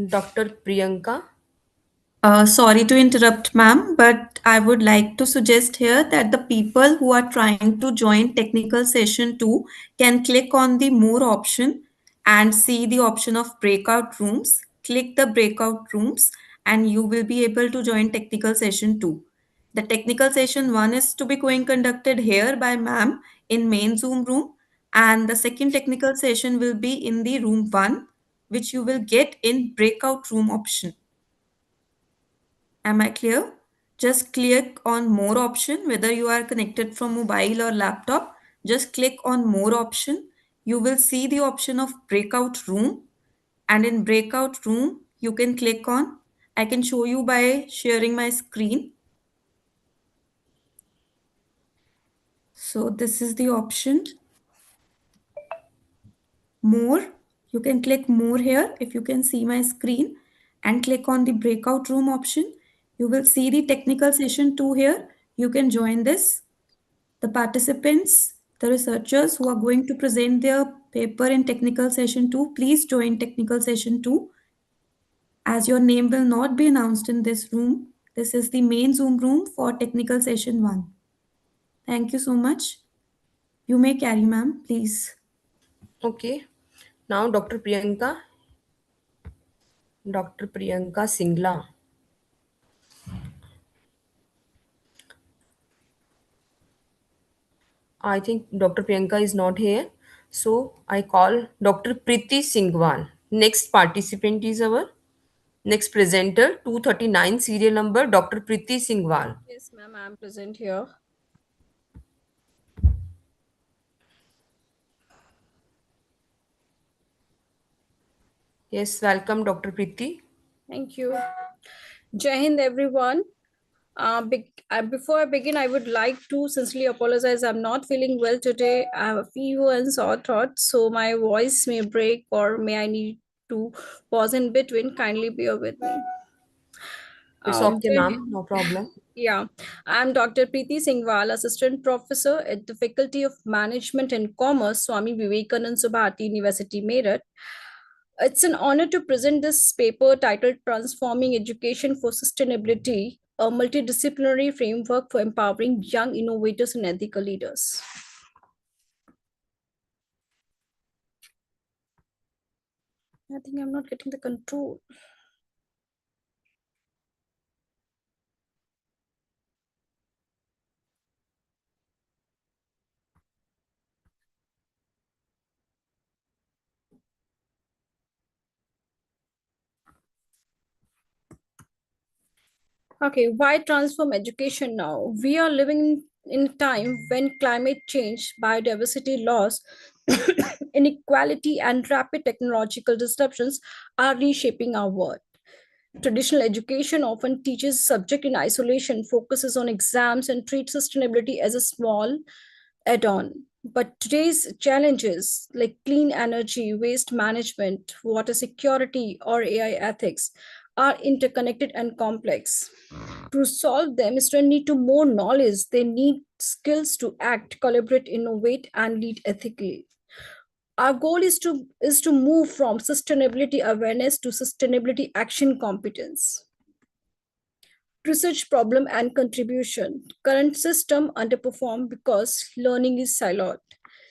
Dr. Priyanka. Sorry to interrupt, ma'am, but I would like to suggest here that the people who are trying to join technical session 2 can click on the more option and see the option of breakout rooms. Click the breakout rooms and you will be able to join technical session 2. The technical session 1 is to be going conducted here by ma'am in main Zoom room, and the second technical session will be in the room 1, which you will get in breakout room option. Am I clear? Just click on more option, whether you are connected from mobile or laptop. Just click on more option. You will see the option of breakout room, and in breakout room you can click on. I can show you by sharing my screen. So this is the option. More. You can click more here if you can see my screen, and click on the breakout room option. You will see the technical session 2 here. You can join this. The participants, the researchers who are going to present their paper in technical session 2, please join technical session 2. As your name will not be announced in this room, this is the main Zoom room for technical session 1. Thank you so much. You may carry, ma'am, please. Okay. Now Dr. Priyanka. Dr. Priyanka Singla. I think Dr. Priyanka is not here. So I call Dr. Priti Singhwal. Next participant is our next presenter, 239 serial number, Dr. Priti Singhwal. Yes, ma'am, I'm present here. Yes, welcome, Dr. Priti. Thank you. Jai Hind, everyone. Before I begin, I would like to sincerely apologize. I'm not feeling well today. I have a fever and sore throat, so my voice may break or may I need to pause in between. Kindly bear with me. It's okay, ma'am. No problem. Yeah, I'm Dr. Preeti Singhwal, Assistant Professor at the Faculty of Management and Commerce, Swami Vivekananda Subhati University, Meerut. It's an honor to present this paper titled Transforming Education for Sustainability, a multidisciplinary framework for empowering young innovators and ethical leaders. I think I'm not getting the control. Okay, why transform education now? We are living in a time when climate change, biodiversity loss, inequality, and rapid technological disruptions are reshaping our world. Traditional education often teaches subject in isolation, focuses on exams, and treats sustainability as a small add-on. But today's challenges like clean energy, waste management, water security, or AI ethics are interconnected and complex. To solve them, students need to more knowledge. They need skills to act, collaborate, innovate, and lead ethically. Our goal is to move from sustainability awareness to sustainability action competence. Research problem and contribution. Current system underperform because learning is siloed.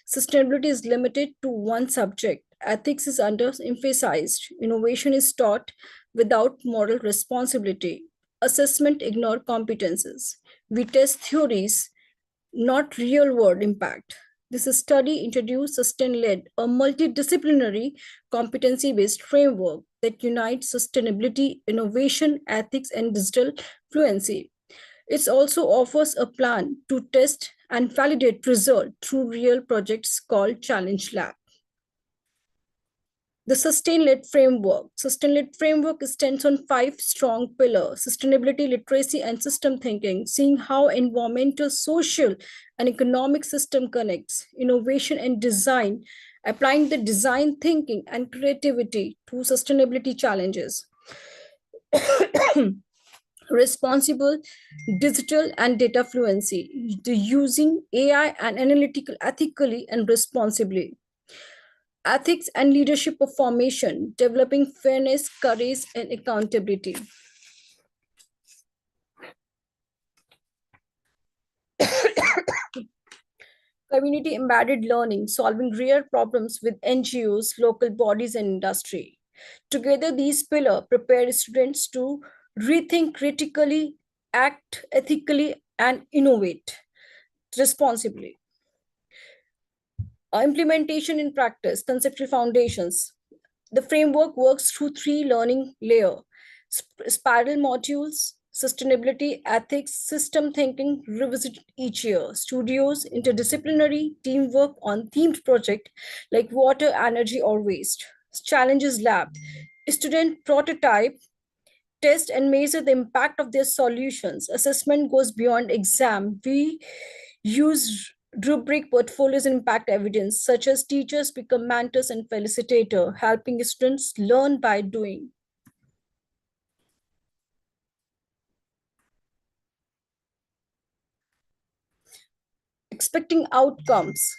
Sustainability is limited to one subject. Ethics is underemphasized. Innovation is taught without moral responsibility. Assessment ignore competences. We test theories, not real world impact. This study introduced Sustain-led, a multidisciplinary competency-based framework that unites sustainability, innovation, ethics, and digital fluency. It also offers a plan to test and validate results through real projects called Challenge Lab. The Sustain-led framework stands on 5 strong pillars: sustainability, literacy, and system thinking, seeing how environmental, social, and economic system connects, innovation and design, applying the design thinking and creativity to sustainability challenges. Responsible digital and data fluency, using AI and analytical ethically and responsibly. Ethics and leadership of formation, developing fairness, courage, and accountability. Community embedded learning, solving real problems with NGOs, local bodies, and industry. Together, these pillars prepare students to rethink critically, act ethically, and innovate responsibly. Implementation in practice, conceptual foundations. The framework works through 3 learning layers: spiral modules, sustainability, ethics, system thinking, revisit each year. Studios, interdisciplinary teamwork on themed project like water, energy, or waste. Challenges lab. Student prototype, test and measure the impact of their solutions. Assessment goes beyond exam. We use rubric portfolios and impact evidence, such as teachers become mentors and facilitator, helping students learn by doing. Expecting outcomes,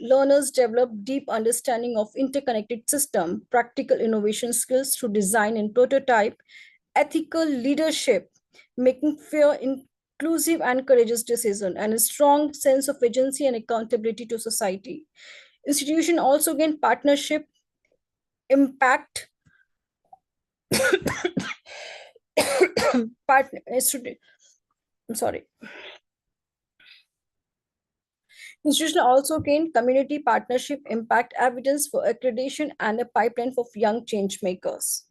learners develop deep understanding of interconnected system, practical innovation skills through design and prototype, ethical leadership, making fair, inclusive, and courageous decision, and a strong sense of agency and accountability to society. Institution also gain partnership, impact, partner, I'm sorry. Institution also gain community partnership, impact evidence for accreditation, and a pipeline for young change makers.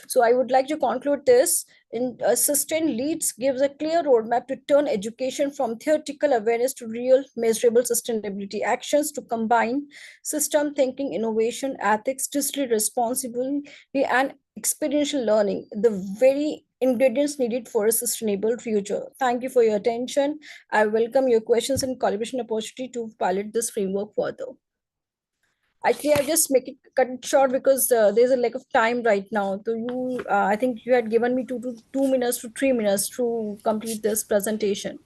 So I would like to conclude this. In Sustain Leads gives a clear roadmap to turn education from theoretical awareness to real measurable sustainability actions, to combine system thinking, innovation, ethics, digital responsibility, and experiential learning, the very ingredients needed for a sustainable future. Thank you for your attention. I welcome your questions and collaboration opportunity to pilot this framework further. Actually, I just make it cut it short because there's a lack of time right now. So you, I think you had given me 2 minutes to 3 minutes to complete this presentation.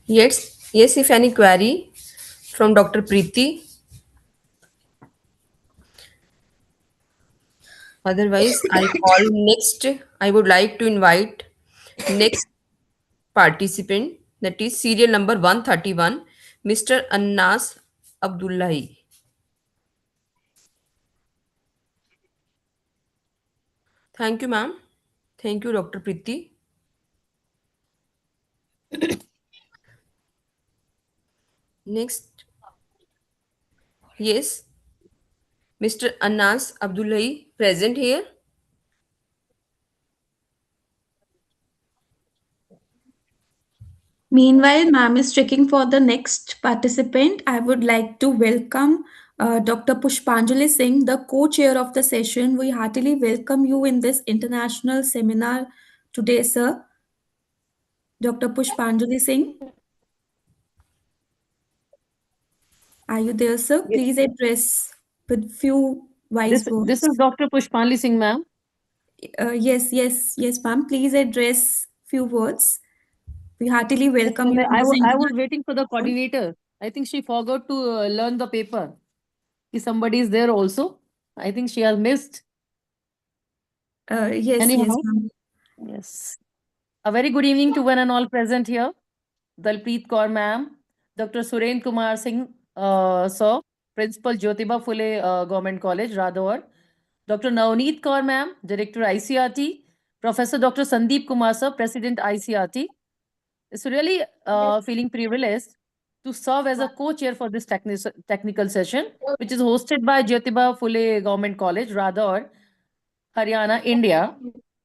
Yes, if any query from Dr. Preeti. Otherwise, I would like to invite next participant, that is serial number 131, Mr. Annas Abdullahi. Thank you, ma'am. Thank you, Dr. Preeti. Next, yes, Mr. Anas Abdullahi present here. Meanwhile, ma'am is checking for the next participant. I would like to welcome Dr. Pushpanjali Singh, the co-chair of the session. We heartily welcome you in this international seminar today, sir. Dr. Pushpanjali Singh, are you there, sir? Yes. Please address with few wise This words. is Dr. Pushpanjali Singh, ma'am. Yes, ma'am. Please address few words. We heartily Yes, welcome ma'am. you in this I was international. waiting for the coordinator. I think she forgot to learn the paper. If somebody is there also, I think she has missed. Yes, Anyhow, ma'am. yes. A very good evening to one and all present here. Dalpreet Kaur ma'am, Dr. Suren Kumar Singh, sir, Principal Jyotiba Phule Government College, Radaur, Dr. Navneet Kaur ma'am, Director ICRT, Professor Dr. Sandeep Kumar sir, President ICRT. It's really feeling privileged to serve as a co-chair for this technical session, which is hosted by Jyotiba Phule Government College, Radaur, Haryana, India,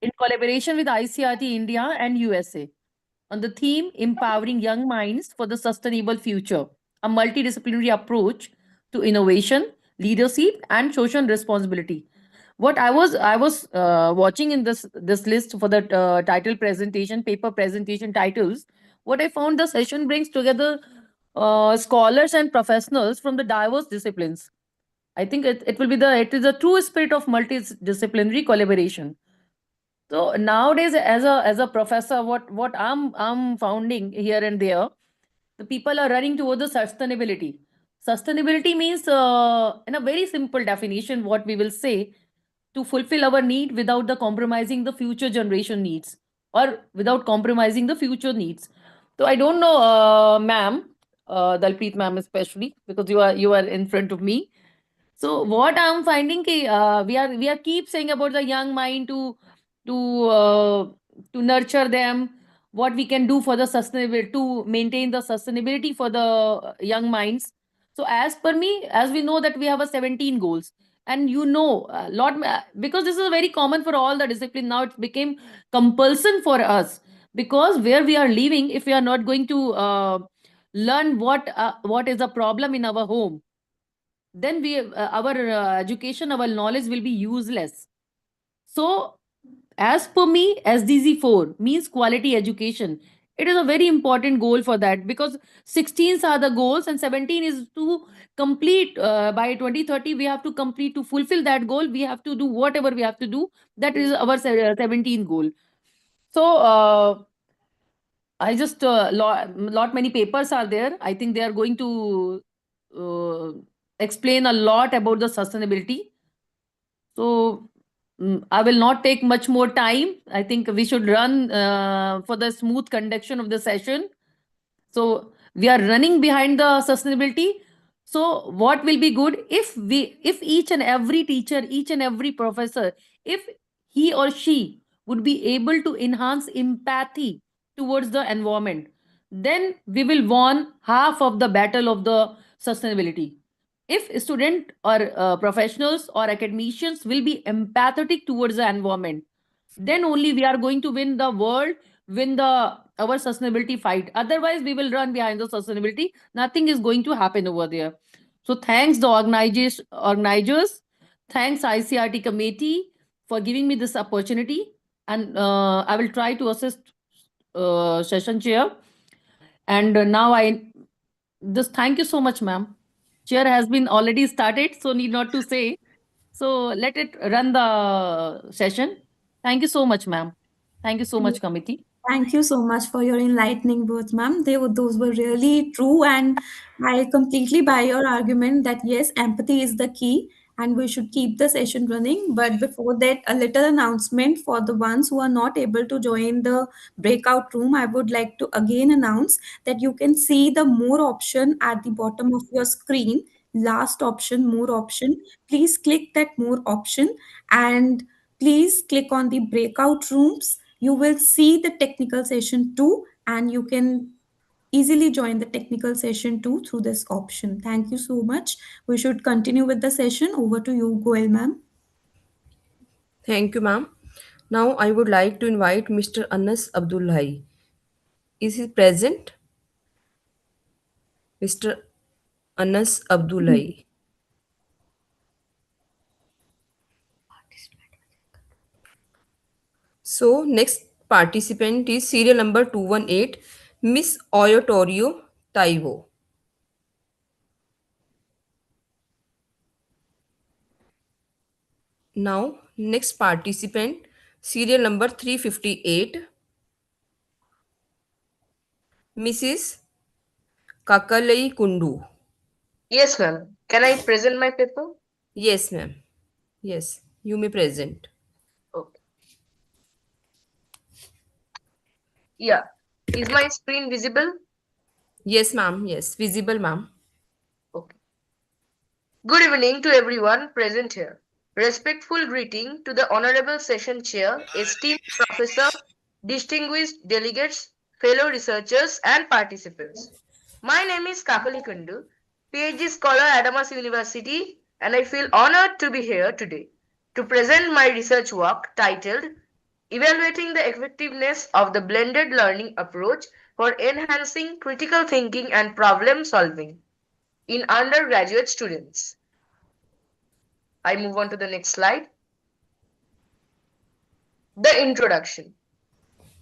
in collaboration with ICRT India and USA, on the theme Empowering Young Minds for the Sustainable Future, a multidisciplinary approach to innovation, leadership, and social responsibility. What I was watching in this list for the title presentation, paper presentation titles, what I found, the session brings together scholars and professionals from the diverse disciplines. I think it is a true spirit of multidisciplinary collaboration. So nowadays, as a professor, what I'm founding here and there, the people are running towards the sustainability. Sustainability means, in a very simple definition, what we will say, to fulfill our need without the compromising the future generation needs, or without compromising the future needs. So I don't know, ma'am, Dalpreet ma'am especially, because you are in front of me. So what I'm finding, we are keep saying about the young mind to uh, to nurture them, what we can do for the sustainability, to maintain the sustainability for the young minds. So as per me, as we know that we have a 17 goals, and a lot, because this is very common for all the discipline. Now it became compulsion for us, because where we are living, if we are not going to learn what is the problem in our home, then our education, our knowledge will be useless. So as per me, SDG 4 means quality education. It is a very important goal for that, because 16 are the goals and 17 is to complete, by 2030 we have to complete. To fulfill that goal, we have to do whatever we have to do. That is our 17th goal. So I just lot many papers are there. I think they are going to uh, explain a lot about the sustainability. So I will not take much more time. I think we should run for the smooth conduction of the session. So we are running behind the sustainability. So what will be good, if each and every teacher, each and every professor, if he or she would be able to enhance empathy towards the environment, then we will won half of the battle of the sustainability. If student or professionals or academicians will be empathetic towards the environment, then only we are going to win the world, win the our sustainability fight. Otherwise we will run behind the sustainability. Nothing is going to happen over there. So thanks the organizers, thanks ICRT committee for giving me this opportunity, and I will try to assist session chair. And now I just thank you so much, ma'am. Chair has been already started, so need not to say. So let it run the session. Thank you so much, ma'am. Thank you so much, committee. Thank you so much for your enlightening words, ma'am. Those were really true, and I completely buy your argument that yes, empathy is the key, and we should keep the session running. But before that, a little announcement for the ones who are not able to join the breakout room. I would like to again announce that you can see the more option at the bottom of your screen. Last option, more option. Please click that more option and please click on the breakout rooms. You will see the technical session 2 and you can easily join the technical session 2 through this option. Thank you so much. We should continue with the session. Over to you, Goel ma'am. Thank you, ma'am. Now I would like to invite Mr. Anas Abdullahi. Is he present? Mr. Anas Abdullahi. So next participant is serial number 218, Miss Oyotorio Taiwo. Now next participant, serial number 358, Mrs. Kakalai Kundu. Yes, ma'am. Can I present my paper? Yes, ma'am. Yes, you may present. Okay. Yeah. Is my screen visible? Yes, ma'am. Yes, visible, ma'am. Okay. Good evening to everyone present here. Respectful greeting to the Honorable Session Chair, esteemed Professor, distinguished delegates, fellow researchers, and participants. My name is Kakali Kundu, PhD scholar at Adamas University, and I feel honored to be here today to present my research work titled Evaluating the Effectiveness of the Blended Learning Approach for Enhancing Critical Thinking and Problem Solving in Undergraduate Students. I move on to the next slide. The introduction.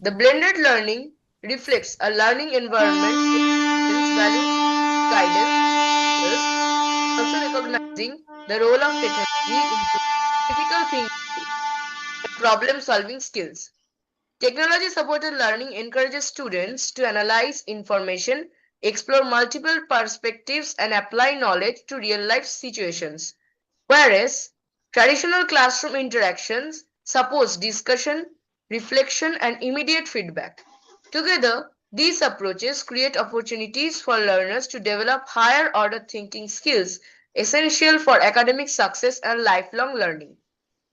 The blended learning reflects a learning environment where students value guidance, also recognizing the role of technology in critical thinking and problem-solving skills. Technology-supported learning encourages students to analyze information, explore multiple perspectives, and apply knowledge to real-life situations. Whereas traditional classroom interactions support discussion, reflection, and immediate feedback. Together, these approaches create opportunities for learners to develop higher order thinking skills essential for academic success and lifelong learning.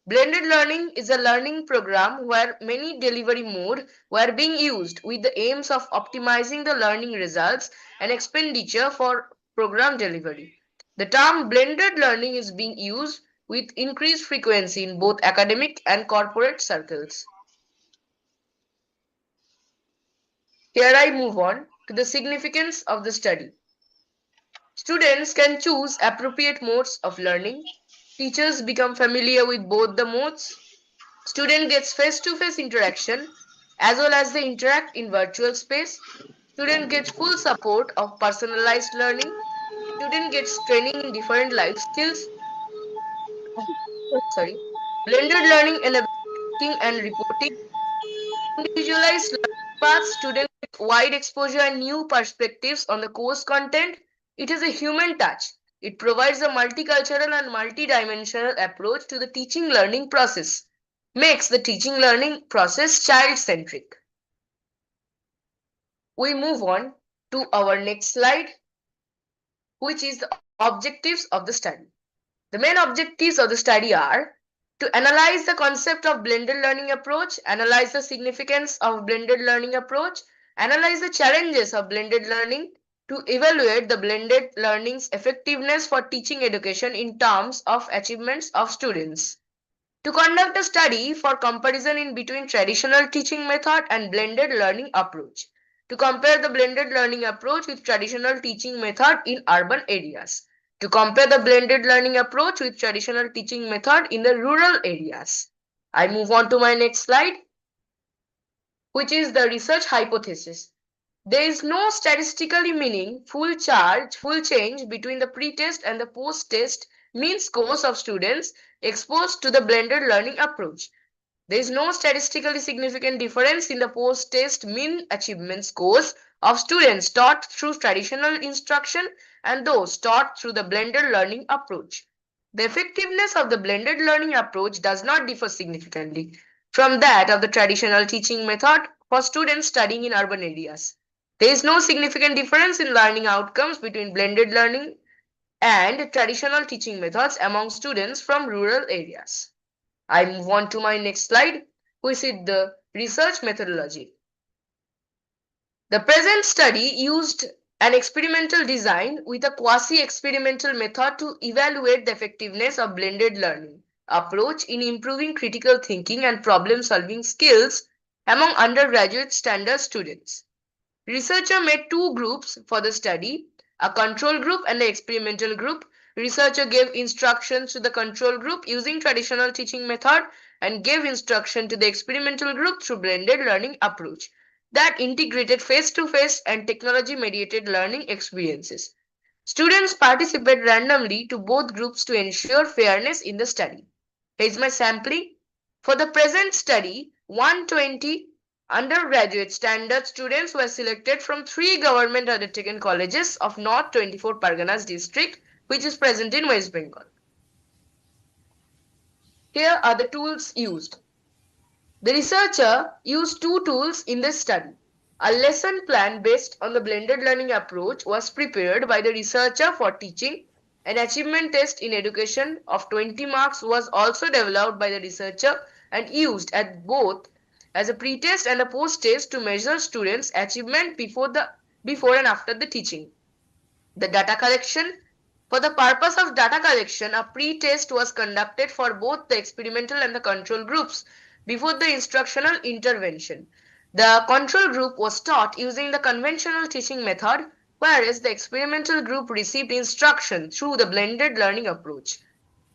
Blended learning is a learning program where many delivery modes were being used with the aims of optimizing the learning results and expenditure for program delivery. The term blended learning is being used with increased frequency in both academic and corporate circles. Here I move on to the significance of the study. Students can choose appropriate modes of learning. Teachers become familiar with both the modes. Student gets face-to-face interaction as well as they interact in virtual space. Student gets full support of personalized learning. Student gets training in different life skills. Sorry. Blended learning enables thinking and reporting. Individualized learning paths. Students get wide exposure and new perspectives on the course content. It is a human touch. It provides a multicultural and multidimensional approach to the teaching learning process. Makes the teaching learning process child-centric. We move on to our next slide, which is the objectives of the study. The main objectives of the study are to analyze the concept of blended learning approach, analyze the significance of blended learning approach, analyze the challenges of blended learning, to evaluate the blended learning's effectiveness for teaching education in terms of achievements of students. To conduct a study for comparison in between traditional teaching method and blended learning approach. To compare the blended learning approach with traditional teaching method in urban areas. To compare the blended learning approach with traditional teaching method in the rural areas. I move on to my next slide, which is the research hypothesis. There is no statistically meaning full change between the pre-test and the post-test mean scores of students exposed to the blended learning approach. There is no statistically significant difference in the post-test mean achievement scores of students taught through traditional instruction and those taught through the blended learning approach. The effectiveness of the blended learning approach does not differ significantly from that of the traditional teaching method for students studying in urban areas. There is no significant difference in learning outcomes between blended learning and traditional teaching methods among students from rural areas. I move on to my next slide, which is the research methodology. The present study used an experimental design with a quasi-experimental method to evaluate the effectiveness of blended learning approach in improving critical thinking and problem-solving skills among undergraduate standard students. Researcher made two groups for the study, a control group and an experimental group. Researcher gave instructions to the control group using traditional teaching method and gave instruction to the experimental group through blended learning approach that integrated face-to-face and technology-mediated learning experiences. Students participate randomly to both groups to ensure fairness in the study. Here is my sampling. For the present study, 120 undergraduate standard students were selected from 3 government undertaken colleges of North 24 Parganas district, which is present in West Bengal. Here are the tools used. The researcher used two tools in this study. A lesson plan based on the blended learning approach was prepared by the researcher for teaching. An achievement test in education of 20 marks was also developed by the researcher and used at both as a pre-test and a post-test to measure students' achievement before and after the teaching. The data collection. For the purpose of data collection, a pre-test was conducted for both the experimental and the control groups before the instructional intervention. The control group was taught using the conventional teaching method, whereas the experimental group received instruction through the blended learning approach.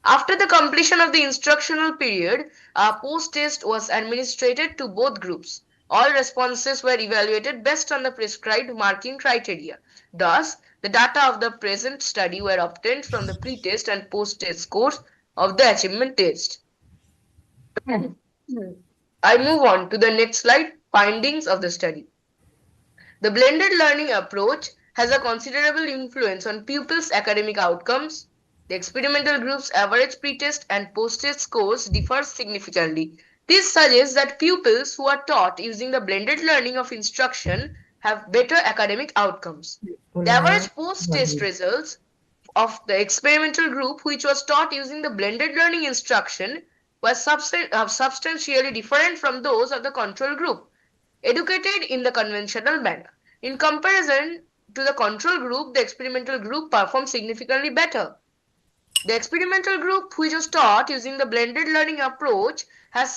After the completion of the instructional period, a post-test was administered to both groups. All responses were evaluated based on the prescribed marking criteria. Thus, the data of the present study were obtained from the pre-test and post-test scores of the achievement test. I move on to the next slide, findings of the study. The blended learning approach has a considerable influence on pupils' academic outcomes. The experimental group's average pre-test and post-test scores differ significantly. This suggests that pupils who are taught using the blended learning of instruction have better academic outcomes. The average post-test results of the experimental group, which was taught using the blended learning instruction, was substantially different from those of the control group, educated in the conventional manner. In comparison to the control group, the experimental group performed significantly better. The experimental group, which was taught using the blended learning approach, has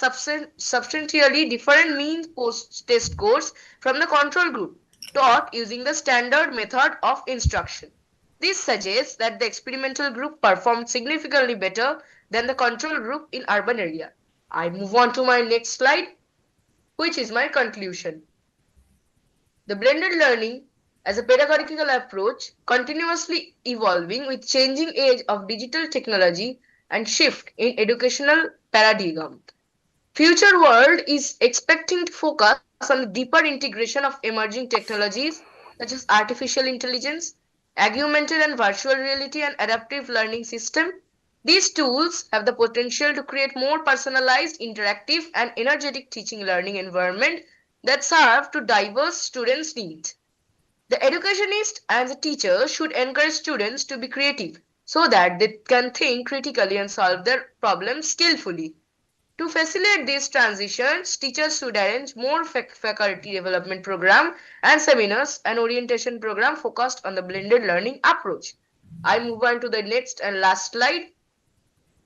substantially different mean post-test scores from the control group, taught using the standard method of instruction. This suggests that the experimental group performed significantly better than the control group in urban area. I move on to my next slide, which is my conclusion. The blended learning as a pedagogical approach continuously evolving with changing age of digital technology and shift in educational paradigm. Future world is expecting to focus on the deeper integration of emerging technologies such as artificial intelligence, augmented and virtual reality and adaptive learning system. These tools have the potential to create more personalized, interactive and energetic teaching learning environment that serve to diverse students' needs. The educationist and the teacher should encourage students to be creative so that they can think critically and solve their problems skillfully. To facilitate these transitions, teachers should arrange more faculty development program and seminars and orientation program focused on the blended learning approach. I move on to the next and last slide,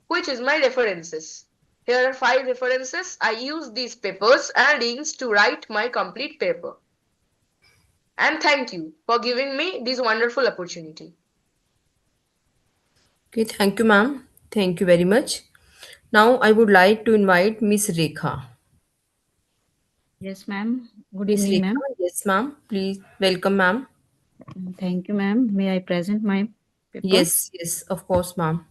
which is my references. Here are 5 references. I use these papers and links to write my complete paper. And thank you for giving me this wonderful opportunity. Okay, thank you, ma'am. Thank you very much. Now I would like to invite Miss Rekha. Yes, ma'am. Good Miss evening, Rekha, ma'am. yes, ma'am. Please welcome, ma'am. Thank you, ma'am. May I present my paper? Yes, yes, of course, ma'am.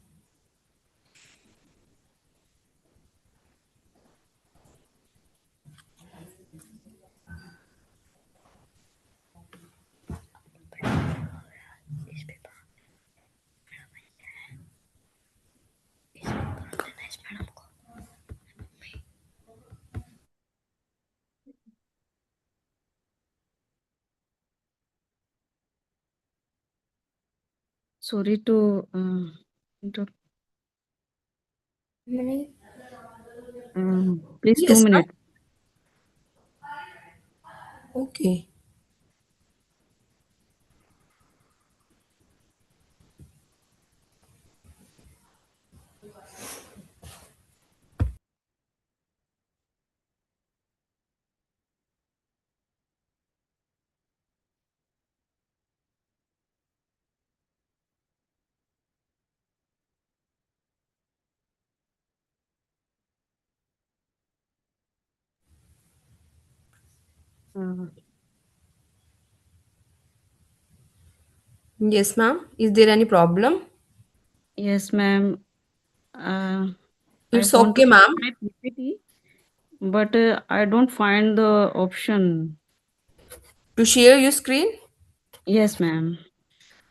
Sorry to please Yes, 2 minutes. okay. Uh, Yes, ma'am. Is there any problem? yes, ma'am. I It's want to okay, share ma'am. my PPT, but I don't find the option. To share your screen? Yes, ma'am.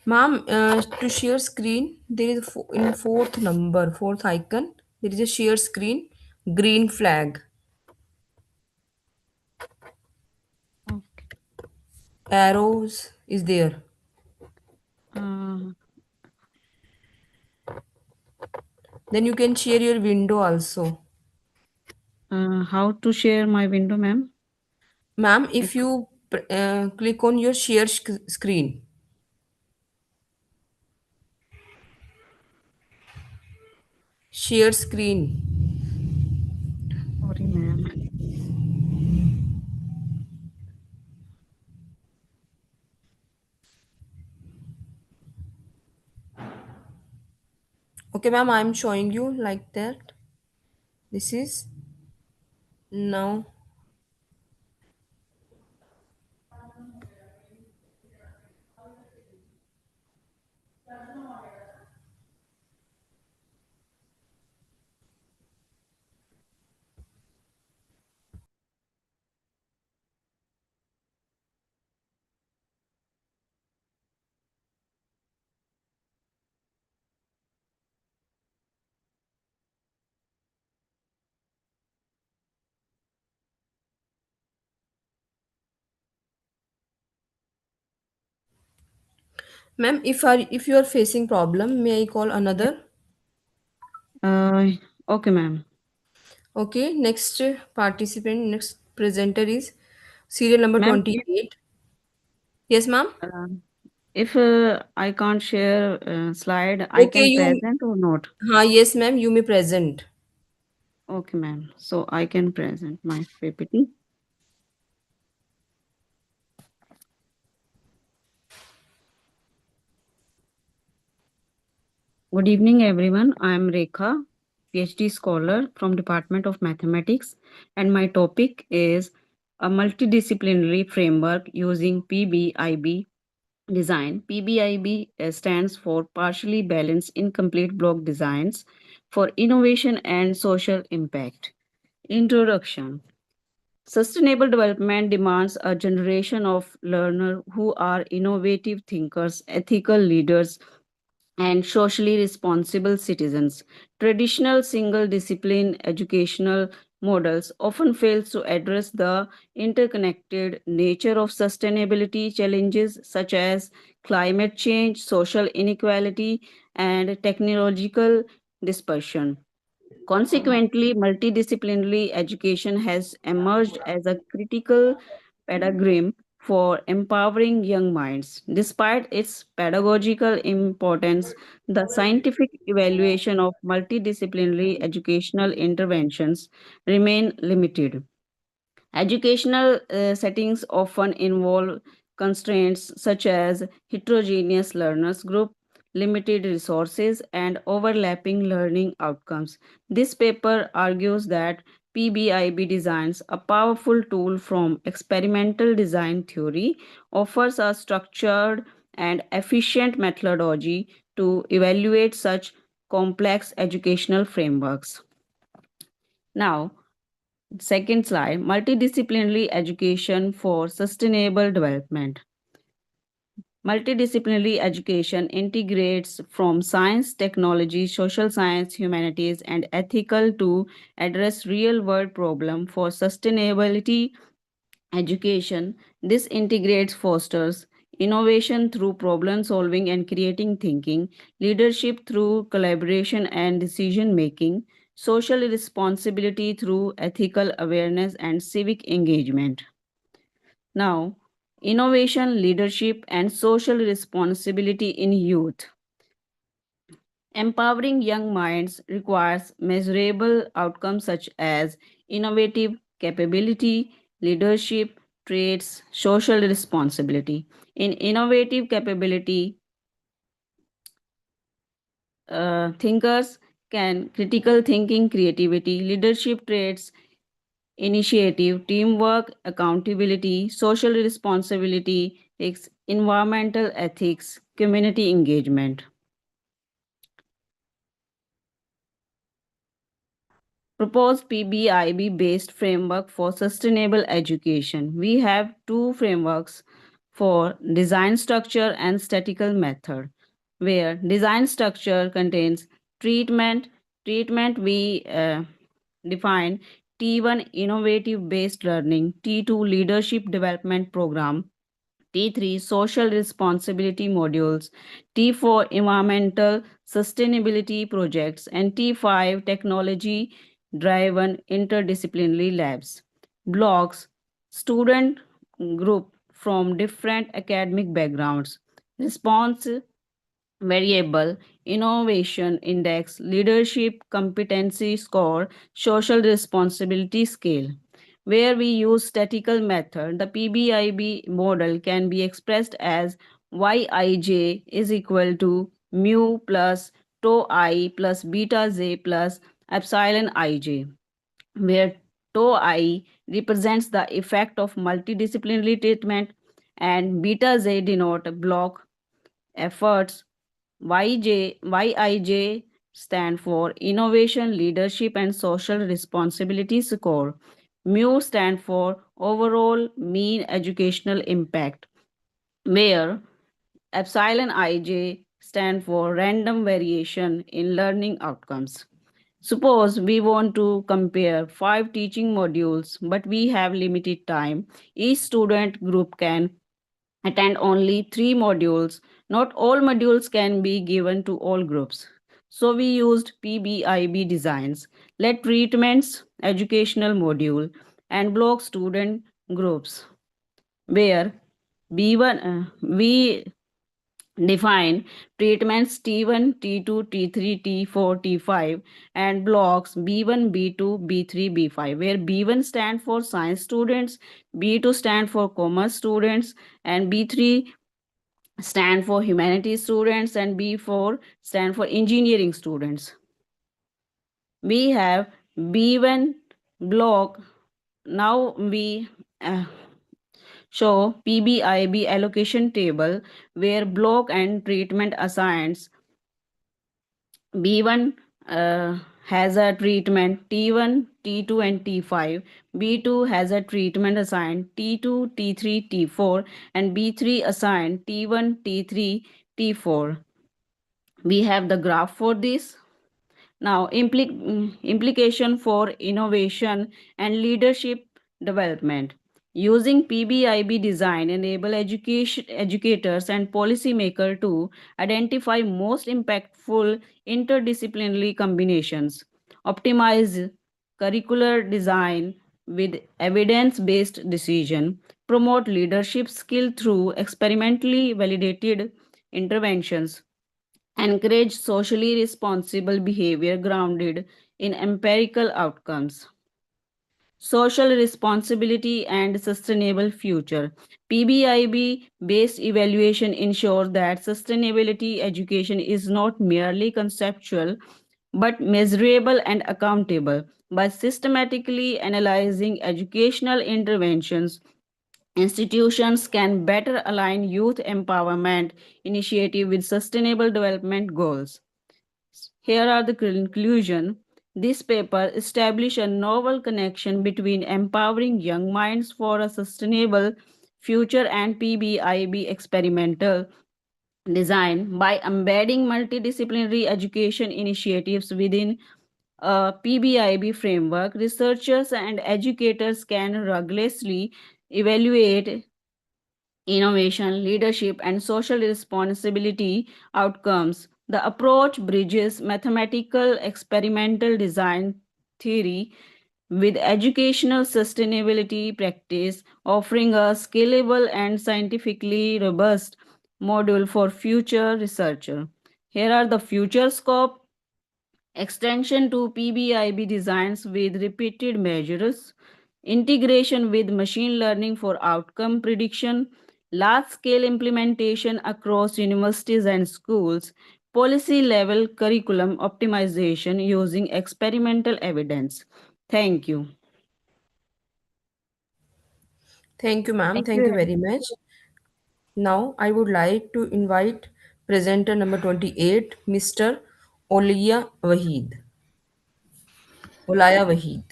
Ma'am, to share screen, there is in fourth number, fourth icon, there is a share screen, green flag. Okay. Arrows is there. Uh, Then you can share your window also. how to share my window, ma'am? Ma'am, if you click on your share screen. Share screen. Sorry, ma'am. Okay, ma'am, I'm showing you like that. This is now. Ma'am, if you are facing problem, may I call another? Okay, ma'am. Okay, next participant, next presenter is serial number Ma'am, 28. Yes, ma'am. if I can't share slide, I Okay, can you. present or not? Yes, ma'am. You may present. Okay, ma'am. So I can present my PPT. Good evening, everyone. I am Rekha, PhD scholar from Department of Mathematics, and my topic is a multidisciplinary framework using PBIB design. PBIB stands for Partially Balanced Incomplete Block Designs for Innovation and Social Impact. Introduction. Sustainable development demands a generation of learners who are innovative thinkers, ethical leaders, and socially responsible citizens. Traditional single discipline educational models often fail to address the interconnected nature of sustainability challenges such as climate change, social inequality, and technological dispersion. Consequently, multidisciplinary education has emerged as a critical paradigm for empowering young minds. Despite its pedagogical importance, the scientific evaluation of multidisciplinary educational interventions remain limited. Educational settings often involve constraints such as heterogeneous learners group, limited resources, and overlapping learning outcomes. This paper argues that PBIB designs, a powerful tool from experimental design theory, offers a structured and efficient methodology to evaluate such complex educational frameworks. Now, second slide, multidisciplinary education for sustainable development. Multidisciplinary education integrates from science, technology, social science, humanities, and ethical to address real world problems for sustainability education. This integrates fosters innovation through problem solving and creating thinking, leadership through collaboration and decision making, social responsibility through ethical awareness and civic engagement. Now, innovation, leadership, and social responsibility in youth. Empowering young minds requires measurable outcomes such as innovative capability, leadership, traits, social responsibility. In innovative capability, thinkers can critical thinking, creativity, leadership traits, initiative, teamwork, accountability, social responsibility, environmental ethics, community engagement. Proposed PBIB based framework for sustainable education. We have two frameworks for design structure and statistical method, where design structure contains treatment. Treatment we define T1 innovative based learning, T2 leadership development program, T3 social responsibility modules, T4 environmental sustainability projects, and T5 technology driven interdisciplinary labs. Blocks student group from different academic backgrounds. Response variable, innovation index, leadership competency score, social responsibility scale. Where we use statistical method, the PBIB model can be expressed as Yij is equal to mu plus tau I plus beta j plus epsilon ij, where tau I represents the effect of multidisciplinary treatment and beta j denote block efforts. YIJ stand for Innovation, Leadership and Social Responsibility Score. Mu stand for Overall Mean Educational Impact, where Epsilon IJ stand for Random Variation in Learning Outcomes. Suppose we want to compare 5 teaching modules, but we have limited time. Each student group can attend only 3 modules. Not all modules can be given to all groups. So we used PBIB designs, let treatments, educational module, and block student groups, where we define treatments T1, T2, T3, T4, T5 and blocks B1, B2, B3, B5, where B1 stand for science students, B2 stand for commerce students, and B3 stand for humanities students, and B4 stand for engineering students. We have B1 block. Now we show PBIB allocation table where block and treatment assigns. B1 has a treatment T1, T2 and T5. B2 has a treatment assigned T2, T3, T4 and B3 assigned T1, T3, T4. We have the graph for this. Now, implication for innovation and leadership development. Using PBIB design enable educators and policymakers to identify most impactful interdisciplinary combinations, optimize curricular design with evidence-based decision, promote leadership skill through experimentally validated interventions, encourage socially responsible behavior grounded in empirical outcomes. Social responsibility and sustainable future. PBIB based evaluation ensures that sustainability education is not merely conceptual but measurable and accountable. By systematically analyzing educational interventions, institutions can better align youth empowerment initiative with sustainable development goals. Here are the conclusion. This paper established a novel connection between empowering young minds for a sustainable future and PBIB experimental design. By embedding multidisciplinary education initiatives within a PBIB framework, researchers and educators can rigorously evaluate innovation, leadership, and social responsibility outcomes. The approach bridges mathematical experimental design theory with educational sustainability practice, offering a scalable and scientifically robust module for future researcher. Here are the future scope: extension to PBIB designs with repeated measures, integration with machine learning for outcome prediction, large scale implementation across universities and schools, policy level curriculum optimization using experimental evidence. Thank you. Thank you, ma'am. Thank Thank you. you very much. Now, I would like to invite presenter number 28, Mr. Olia Wahid. Olaya Wahid.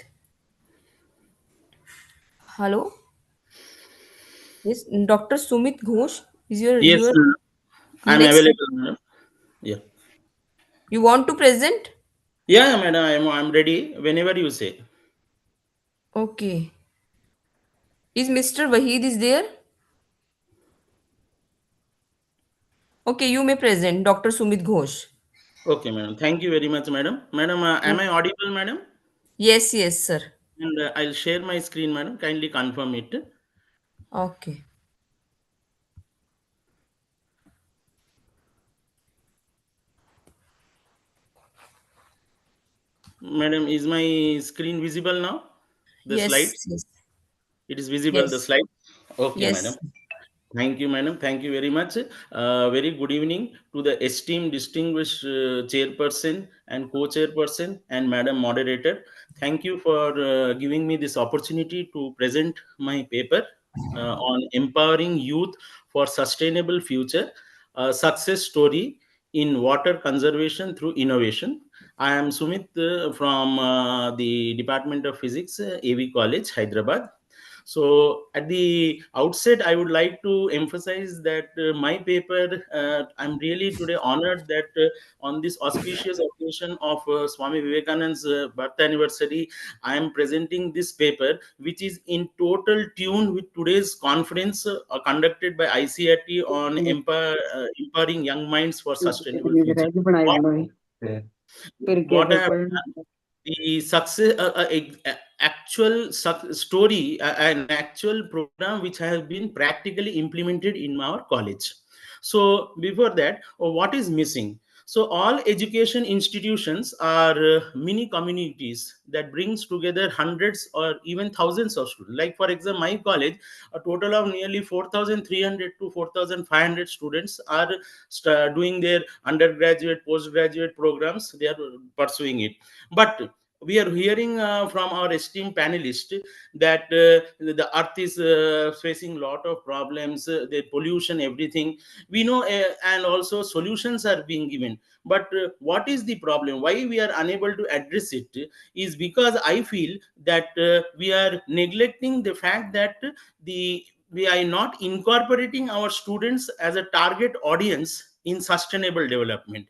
Hello? Yes, Dr. Sumit Ghosh, is Yes, you I'm next? available, madam. Yeah. You want to present? Yeah, madam, I'm ready whenever you say. Okay. Is Mr. Wahid is there? Okay, you may present, Dr. Sumit Ghosh. Okay, madam. Thank you very much, madam. Madam, am I audible, madam? Yes, yes, sir. And I'll share my screen, madam. Kindly confirm it. Okay. Madam, is my screen visible now? The Yes, slides? yes. It is visible, the Yes. slide? Okay, madam. Yes. Thank you, madam. Thank you very much. Very good evening to the esteemed, distinguished chairperson and co-chairperson and madam moderator. Thank you for giving me this opportunity to present my paper on empowering youth for sustainable future, success story in water conservation through innovation. I am Sumit from the Department of Physics, AV College, Hyderabad. So, at the outset, I would like to emphasize that my paper, I'm really today honored that on this auspicious occasion of Swami Vivekananda's birth anniversary, I am presenting this paper, which is in total tune with today's conference conducted by ICERT on empowering young minds for sustainable future. What I have done, the success actual story, an actual program which has been practically implemented in our college. So before that, what is missing? So all education institutions are mini communities that brings together hundreds or even thousands of students. Like for example, my college, a total of nearly 4,300 to 4,500 students are doing their undergraduate, postgraduate programs. They are pursuing it. But we are hearing from our esteemed panelists that the earth is facing a lot of problems, the pollution, everything we know, and also solutions are being given. But what is the problem? Why we are unable to address it is because I feel that we are neglecting the fact that the we are not incorporating our students as a target audience in sustainable development,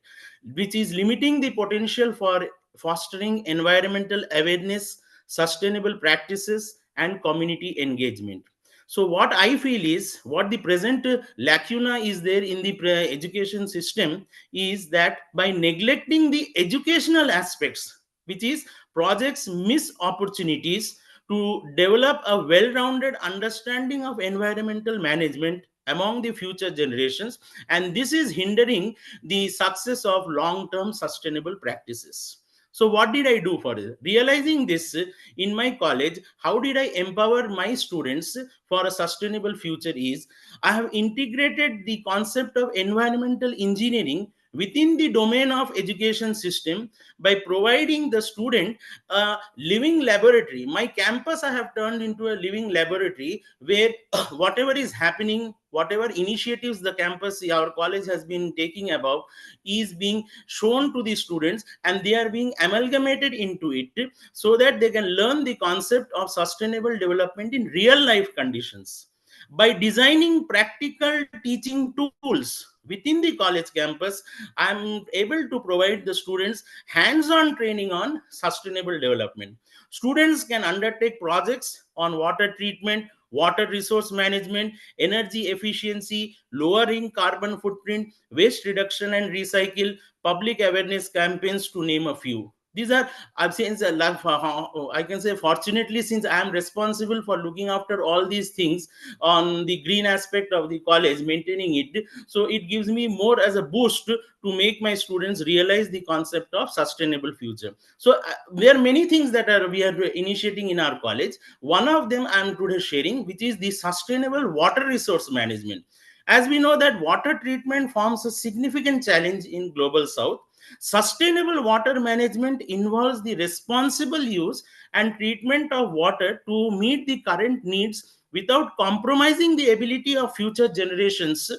which is limiting the potential for fostering environmental awareness, sustainable practices, and community engagement. So, what I feel is what the present lacuna is there in the education system is that by neglecting the educational aspects, which is projects miss opportunities to develop a well rounded understanding of environmental management among the future generations, and this is hindering the success of long term sustainable practices. So what did I do for it? Realizing this in my college, how did I empower my students for a sustainable future is I have integrated the concept of environmental engineering within the domain of education system by providing the student a living laboratory. My campus I have turned into a living laboratory where whatever is happening, whatever initiatives the campus, our college has been taking about, is being shown to the students, and they are being amalgamated into it so that they can learn the concept of sustainable development in real life conditions. By designing practical teaching tools within the college campus, I am able to provide the students hands on training on sustainable development. Students can undertake projects on water treatment, water resource management, energy efficiency, lowering carbon footprint, waste reduction and recycle, public awareness campaigns, to name a few. These are, I've seen, I can say, fortunately, since I am responsible for looking after all these things on the green aspect of the college, maintaining it, so it gives me more as a boost to make my students realize the concept of sustainable future. So there are many things that we are initiating in our college. One of them I am today sharing, which is the sustainable water resource management. As we know that water treatment forms a significant challenge in global south, sustainable water management involves the responsible use and treatment of water to meet the current needs without compromising the ability of future generations.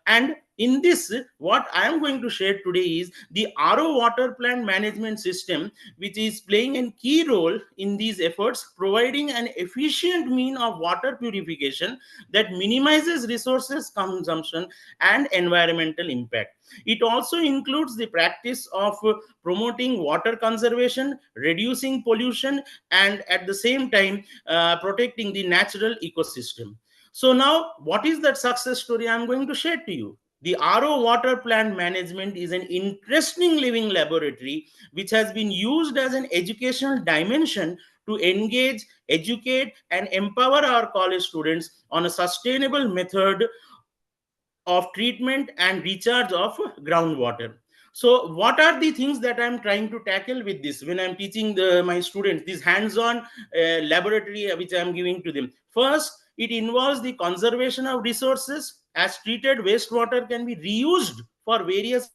And in this, what I am going to share today is the RO water plant management system, which is playing a key role in these efforts, providing an efficient mean of water purification that minimizes resources consumption and environmental impact. It also includes the practice of promoting water conservation, reducing pollution, and at the same time protecting the natural ecosystem. So now, what is that success story I'm going to share to you? The RO water plant management is an interesting living laboratory which has been used as an educational dimension to engage, educate, and empower our college students on a sustainable method of treatment and recharge of groundwater. So what are the things that I'm trying to tackle with this when I'm teaching my students this hands-on laboratory which I'm giving to them? First, it involves the conservation of resources, as treated wastewater can be reused for various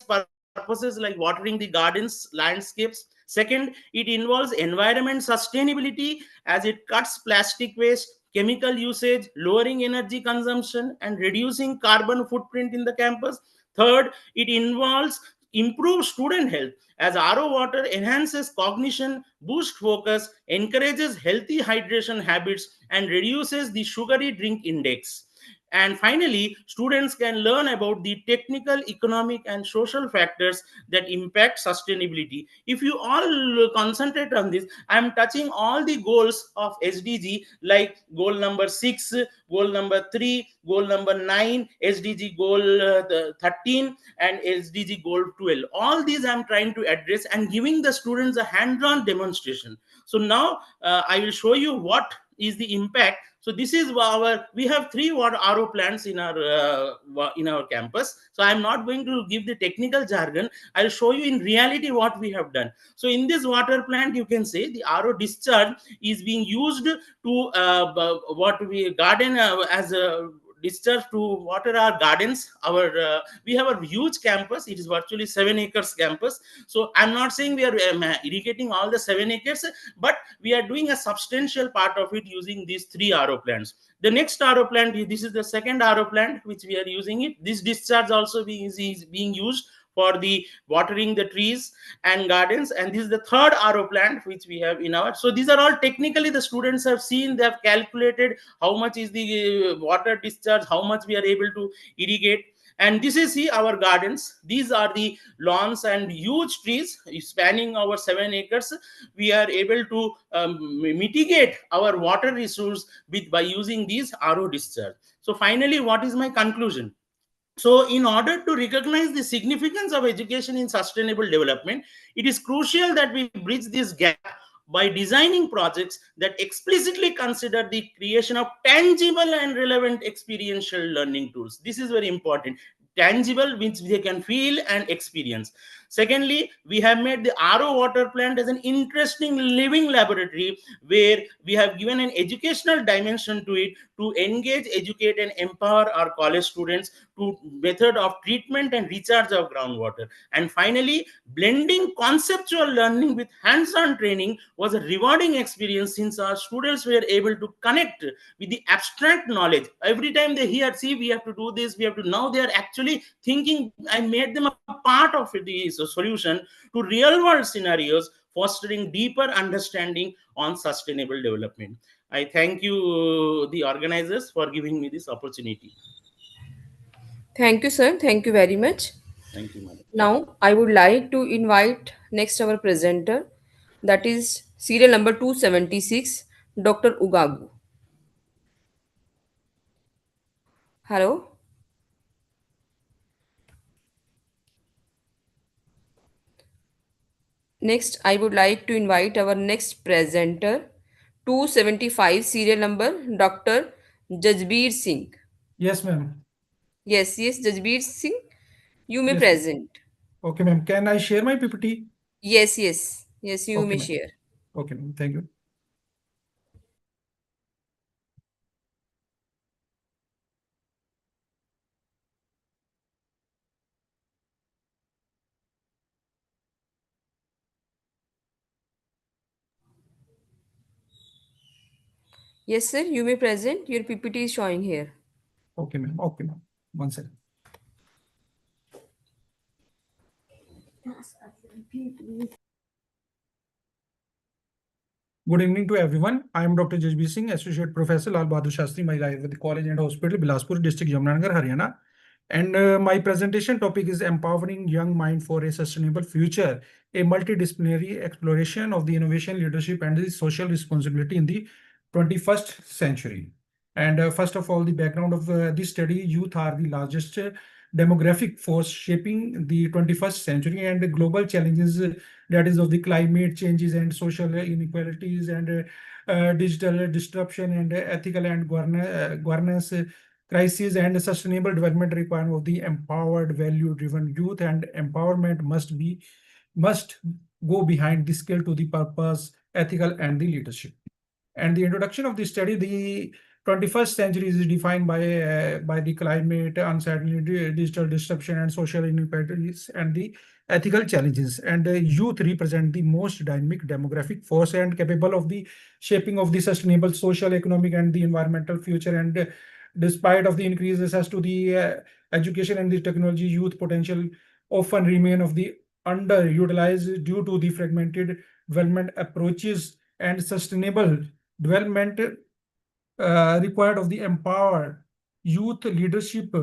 purposes like watering the gardens, landscapes. Second, it involves environment sustainability, as it cuts plastic waste, chemical usage, lowering energy consumption, and reducing carbon footprint in the campus. Third, it involves improve student health, as RO water enhances cognition, boosts focus, encourages healthy hydration habits, and reduces the sugary drink index. And finally, students can learn about the technical, economic, and social factors that impact sustainability. If you all concentrate on this, I am touching all the goals of SDG, like goal number 6, goal number 3, goal number 9, SDG goal 13, and SDG goal 12. All these I am trying to address and giving the students a hand-on demonstration. So now I will show you what is the impact. So this is we have 3 water RO plants in our campus. So I'm not going to give the technical jargon. I'll show you in reality what we have done. So in this water plant, you can say the RO discharge is being used to what we garden as a discharge to water our gardens. We have a huge campus. It is virtually 7 acres campus. So I'm not saying we are irrigating all the 7 acres, but we are doing a substantial part of it using these 3 RO plants. The next RO plant, this is the second RO plant which we are using it. This discharge also is being used for the watering the trees and gardens, and this is the third RO plant which we have in our. So these are all technically the students have seen, they have calculated how much is the water discharge, how much we are able to irrigate. And this is our gardens. These are the lawns and huge trees spanning our 7 acres. We are able to mitigate our water resource by using these RO discharge. So finally, what is my conclusion? So in order to recognize the significance of education in sustainable development, it is crucial that we bridge this gap by designing projects that explicitly consider the creation of tangible and relevant experiential learning tools. This is very important. Tangible, which they can feel and experience. Secondly, we have made the RO water plant as an interesting living laboratory where we have given an educational dimension to it to engage, educate, and empower our college students to method of treatment and recharge of groundwater. And finally, blending conceptual learning with hands-on training was a rewarding experience, since our students were able to connect with the abstract knowledge. Every time they hear, see, we have to do this, we have to, now they are actually thinking. I made them a part of the solution to real world scenarios, fostering deeper understanding on sustainable development. I thank you, the organizers, for giving me this opportunity. Thank you, sir. Thank you very much. Thank you, madam. Now, I would like to invite next our presenter, that is serial number 276, Dr. Ugagu. Hello. Next, I would like to invite our next presenter, 275 serial number, Dr. Jajbir Singh. Yes, ma'am. Yes, Jajbir Singh, you may Yes. present. Okay, ma'am. Can I share my PPT? Yes, you Okay, may ma'am. share. Okay, ma'am. Thank you. Yes, sir, you may present. Your PPT is showing here. Okay, ma'am. Okay, ma'am. One second. Good evening to everyone. I am Dr. Jajbir Singh, Associate Professor, Lal Bahadur Shastri Mahila Ayurvedic College and Hospital, Bilaspur District, Jamnagar, Haryana. And my presentation topic is Empowering Young Mind for a Sustainable Future, a multidisciplinary exploration of the innovation, leadership, and the social responsibility in the 21st century. And first of all, the background of this study: youth are the largest demographic force shaping the 21st century, and the global challenges that is of the climate changes and social inequalities and digital disruption and ethical and governance crises and sustainable development require of the empowered, value-driven youth, and empowerment must go behind the skill to the purpose, ethical, and the leadership. And the introduction of the study, the 21st century is defined by the climate uncertainty, digital disruption, and social inequalities, and the ethical challenges. And youth represent the most dynamic demographic force and capable of the shaping of the sustainable social, economic, and the environmental future. And despite of the increases as to the education and the technology, youth potential often remain of the underutilized due to the fragmented development approaches, and sustainable development required of the empowered youth leadership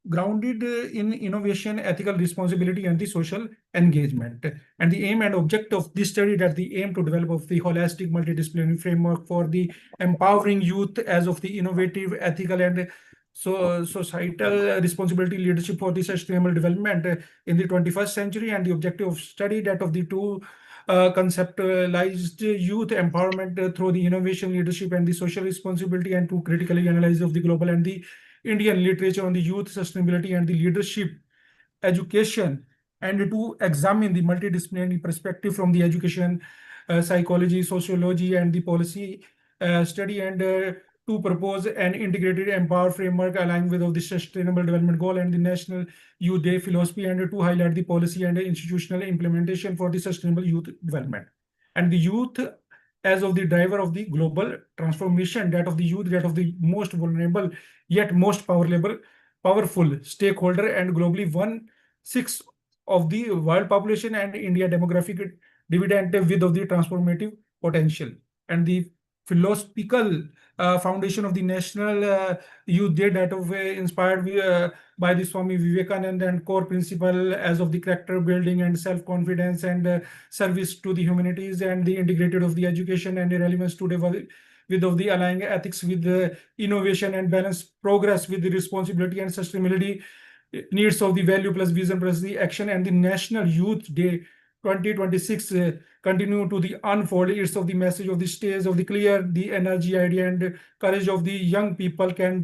grounded in innovation, ethical responsibility, and the social engagement. And the aim and objective of this study that the aim to develop of the holistic multidisciplinary framework for the empowering youth as of the innovative, ethical, and societal responsibility leadership for the sustainable development in the 21st century. And the objective of study that of the two conceptualized youth empowerment through the innovation, leadership, and the social responsibility, and to critically analyze of the global and the Indian literature on the youth sustainability and the leadership education, and to examine the multidisciplinary perspective from the education, psychology, sociology, and the policy study, and to propose an integrated empower framework aligned with the sustainable development goal and the national youth day philosophy, and to highlight the policy and institutional implementation for the sustainable youth development. And the youth as of the driver of the global transformation, that of the youth, that of the most vulnerable yet most powerful stakeholder, and globally 1/6 of the world population, and India demographic dividend with of the transformative potential. And the philosophical foundation of the national youth day that of inspired by the Swami Vivekananda, and core principle as of the character building and self-confidence and service to the humanities, and the integrated of the education and the relevance to with of the aligning ethics with the innovation, and balance progress with the responsibility and sustainability needs of the value plus vision plus the action. And the National Youth Day 2026 continue to the unfold its of the message of the stage of the clear, the energy, idea, and courage of the young people can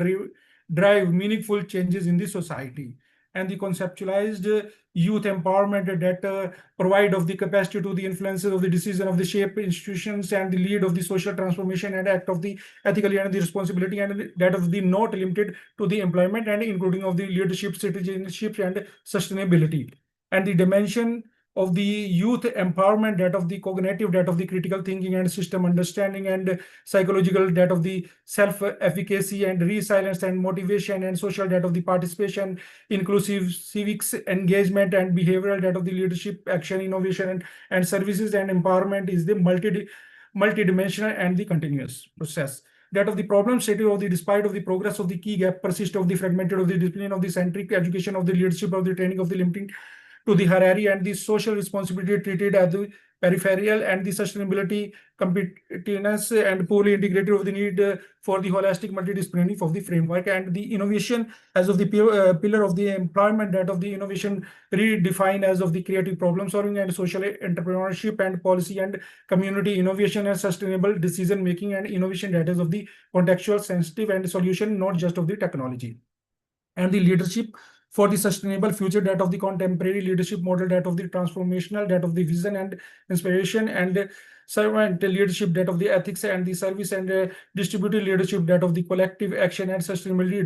drive meaningful changes in the society. And the conceptualized youth empowerment that provide of the capacity to the influences of the decision of the shape institutions, and the lead of the social transformation, and act of the ethically and the responsibility, and that of the not limited to the employment, and including of the leadership, citizenship, and sustainability. And the dimension of the youth empowerment, that of the cognitive, that of the critical thinking and system understanding, and psychological, that of the self-efficacy and resilience and motivation, and social, that of the participation, inclusive civics engagement, and behavioral, that of the leadership, action, innovation, and services. And empowerment is the multidimensional and the continuous process. That of the problem stated of the despite of the progress of the key gap persist of the fragmented of the discipline of the centric education of the leadership of the training of the limiting to the hierarchy, and the social responsibility treated as the peripheral, and the sustainability, competitiveness, and poorly integrated of the need for the holistic multidisciplinary of the framework, and the innovation as of the pillar of the employment, that of the innovation redefined as of the creative problem solving and social entrepreneurship and policy and community innovation and sustainable decision making and innovation that is of the contextual, sensitive, and solution, not just of the technology. And the leadership for the sustainable future, that of the contemporary leadership model, that of the transformational, that of the vision and inspiration, and servant leadership, that of the ethics and the service, and distributed leadership, that of the collective action and sustainability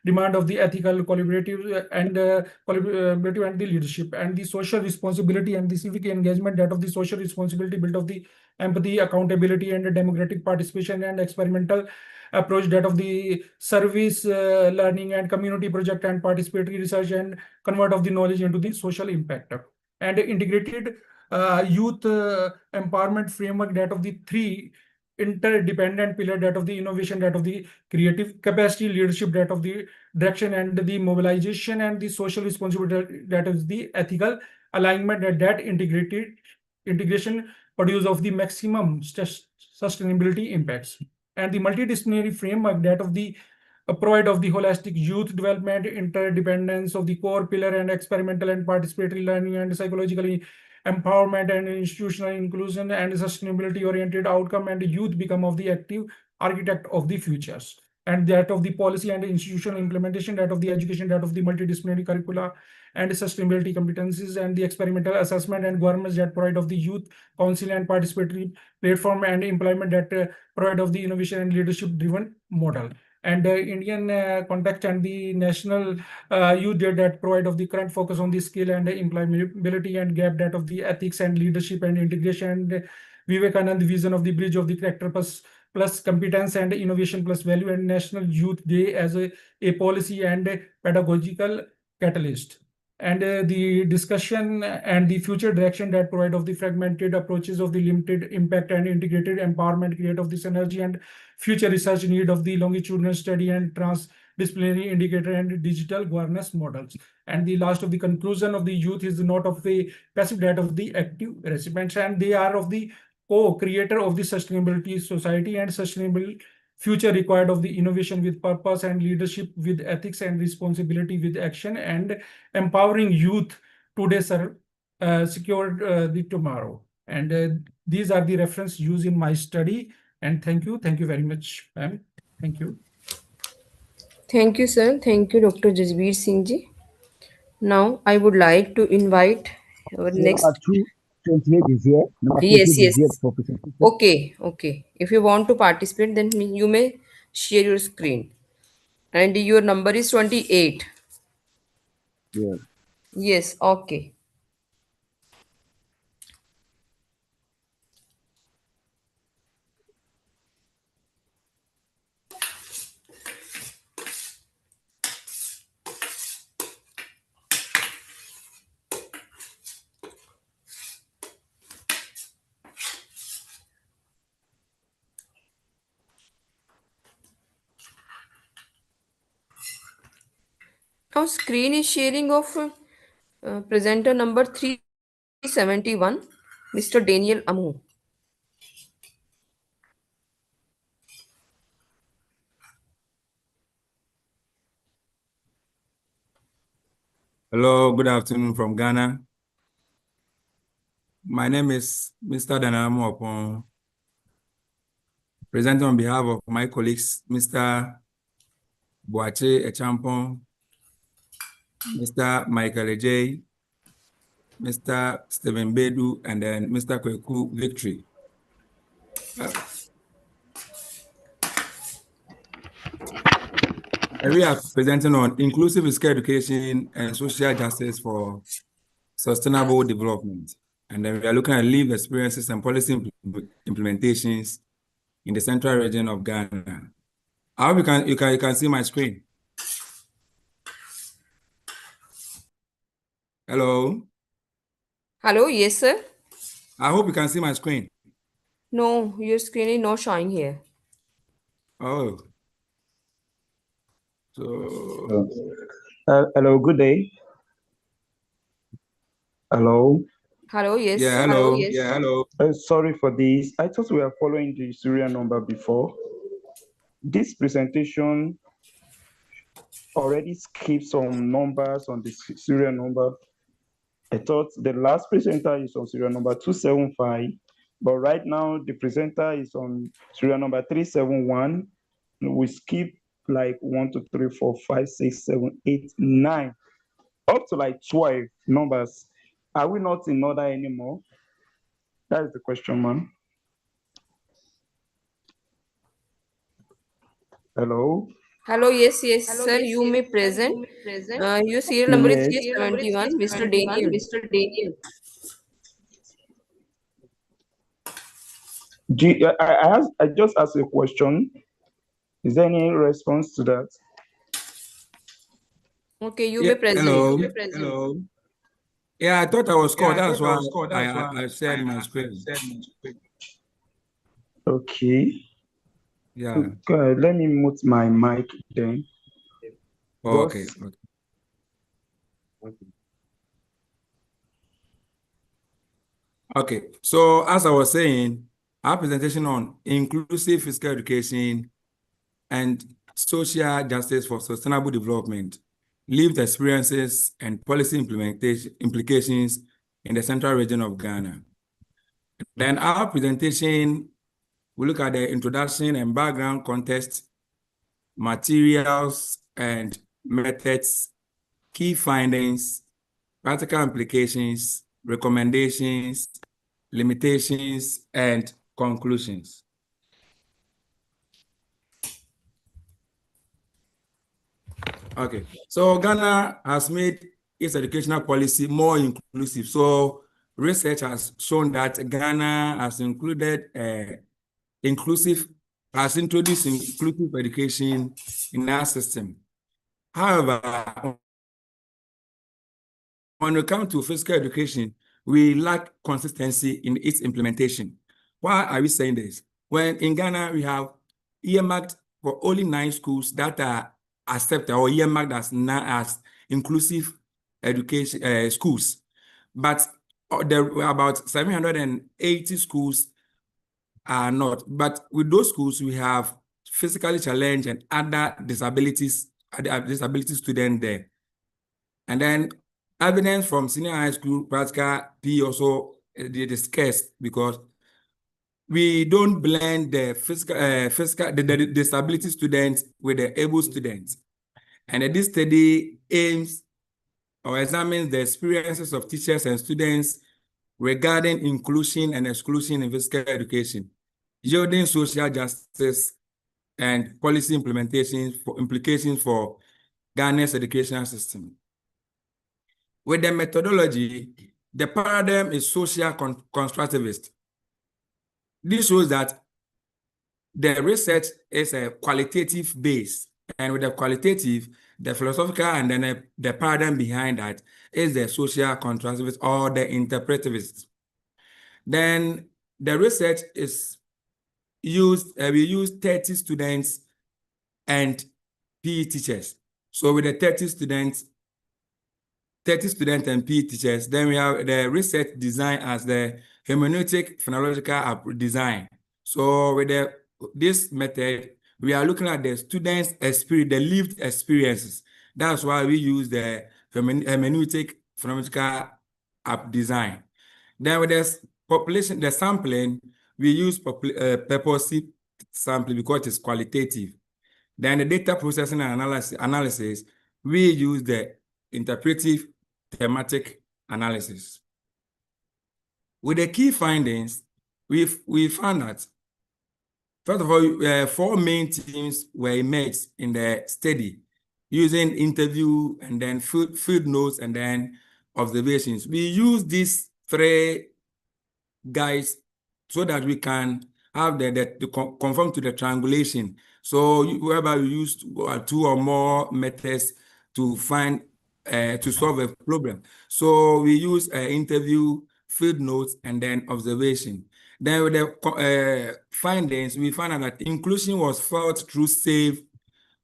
demand of the ethical, collaborative, and collaborative, and the leadership, and the social responsibility and the civic engagement, that of the social responsibility built of the empathy, accountability, and democratic participation, and experimental approach, that of the service learning and community project and participatory research, and convert of the knowledge into the social impact, and integrated youth empowerment framework, that of the three interdependent pillar, that of the innovation, that of the creative capacity, leadership, that of the direction, and the mobilization, and the social responsibility, that is the ethical alignment, that integrated integration produce of the maximum sustainability impacts. And the multidisciplinary framework, that of the provide of the holistic youth development, interdependence of the core pillar, and experimental and participatory learning, and psychologically empowerment, and institutional inclusion, and sustainability oriented outcome, and youth become of the active architect of the futures. And that of the policy and institutional implementation, that of the education, that of the multidisciplinary curricula and sustainability competencies, and the experimental assessment and governments, that provide of the youth council and participatory platform, and employment, that provide of the innovation and leadership driven model. And Indian context and the national youth did that provide of the current focus on the skill and employability, and gap, that of the ethics and leadership and integration, and Vivekananda vision of the bridge of the character plus competence and innovation plus value, and National Youth Day as a policy and a pedagogical catalyst. And the discussion and the future direction, that provide of the fragmented approaches of the limited impact and integrated empowerment, create of this energy and future research need of the longitudinal study and transdisciplinary indicator and digital governance models. And the last of the conclusion of the youth is not of the passive, that of the active recipients, and they are of the co-creator of the sustainability society and sustainable future required of the innovation with purpose and leadership with ethics and responsibility with action, and empowering youth today secure the tomorrow. And these are the reference used in my study. And thank you very much, ma'am. Thank you. Thank you, sir. Thank you, Dr. Jasbir Singh ji. Now, I would like to invite our next. Yes. Okay. If you want to participate, then you may share your screen. And your number is 28. Yeah. Yes, okay. Now, screen is sharing of presenter number 371, Mr. Daniel Amu. Hello, good afternoon from Ghana. My name is Mr. Daniel Amu, presenting on behalf of my colleagues, Mr. Boache Echampon, Mr. Michael Ejay, Mr. Stephen Bedu, and then Mr. Kweku Victory. We are presenting on inclusive physical education and social justice for sustainable development. And then we are looking at lived experiences and policy implementations in the central region of Ghana. I hope you can see my screen. Hello? Hello, yes, sir. I hope you can see my screen. No, your screen is not showing here. Oh. Hello, good day. Hello. Hello, yes. Yeah, hello. Yeah, hello. Sorry for this. I thought we were following the serial number before. This presentation already skipped some numbers on the serial number. I thought the last presenter is on serial number 275, but right now the presenter is on serial number 371. We skip like 1, 2, 3, 4, 5, 6, 7, 8, 9, up to like 12 numbers. Are we not in order anymore? That is the question, man. Hello? Hello, yes, sir, you may present. Your serial number is 371, Mr. Daniel. I just asked a question. Is there any response to that? Okay, you may present. Hello. Hello. Yeah, I thought I was called. That's why I shared my screen. Okay. Yeah. Okay, let me mute my mic then. Okay. Okay. So as I was saying, our presentation on inclusive physical education and social justice for sustainable development, lived experiences and policy implications in the central region of Ghana. Then our presentation, we look at the introduction and background context, materials and methods, key findings, practical implications, recommendations, limitations, and conclusions. Okay, so Ghana has made its educational policy more inclusive. So research has shown that Ghana has introduced inclusive education in our system. However, when it comes to physical education, we lack consistency in its implementation. Why are we saying this? When in Ghana, we have earmarked for only 9 schools that are accepted or earmarked as inclusive education schools. But there were about 780 schools are not. But with those schools, we have physically challenged and other disabilities students there. And then evidence from senior high school practical P also discussed because we don't blend the the disability students with the able students. And this study aims or examines the experiences of teachers and students regarding inclusion and exclusion in physical education, yielding social justice and policy implications for Ghana's educational system. With the methodology, the paradigm is social constructivist. This shows that the research is a qualitative base, and with the qualitative, the philosophical and then the paradigm behind that is the social constructivist or the interpretivist. Then the research is used, we use 30 students and PE teachers. So with the 30 students and PE teachers, then we have the research design as the hermeneutic phonological design. So with this method, we are looking at the students' experience, the lived experiences. That's why we use the hermeneutic phonological design. Then with the sampling, we use purposive sampling because it's qualitative. Then the data processing and analysis, we use the interpretive thematic analysis. With the key findings, we found that, first of all, 4 main themes were emerged in the study using interview and then field notes and then observations. We use these 3 guides so that we can have to conform to the triangulation. So whereby we use 2 or more methods to find to solve a problem. So we use interview, field notes, and then observation. Then with the findings, we found out that inclusion was felt through safe,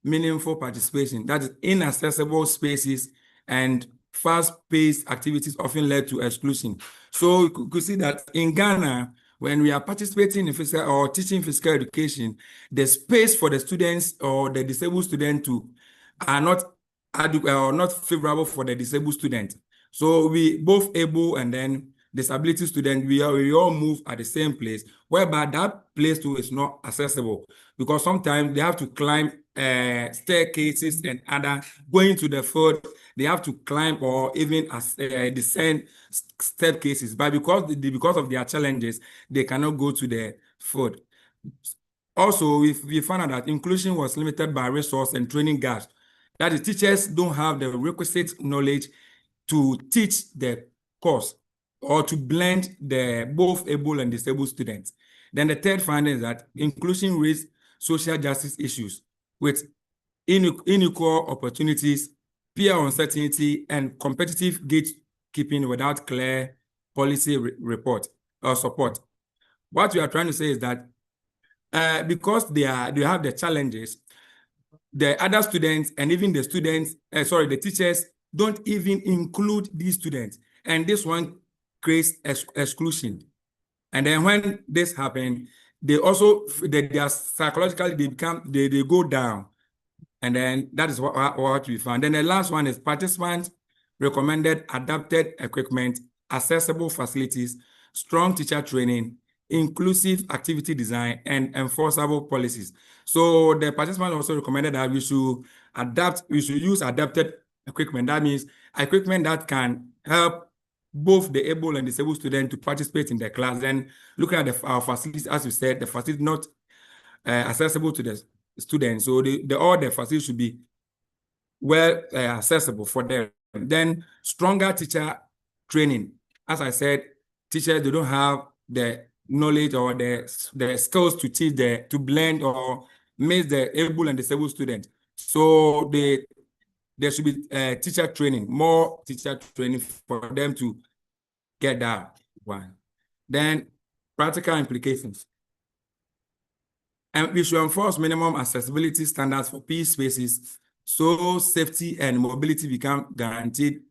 meaningful participation, that is inaccessible spaces and fast-paced activities often led to exclusion. So you could see that in Ghana, when we are participating in physical or teaching physical education, the space for the students or the disabled student to are not adequate or not favorable for the disabled student. So we both able and then disability student, we all move at the same place, whereby that place too is not accessible because sometimes they have to climb staircases and other going to the field. They have to climb or even descend staircases, but because of their challenges, they cannot go to the field. Also, we found out that inclusion was limited by resource and training gaps. That is, teachers don't have the requisite knowledge to teach the course or to blend the both able and disabled students. Then the third finding is that inclusion raised social justice issues with unequal opportunities, peer uncertainty, and competitive gatekeeping without clear policy report or support. What we are trying to say is that because they have the challenges, the other students and even the students, the teachers don't even include these students, and this one creates exclusion. And then when this happens, they also they are psychologically they go down, and then that is what we found. Then the last one is participants recommended adapted equipment, accessible facilities, strong teacher training, inclusive activity design, and enforceable policies. So the participants also recommended that we should use adapted equipment. That means equipment that can help both the able and disabled students to participate in the class. Then looking at our facilities, as you said, the facility not accessible to the students. So all the facilities should be well accessible for them. Then stronger teacher training. As I said, teachers, they don't have the knowledge or the skills to teach to blend or mix the able and disabled students. So there should be teacher training, more teacher training for them to get that one. Then practical implications. And we should enforce minimum accessibility standards for PE spaces so safety and mobility become guaranteed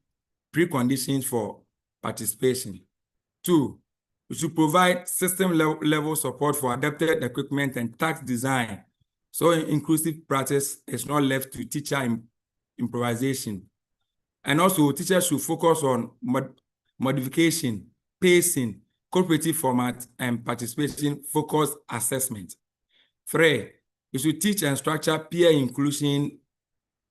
preconditions for participation. 2, we should provide system level support for adapted equipment and task design so inclusive practice is not left to teacher improvisation. And also, teachers should focus on modification, pacing, cooperative format, and participation-focused assessment. 3, we should teach and structure peer inclusion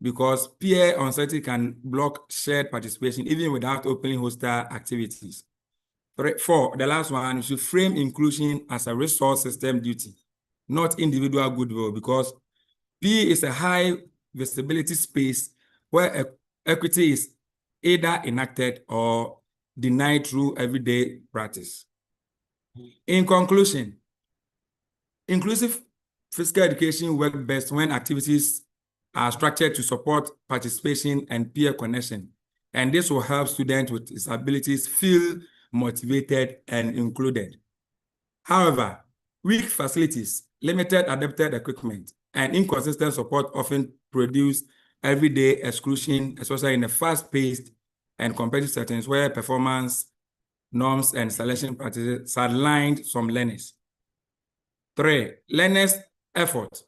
because peer uncertainty can block shared participation even without openly hostile activities. 4, the last one, we should frame inclusion as a resource system duty, not individual goodwill, because PE is a high visibility space where equity is either enacted or denied through everyday practice. In conclusion, inclusive physical education works best when activities are structured to support participation and peer connection, and this will help students with disabilities feel motivated and included. However, weak facilities, limited adapted equipment, and inconsistent support often produce everyday exclusion, especially in the fast-paced and competitive settings where performance norms and selection practices sidelined some learners. 3, learners' efforts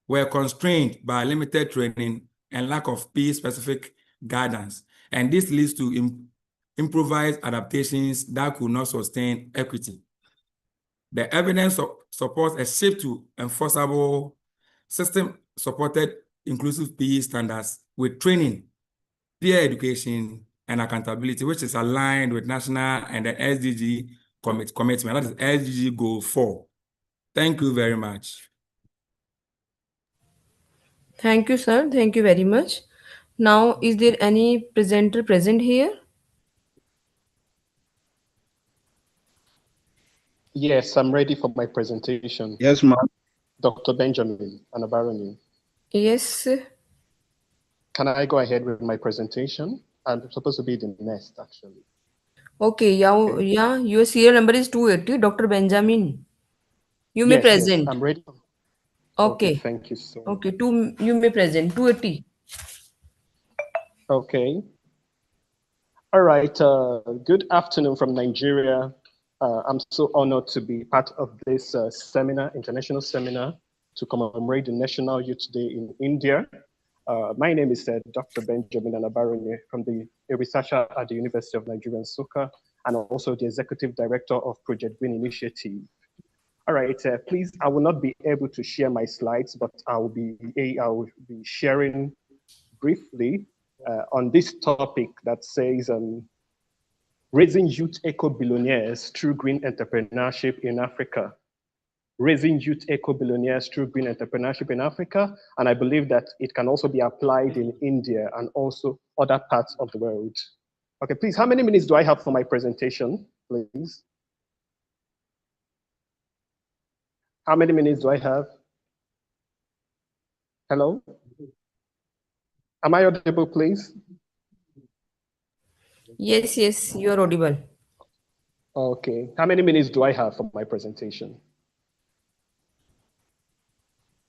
were constrained by limited training and lack of PE-specific guidance, and this leads to improvised adaptations that could not sustain equity. The evidence supports a shift to enforceable system-supported inclusive PE standards with training, peer education, and accountability, which is aligned with national and the SDG commitment. That is SDG Goal 4. Thank you very much. Thank you, sir. Thank you very much. Now, is there any presenter present here? Yes, I'm ready for my presentation. Yes, ma'am. Dr. Benjamin Anabaroni. Yes. Can I go ahead with my presentation? I'm supposed to be the next, actually. Okay, yeah, your serial number is 280, Dr. Benjamin. You may present. Yes, I'm ready. Okay. Thank you so much. Okay, you may present 280. Okay. All right, good afternoon from Nigeria. I'm so honored to be part of this seminar, international seminar, to commemorate the National Youth Day in India. My name is Dr. Benjamin Anabarone, a researcher at the University of Nigeria, Nsukka, and also the Executive Director of Project Green Initiative. All right, please, I will not be able to share my slides, but I will be sharing briefly on this topic that says raising youth eco-billionaires through green entrepreneurship in Africa. Raising youth eco-billionaires through green entrepreneurship in Africa, and I believe that it can also be applied in India and also other parts of the world. Okay, please, how many minutes do I have for my presentation, please? How many minutes do I have? Hello? Am I audible, please? Yes, yes, you are audible. Okay, how many minutes do I have for my presentation?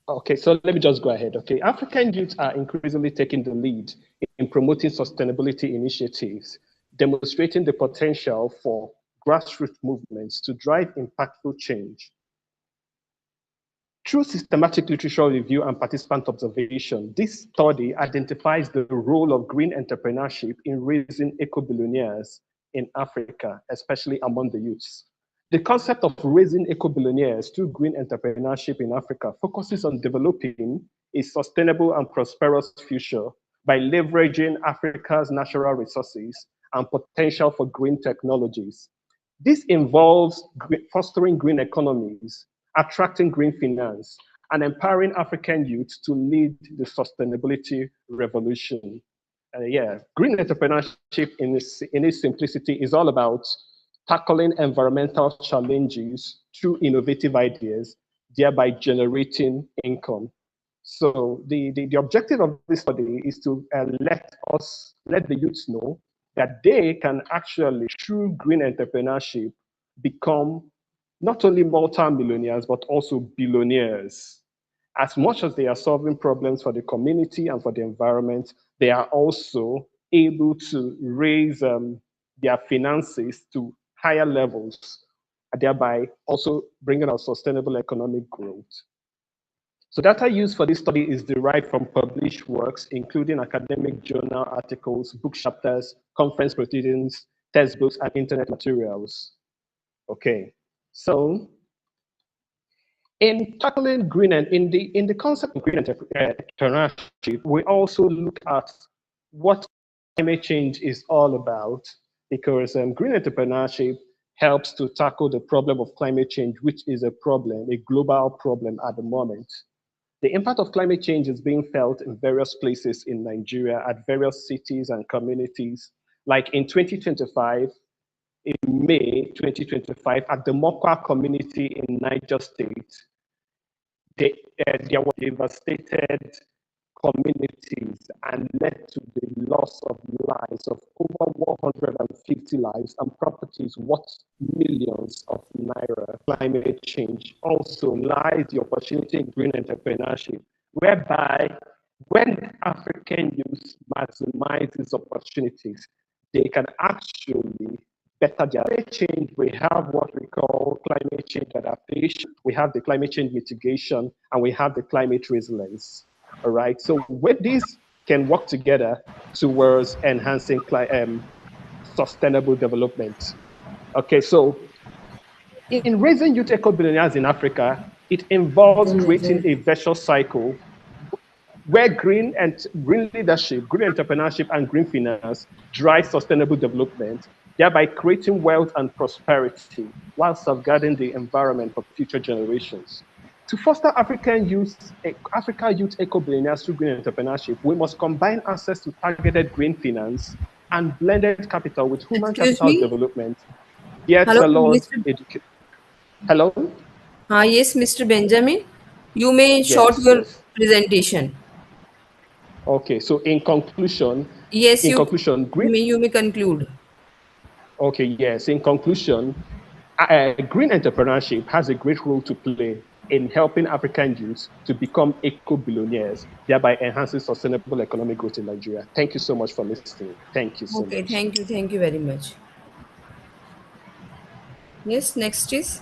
Okay, so let me just go ahead. Okay, African youth are increasingly taking the lead in promoting sustainability initiatives, demonstrating the potential for grassroots movements to drive impactful change. Through systematic literature review and participant observation, this study identifies the role of green entrepreneurship in raising eco-billionaires in Africa, especially among the youths. The concept of raising eco-billionaires through green entrepreneurship in Africa focuses on developing a sustainable and prosperous future by leveraging Africa's natural resources and potential for green technologies. This involves fostering green economies, attracting green finance, and empowering African youth to lead the sustainability revolution. Green entrepreneurship in its simplicity is all about tackling environmental challenges through innovative ideas, thereby generating income. So the objective of this study is to let the youths know that they can actually, through green entrepreneurship, become not only multi-millionaires, but also billionaires. As much as they are solving problems for the community and for the environment, they are also able to raise their finances to higher levels, thereby also bringing out sustainable economic growth. So data used for this study is derived from published works, including academic journal articles, book chapters, conference proceedings, textbooks, and internet materials. Okay, so in tackling green and in the concept of green entrepreneurship, we also look at what climate change is all about, because green entrepreneurship helps to tackle the problem of climate change, which is a global problem at the moment. The impact of climate change is being felt in various places in Nigeria at various cities and communities. Like in 2025, in May 2025, at the Mokwa community in Niger State, there were devastated communities and led to the loss of lives of over 150 lives and properties worth millions of naira. Climate change also lies the opportunity in green entrepreneurship, whereby when African youth maximize these opportunities, they can actually better their climate change. We have what we call climate change adaptation, we have the climate change mitigation, and we have the climate resilience. All right, so with these can work together towards enhancing sustainable development. Okay, so in raising youth eco-billionaires in Africa, it involves creating a virtuous cycle where green leadership, green entrepreneurship, and green finance drive sustainable development, thereby creating wealth and prosperity while safeguarding the environment for future generations. To foster Africa youth eco-billionaires through green entrepreneurship, we must combine access to targeted green finance and blended capital with human capital development. Yet, Hello, Hello? Yes, Mr. Benjamin. You may short your presentation. Okay, so in conclusion, yes, you may conclude. Okay, yes. In conclusion, green entrepreneurship has a great role to play in helping African youth to become eco-billionaires, thereby enhancing sustainable economic growth in Nigeria. Thank you so much for listening. Thank you so Okay, much. thank you very much. Yes, next is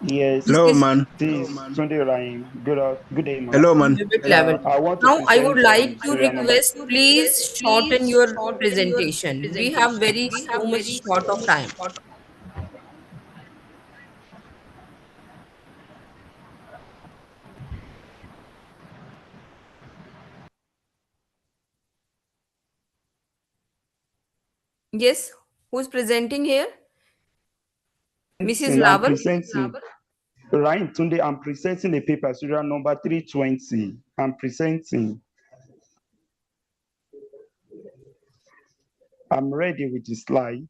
Yes. Hello, man. This is Tunde Rahim. Good day, man. Hello, man. level. I want to Now, I would present like to serial number. request, please shorten your presentation. We have so much short of time. Yes, who's presenting here? Mrs. I'm Laval? presenting. Rahim Tunde, I'm presenting the paper, serial number 320. I'm presenting. I'm ready with the slide.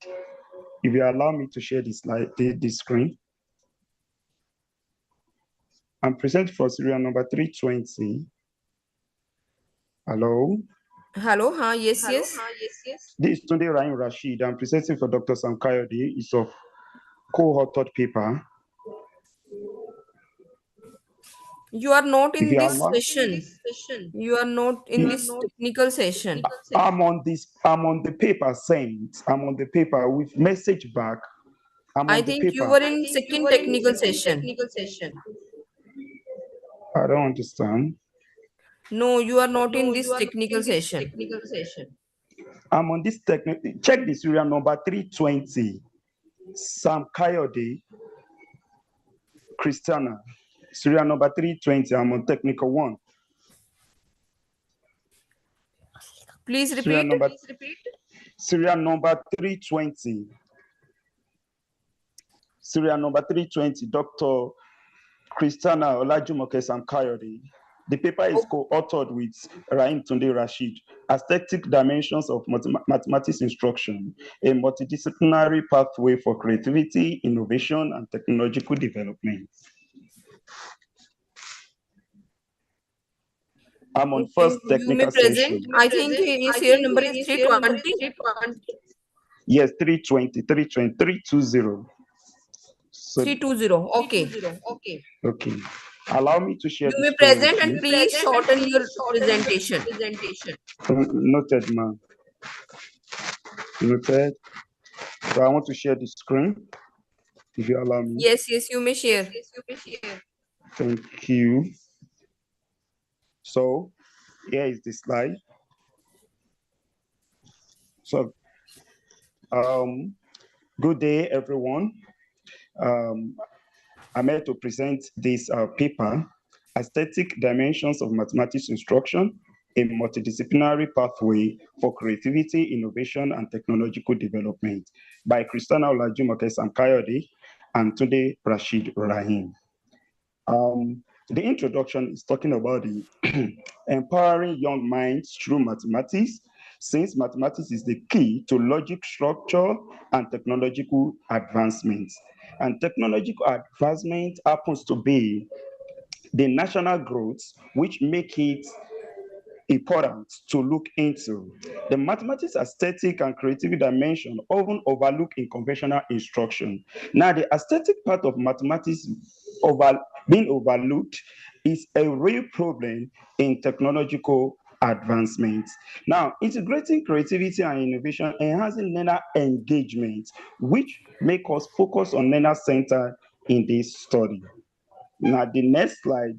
If you allow me to share the slide, the screen. I'm presenting for serial number 320. Hello? Hello, yes. This is Tunde Rahim Rashid. I'm presenting for Dr. Sam Kayode. It's of co-authored paper. You are not If in you this allow- session. You are not in this technical session. I'm on the paper sent. I'm on the paper with message back. I'm I on the think you paper. were in second technical session. I don't understand. No, you are not in this technical session. I'm on this technical. Check the serial number 320. Sam Kayode, Christiana. Serial number 320. I'm on technical one. Please Serial repeat. number 320. Serial number 320. Dr. Christiana Olajumoke Sam Kayode. The paper is co-authored with Rahim Tunde Rashid, Aesthetic Dimensions of Mathematics Instruction, a multidisciplinary pathway for creativity, innovation, and technological development. I'm on first technical You may present. session. I think his serial number is 320. Yes, 320, 320. So, 320. Okay. okay. Allow me to share You the may screen present with and you. please shorten your presentation. Noted, ma'am. Noted. So I want to share the screen, if you allow me. Yes, you may share. Thank you. So here is the slide. So good day, everyone. I'm here to present this paper, Aesthetic Dimensions of Mathematics Instruction, a multidisciplinary pathway for creativity, innovation, and technological development by Christiana Olajumoke Sam Kayode and Tunde Rashid Rahim. The introduction is talking about the empowering young minds through mathematics, since mathematics is the key to logic structure and technological advancements. And technological advancement happens to be the national growth, which make it important to look into. The mathematics, aesthetic, and creativity dimension often overlooked in conventional instruction. Now, the aesthetic part of mathematics being overlooked is a real problem in technological advancements. Now, integrating creativity and innovation, enhancing learner engagement, which make us focus on learner center in this study. Now, the next slide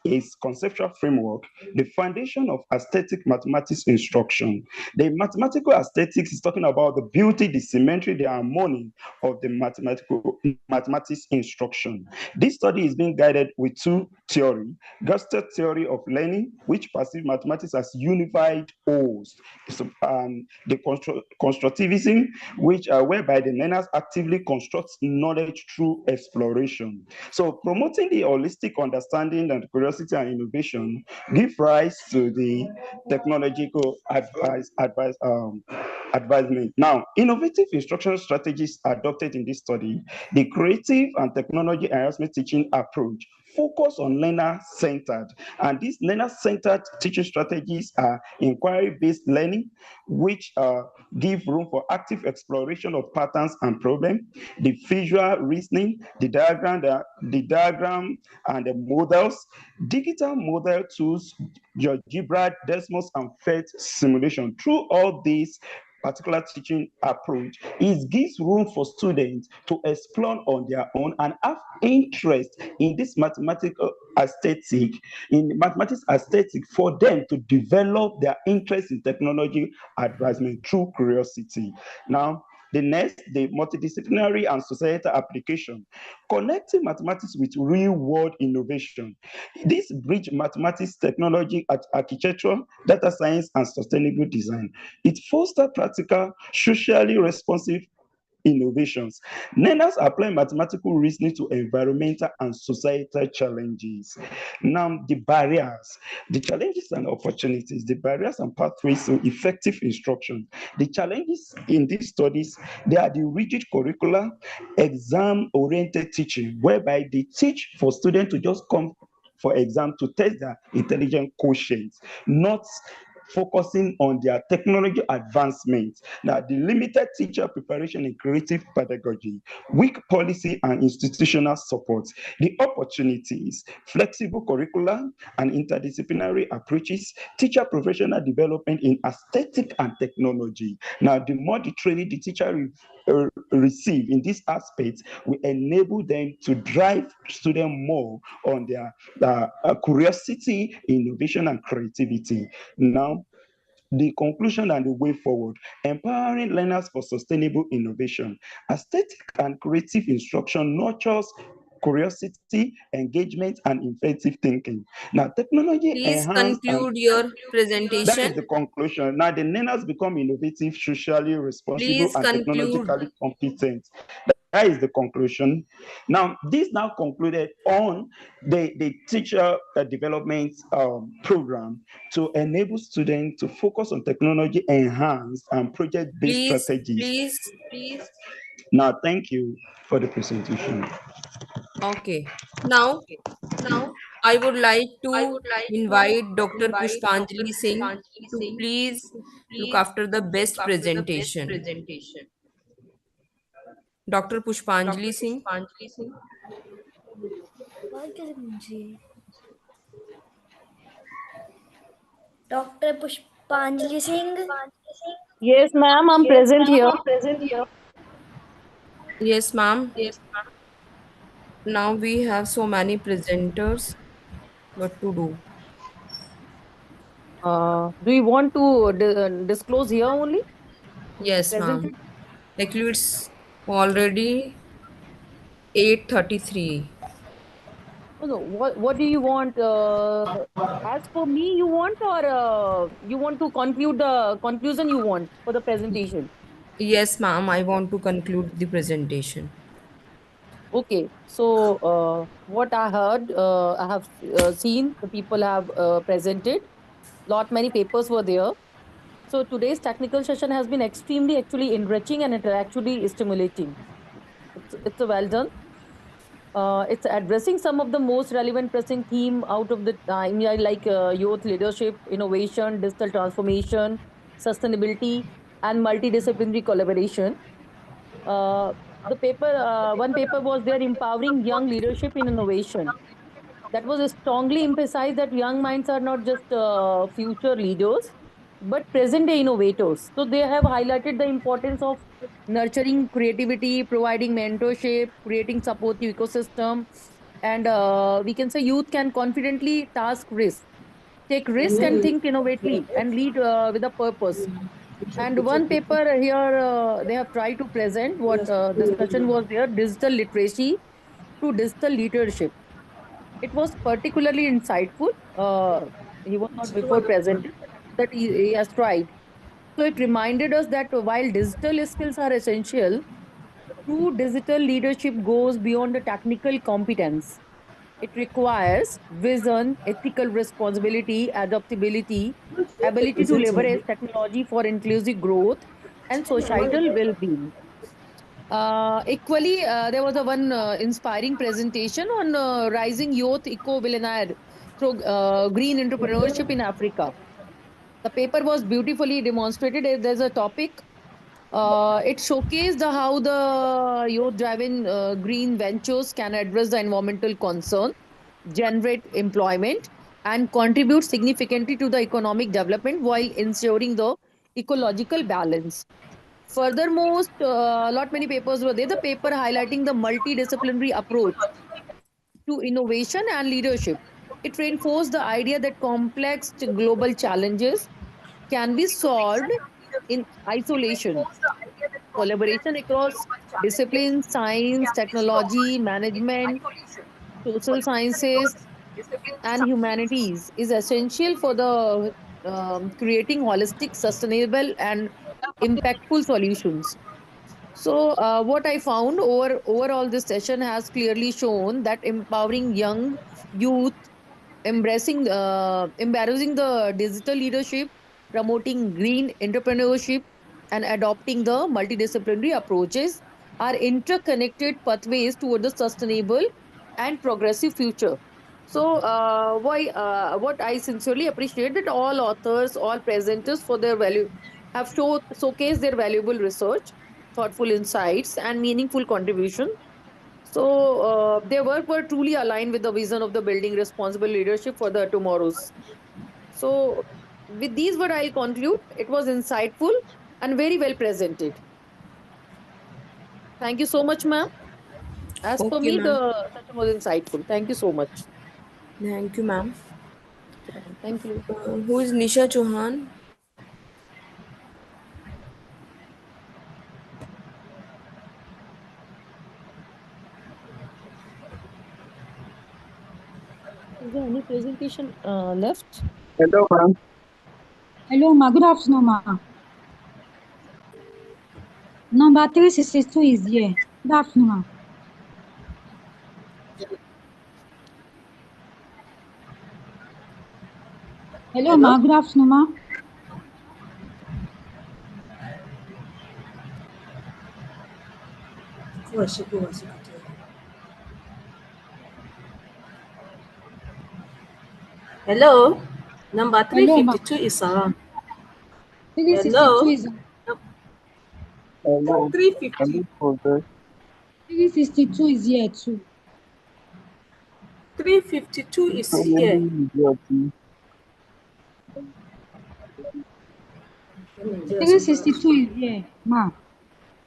is conceptual framework, the foundation of aesthetic mathematics instruction. The mathematical aesthetics is talking about the beauty, the symmetry, the harmony of the mathematics instruction. This study is being guided with two theories: Govt theory of learning, which perceives mathematics as unified wholes, the constructivism, which whereby the learners actively construct knowledge through exploration. So promoting the holistic understanding and curiosity and innovation give rise to the technological advisement. Now, innovative instructional strategies adopted in this study, the creative and technology enhancement teaching approach focus on learner-centered. And these learner-centered teaching strategies are inquiry-based learning, which give room for active exploration of patterns and problems, the visual reasoning, the diagram and the models, digital model tools, Jyotiba, Desmos, and PhET simulation. Through all these particular teaching approach, it gives room for students to explore on their own and have interest in this mathematical aesthetic, for them to develop their interest in technology advancement through curiosity. Now, the next, the multidisciplinary and societal application, connecting mathematics with real-world innovation. This bridge mathematics, technology, architecture, data science, and sustainable design. It fosters practical, socially responsive innovations. Learners apply mathematical reasoning to environmental and societal challenges. Now, the barriers, the challenges and opportunities, the barriers and pathways to effective instruction. The challenges in these studies, they are the rigid curricula, exam-oriented teaching, whereby they teach for students to just come for exam to test their intelligence quotient, not focusing on their technology advancement. Now, the limited teacher preparation in creative pedagogy, weak policy and institutional support, the opportunities, flexible curricula and interdisciplinary approaches, teacher professional development in aesthetic and technology. Now, the more the training the teacher receive in this aspect will enable them to drive students more on their curiosity, innovation, and creativity. Now, the conclusion and the way forward, empowering learners for sustainable innovation. Aesthetic and creative instruction nurtures curiosity, engagement, and inventive thinking. Now, technology Please enhanced and conclude your that is presentation. the conclusion. Now, the learners become innovative, socially responsible, Please and conclude. technologically competent. That is the conclusion. Now, this now concluded on the teacher development program to enable students to focus on technology enhanced and project-based strategies. Please. Now, thank you for the presentation. Okay. Now, I would like to invite Dr. Pushpanjali Singh to please look after the best presentation. Dr. Pushpanjali Singh. Dr. Pushpanjali Singh. Yes, ma'am, I'm present here. Yes, ma'am. Now we have so many presenters. What to do? Do you want to disclose here only? Yes, Present ma'am. Actually, it's already 8:33. No, what do you want? As for me, you want, or you want to conclude the conclusion you want for the presentation? Yes, ma'am. I want to conclude the presentation. Okay, so what I heard, I have seen the people have presented. Lot many papers were there. So today's technical session has been extremely actually enriching and intellectually stimulating. It's a well done. It's addressing some of the most relevant pressing theme out of the time, yeah, like youth leadership, innovation, digital transformation, sustainability, and multidisciplinary collaboration. Uh, one paper was there, empowering young leadership in innovation. That was strongly emphasized that young minds are not just future leaders, but present day innovators. So they have highlighted the importance of nurturing creativity, providing mentorship, creating supportive ecosystem, and we can say youth can confidently take risk and think innovatively and lead with a purpose. And one paper here they have tried to present what discussion was there, digital literacy to digital leadership. It was particularly insightful. He was not before presented, but that he has tried. So it reminded us that while digital skills are essential, true digital leadership goes beyond the technical competence. It requires vision, ethical responsibility, adaptability, ability to leverage technology for inclusive growth and societal well being. Equally, there was a one inspiring presentation on rising youth eco-billionaire through green entrepreneurship in Africa. The paper was beautifully demonstrated. There's a topic. It showcased how the youth-driven green ventures can address the environmental concern, generate employment, and contribute significantly to the economic development while ensuring the ecological balance. Furthermore, lot many papers were there. The paper highlighting the multidisciplinary approach to innovation and leadership. It reinforced the idea that complex global challenges can be solved in isolation. Collaboration across disciplines, science, technology, management, social sciences, and humanities is essential for the creating holistic, sustainable, and impactful solutions. So, what I found overall, this session has clearly shown that empowering young youth, embarrassing the digital leadership, promoting green entrepreneurship, and adopting the multidisciplinary approaches are interconnected pathways toward the sustainable and progressive future. So, what I sincerely appreciate that all authors, all presenters for their value have showcased their valuable research, thoughtful insights, and meaningful contribution. So their work were truly aligned with the vision of the building responsible leadership for the tomorrows. So with these words, I'll conclude. It was insightful and very well presented. Thank you so much, ma'am. As per Okay, me, ma'am. the session was insightful. Thank you so much. Thank you, ma'am. Thank you. Who is Nisha Chauhan? Is there any presentation left? Hello, ma'am. Hello, ma. Good afternoon, ma. Number 362 is here. Good afternoon, ma. Hello, ma. Good afternoon, ma. Hello, number Hello, ma. 352 is around. 362 is Hello. 350. Can you progress? 362 is here too. 352 is So here. many Jyoti. 362 is here, ma.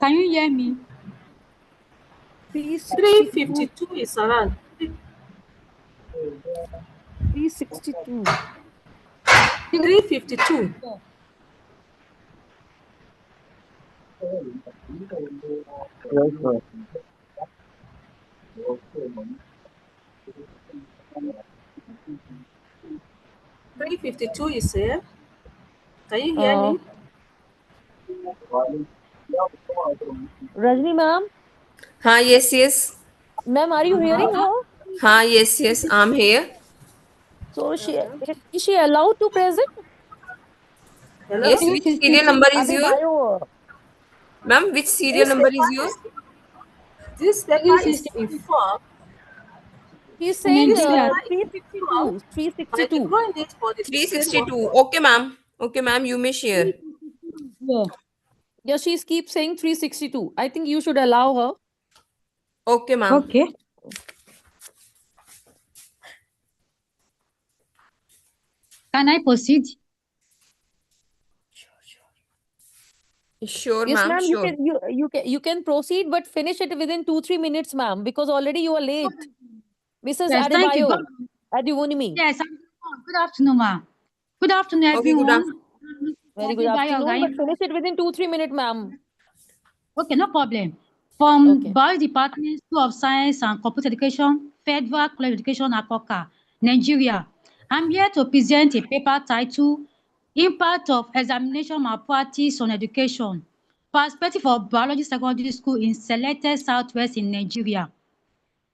Can you hear me? 352 is around. 362. 352. Yes, sir. 352 is here. Can you hear me? Rajni ma'am. Ha, yes, yes. Ma'am, are you hearing her? Ha, yes, yes. I'm here. So is she allowed to present? Hello? Yes, which serial number is Abhi yours? bio. Ma'am, which serial number is yours? This paper is informed. She's saying This paper is 362. 362. going it for the 362. Okay, ma'am. Okay, ma'am, you may share. Yeah. Yeah, she keeps saying 362. I think you should allow her. Okay, ma'am. Okay. Can I proceed? Sure, Yes, ma'am. ma'am. Sure. You can proceed, but finish it within 2-3 minutes, ma'am, because already you are late. Mrs. Yes, thank you. Adebayo, Adewunimi. Yes, good afternoon, ma. Good afternoon, Okay, good everyone. afternoon. Very good afternoon, but finish it within 2-3 minutes, ma'am. Okay, no problem. From Bio Department, School of Science and Computer Education, Federal College of Education, Akoka, Nigeria. I'm here to present a paper titled Impact of Examination Malpractice on Education, Perspective of Biology Secondary School in Selected Southwest in Nigeria.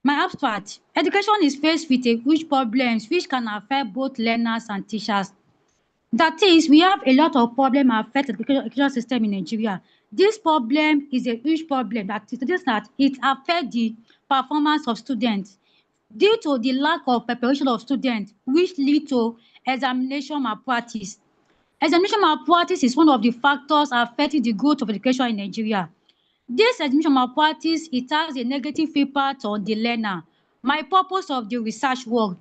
My abstract: education is faced with a huge problems which can affect both learners and teachers. That is, we have a lot of problems affecting the education system in Nigeria. This problem is a huge problem that it affects the performance of students due to the lack of preparation of students, which lead to examination malpractice. Examination malpractice is one of the factors affecting the growth of education in Nigeria. This examination malpractice, it has a negative impact on the learner. My purpose of the research work.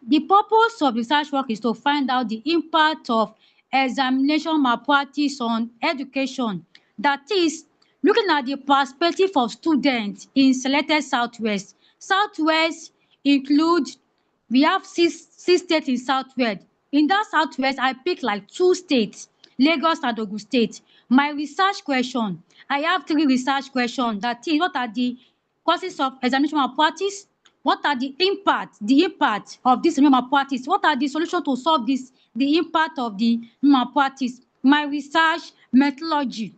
The purpose of research work is to find out the impact of examination malpractice on education. That is, looking at the perspective of students in selected Southwest. Southwest include, we have six states in Southwest. In that Southwest, I pick like 2 states, Lagos and Ogun State. My research question, I have 3 research questions. That is, what are the causes of examination malpractice? What are the impact of this malpractice? What are the solutions to solve this, the impact of the malpractice? My research methodology.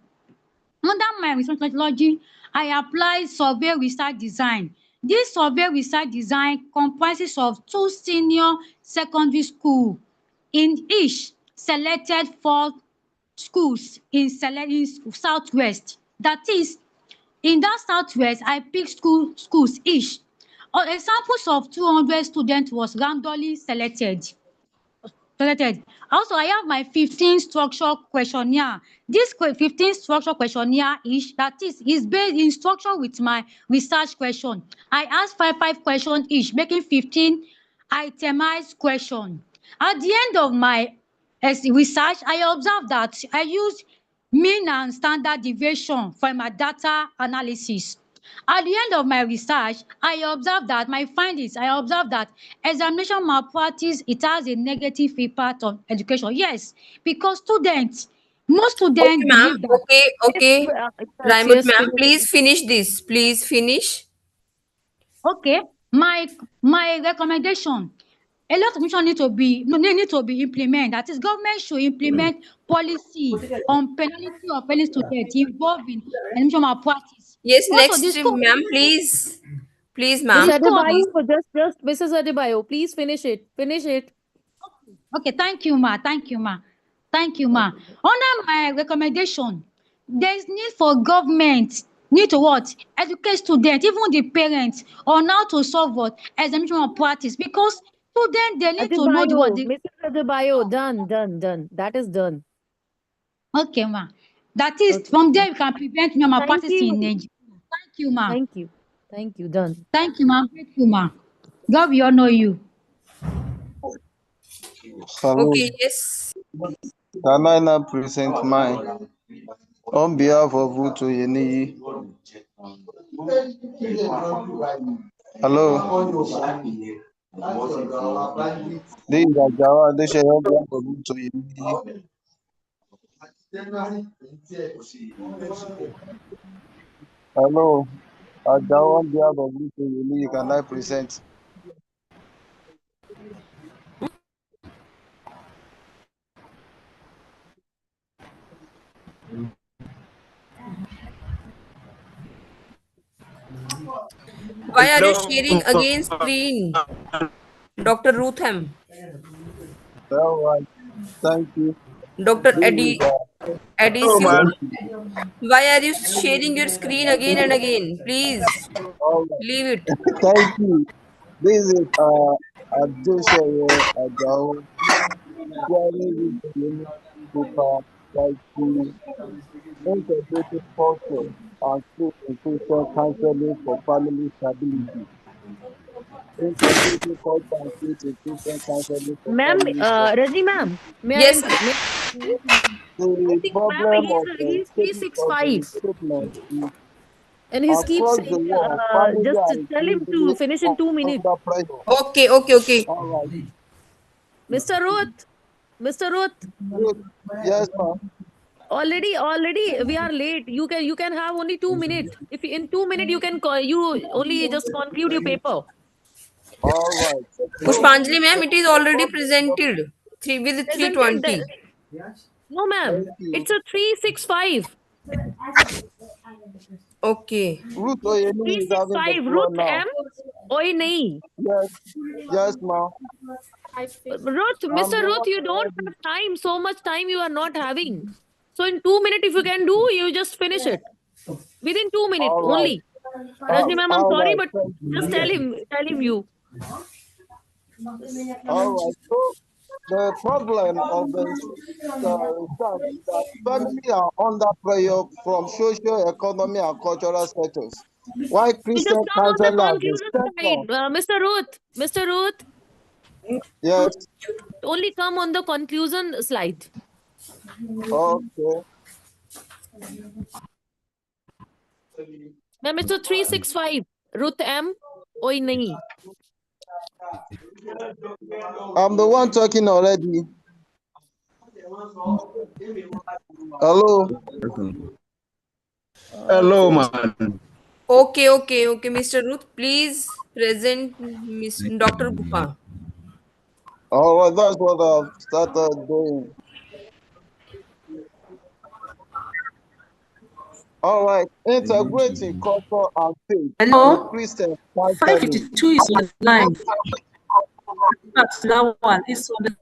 Under my research methodology, I apply survey research design. This survey research design comprises of 2 senior secondary schools in each selected 4 schools in Southwest. That is, in that Southwest, I picked schools each. Examples of 200 students was randomly selected. Also, I have my 15 structure questionnaire. This 15 structure questionnaire that is based in structure with my research question. I asked five questions each, making 15 itemized questions. At the end of my research, I observed that I used mean and standard deviation for my data analysis. At the end of my research, I observed that examination malpractice, it has a negative impact on education. Yes, because most Okay, students ma'am. believe that. Okay. Yes, Raimut, yes, ma'am, finish. please finish this. Please finish. Okay, my recommendation. A lot of mission need to be implemented. That is, government should implement policy on penalty of any student involved in examination malpractice. Yes, Also, next, the school. ma'am, please. Please, Miss ma'am. Adebayo, just Mrs. Adebayo, please finish it. Finish it. Okay, thank you, ma. Under my recommendation, there is need for government need to what? Educate students, even the parents, on how to solve what? Examination malpractice, because students, they need to know what Adebayo, the. Mrs. Adebayo, done. That is done. Okay, ma. That is, from there we can prevent malpractice in you. Nigeria. Thank you, ma. Thank you, done. Thank you, ma. I'm grateful, ma. God will honor you. Hello. Okay, yes. Can I now present mine? On behalf of Uto Yeni. Hello. This is Ajawa. This is on behalf of Uto Yeni. Hello. Ajawa on behalf of Uto Yeni. Can I present? Why are you sharing again screen? Dr. Rutham. All right. Thank you. Dr. Edison. Why are you sharing your screen again and again? Please leave it. Thank you. This is Adeshaye Ajao, sharing with the paper like the integrated culture and school inclusion counseling for family stability. Integrated culture and school inclusion counseling for Ma'am, family stability. Reggie ma'am, Yes. I The think, ma'am, problem of he's taking of 365. the statement is And he keeps across the saying, world, family just are tell him to finish in 2 minutes. under pressure. Okay. All right. Mr. Ruth. Yes, ma'am. Already we are late. You can have only 2 minutes. If in 2 minutes you can you only just conclude your paper. All right. Pushpanjali ma'am, it is already presented. 320. No, ma'am. It's a 365. Okay. Ruth Oyeni is having the 365. floor Ruth now. M. Oy nahi. Yes, yes, ma'am. Ruth, Mr. Ruth, you don't have time. So much time you are not having. So in 2 minutes, if you can do, you just finish it. Within 2 minutes All right. only. Rajni ma'am, I'm All sorry, right. but Thank just you. tell him you. All right. So the problem of the research is that families are under pressure from social, economy, and cultural status. Why You Christian just come on the counseling has been conclusion central. slide. Mr. Ruth, Yes. only come on the conclusion slide. Okay. Ma'am, it's a 365. Ruth M. Oi nahi. I'm the one talking already. Hello. Hello, man. Okay, Mr. Ruth, please present Dr. Gupa. Oh, well, that's what I've started doing. All right. Integrating culture and faith with Hello? Christian counseling. 552 is on the line. That's that one. It's on the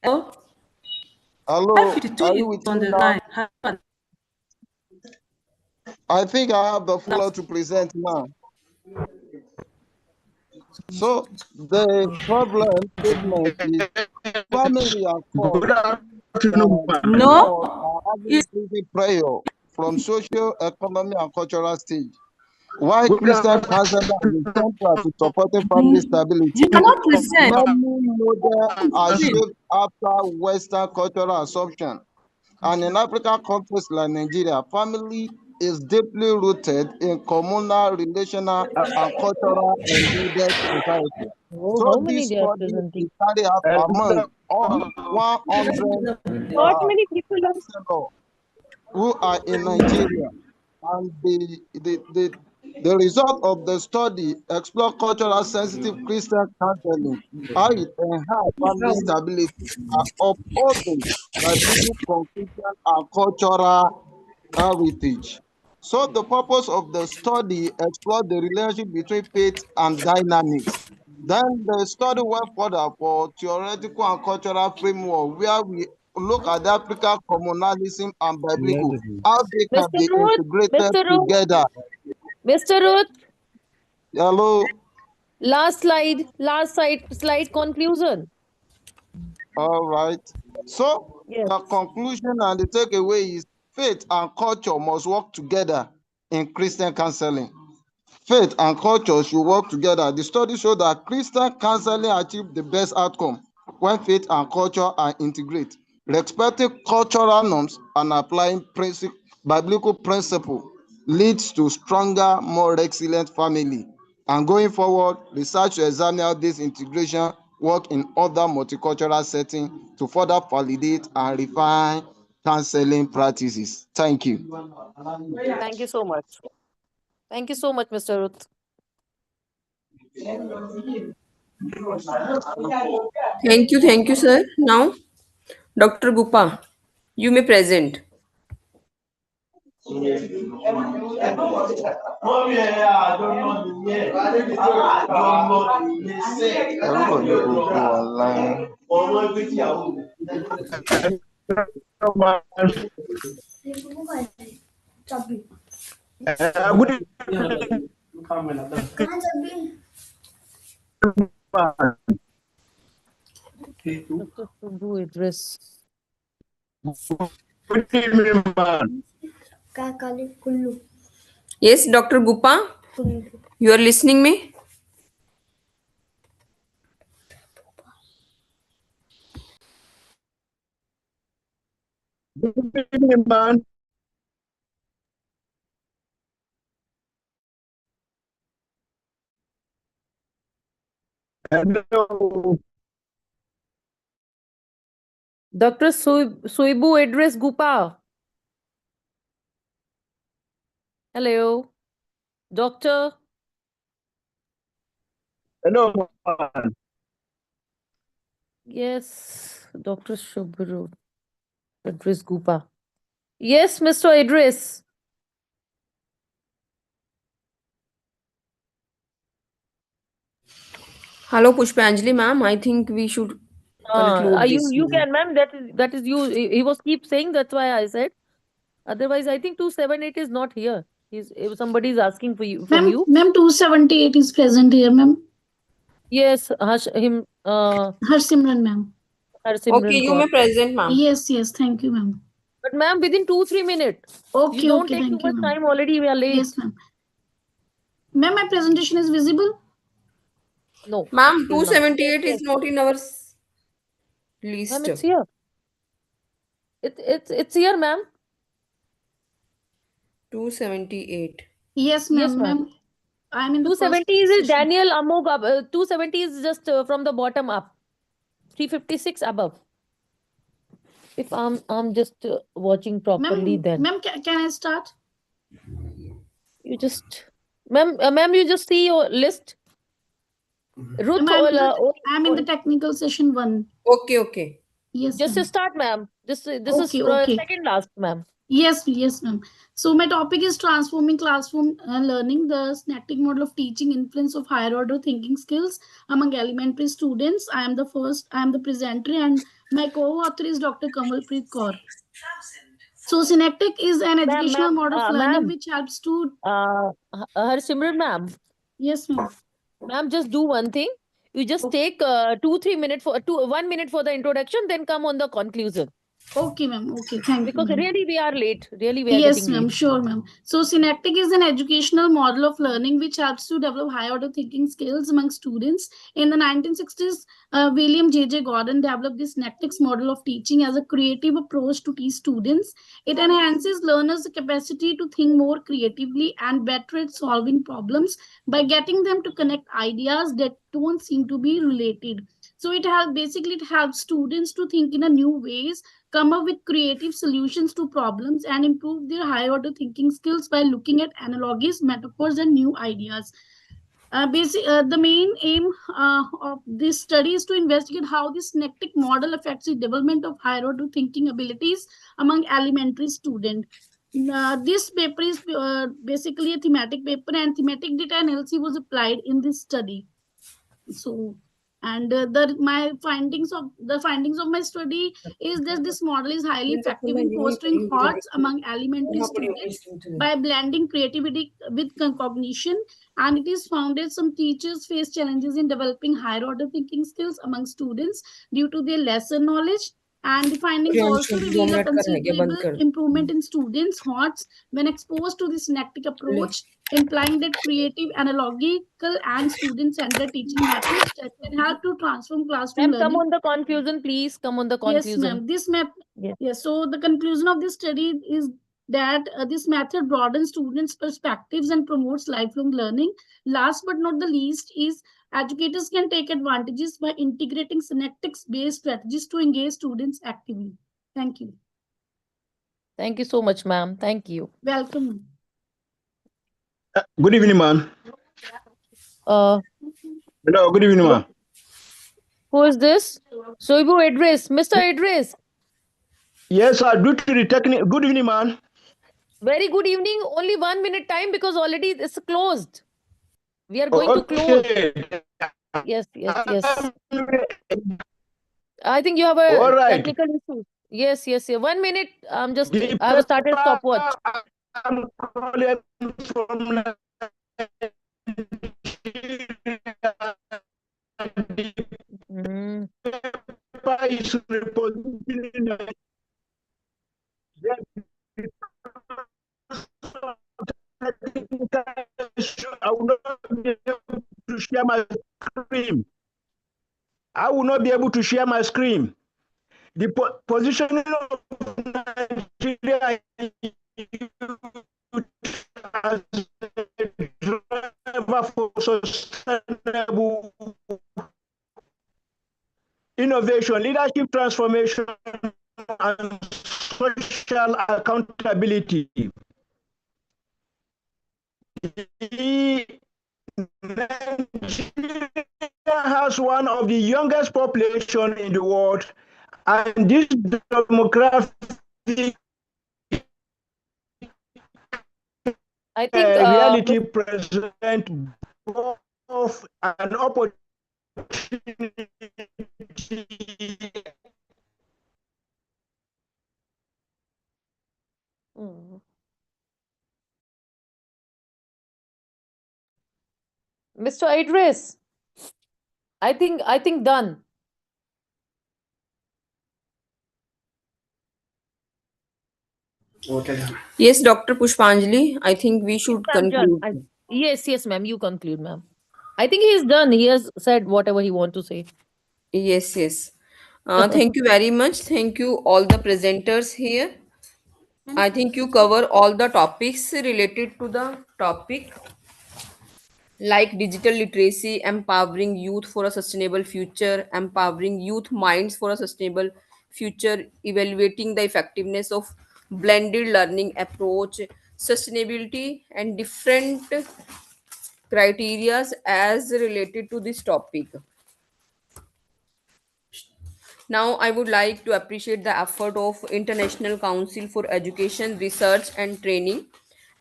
Hello? Hello. 552 Are is you with on me the now? line. I think I have the floor to present now. So the problem statement is family and cause No. are having increasing pressure from social, economic, and cultural stage. Why Christian counseling has been central to supporting family stability. You cannot present. Family models are shaped after Western cultural assumption. And in African countries like Nigeria, family is deeply rooted in communal, relational, and cultural embedded society. Oh, So how many this they are study is presenting? carried out among all 100 Not many people are. counselors who are in Nigeria. And the result of the study explore cultural sensitive Christian counseling, how it enhance family stability, and upholding biblical conclusion and cultural heritage. So the purpose of the study explored the relationship between faith and dynamics. Then the study went further for theoretical and cultural framework where we look at the African communalism and biblical, how they can Mr. be Ruth, integrated Mr. Ruth, together. Mr. Ruth, Hello. last slide conclusion. All right. So Yes. the conclusion and the takeaway is faith and culture must work together in Christian counseling. Faith and culture should work together. The study showed that Christian counseling achieves the best outcome when faith and culture are integrated. Respecting cultural norms and applying biblical principles leads to stronger, more resilient family. And going forward, research to examine how this integration work in other multicultural settings to further validate and refine counseling practices. Thank you. Thank you so much. Thank you so much, Mr. Ruth. Thank you, sir. Now, Dr. Gupa, you may present. Everybody will go online. Dr. Subbu address. Yes, Dr. Gupa, you are listening me? Hello. Dr. Soibu address Gupa. Hello. Doctor. Hello. Yes, Dr. Shubhru address Gupa. Yes, Mr. Idris. Hello, Pushpanjali ma'am. I think we should conclude this. You can, ma'am. That is you. He was keep saying. That's why I said. Otherwise, I think 278 is not here. If somebody is asking for you from you. Ma'am, 278 is present here, ma'am. Yes, Harsimran, ma'am. Okay, you may present, ma'am. Yes, thank you, ma'am. But ma'am, within 2-3 minutes. Okay, you don't okay, take too thank you, much ma'am. time already. We are late. Yes, ma'am. Ma'am, my presentation is visible? No. Ma'am, it is not. 278 is not in our list. Ma'am, it's here. It's here, ma'am. 278. Yes, Yes, ma'am. ma'am. Ma'am, I'm in the 270 first is session. Daniel Amog. 270 is just from the bottom up. 356 above. If I'm just watching properly, then Ma'am, can I start? you just, ma'am, you just see your list. Ruth, Ma'am, I'm in the technical session 1. Okay. Yes, just ma'am. start, ma'am. This is Okay. second last, ma'am. Yes, ma'am. So my topic is transforming classroom learning, the synaptic model of teaching, influence of higher order thinking skills among elementary students. I am the presenter, and my co-author is Dr. Kamalpreet Kaur. So synaptic is an educational model of learning which helps to... Harsimran, ma'am. Yes, ma'am. Ma'am, just do one thing. You just take 2-3 minutes for 1 minute for the introduction, then come on the conclusion. Okay, ma'am. Okay, thank you. Because ma'am. really we are late. Really we are Yes, getting ma'am. late. Sure, ma'am. So synaptic is an educational model of learning which helps to develop high order thinking skills among students. In the 1960s, William J.J. Gordon developed this synaptics model of teaching as a creative approach to teach students. It enhances learners' capacity to think more creatively and better at solving problems by getting them to connect ideas that don't seem to be related. So it helps students to think in a new ways, come up with creative solutions to problems, and improve their high order thinking skills by looking at analogies, metaphors, and new ideas. The main aim of this study is to investigate how this synaptic model affects the development of higher order thinking abilities among elementary students. This paper is basically a thematic paper, and thematic data analysis was applied in this study. So, and my findings of my study is that this model is highly effective in fostering thoughts among elementary students by blending creativity with cognition, and it is found that some teachers face challenges in developing higher order thinking skills among students due to their lesser knowledge. And the findings also reveal a considerable improvement in students' thoughts when exposed to the synaptic approach, implying that creative, analogical, and student-centered teaching methods that can help to transform classroom Ma'am, learning. come on the conclusion, please. Come on the conclusion. Yes, ma'am. Yes. So the conclusion of this study is that this method broadens students' perspectives and promotes lifelong learning. Last but not the least is educators can take advantages by integrating synaptics-based strategies to engage students actively. Thank you. Thank you so much, ma'am. Thank you. Welcome. Good evening, ma'am. Hello, good evening, ma'am. Who is this? Soibu Idris. Mr. Idris. Yes, sir. Due to the technique. Good evening, man. Very good evening. Only 1 minute time because already it's closed. We are going to close. Yes. I think you have a technical issue. Yes. 1 minute. I have started stopwatch. I'm calling from I will not be able to share my screen. I will not be able to share my screen. The positioning of Nigeria as a driver for sustainable innovation, leadership transformation, and social accountability. Nigeria has one of the youngest population in the world, and this demographic reality present both an opportunity Mr. Idris, I think done. Yes, Dr. Pushpanjali, I think we should I'm done. conclude. Yes, ma'am. You conclude, ma'am. I think he is done. He has said whatever he want to say. Yes. Thank you very much. Thank you, all the presenters here. I think you cover all the topics related to the topic, like digital literacy, empowering youth for a sustainable future, empowering youth minds for a sustainable future, evaluating the effectiveness of blended learning approach, sustainability, and different criterias as related to this topic. Now, I would like to appreciate the effort of International Council for Education, Research and Training,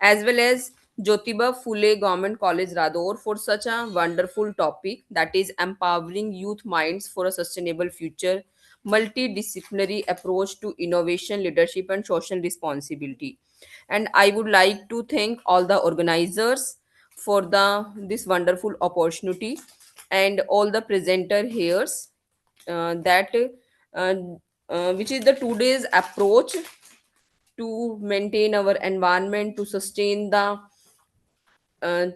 as well as Jyotiba Phule Government College Radaur for such a wonderful topic, that is empowering youth minds for a sustainable future, multidisciplinary approach to innovation, leadership and social responsibility. And I would like to thank all the organizers for this wonderful opportunity, and all the presenter here, that uh, which is the today's approach to maintain our environment, to sustain the uh,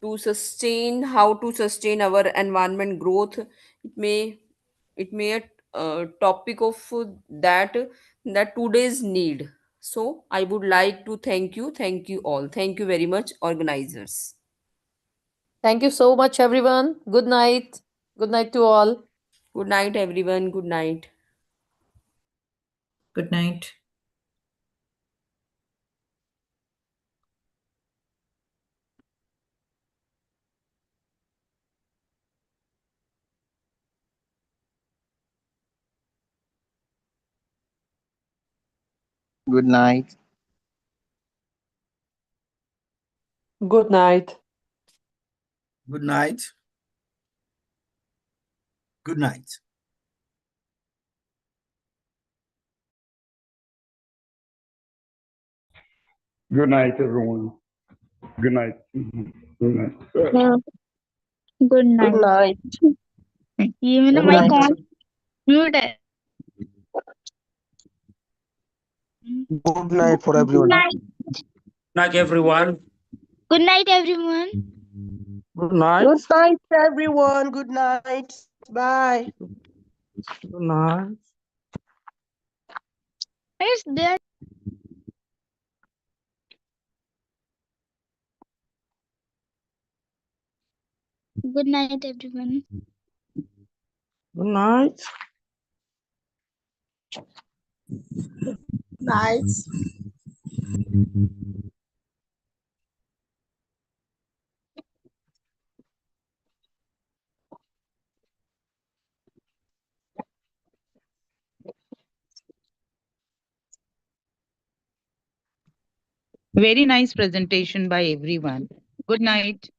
to sustain how to sustain our environment growth. It may a topic of that today's need. So I would like to thank you all, thank you very much, organizers. Thank you so much, everyone. Good night. Good night to all. Good night, everyone. Good night. Good night. Good night. Good night. Good night. Good night. Good night, everyone. Good night. Good night. Good night. Good night. Even Good my night. con mute. Good night for Good everyone. night. Night, everyone. Good night, everyone. Good night. Good night, everyone. Good night. Bye. Good night. It's there. Good night, everyone. Good night. Night. Very nice presentation by everyone. Good night.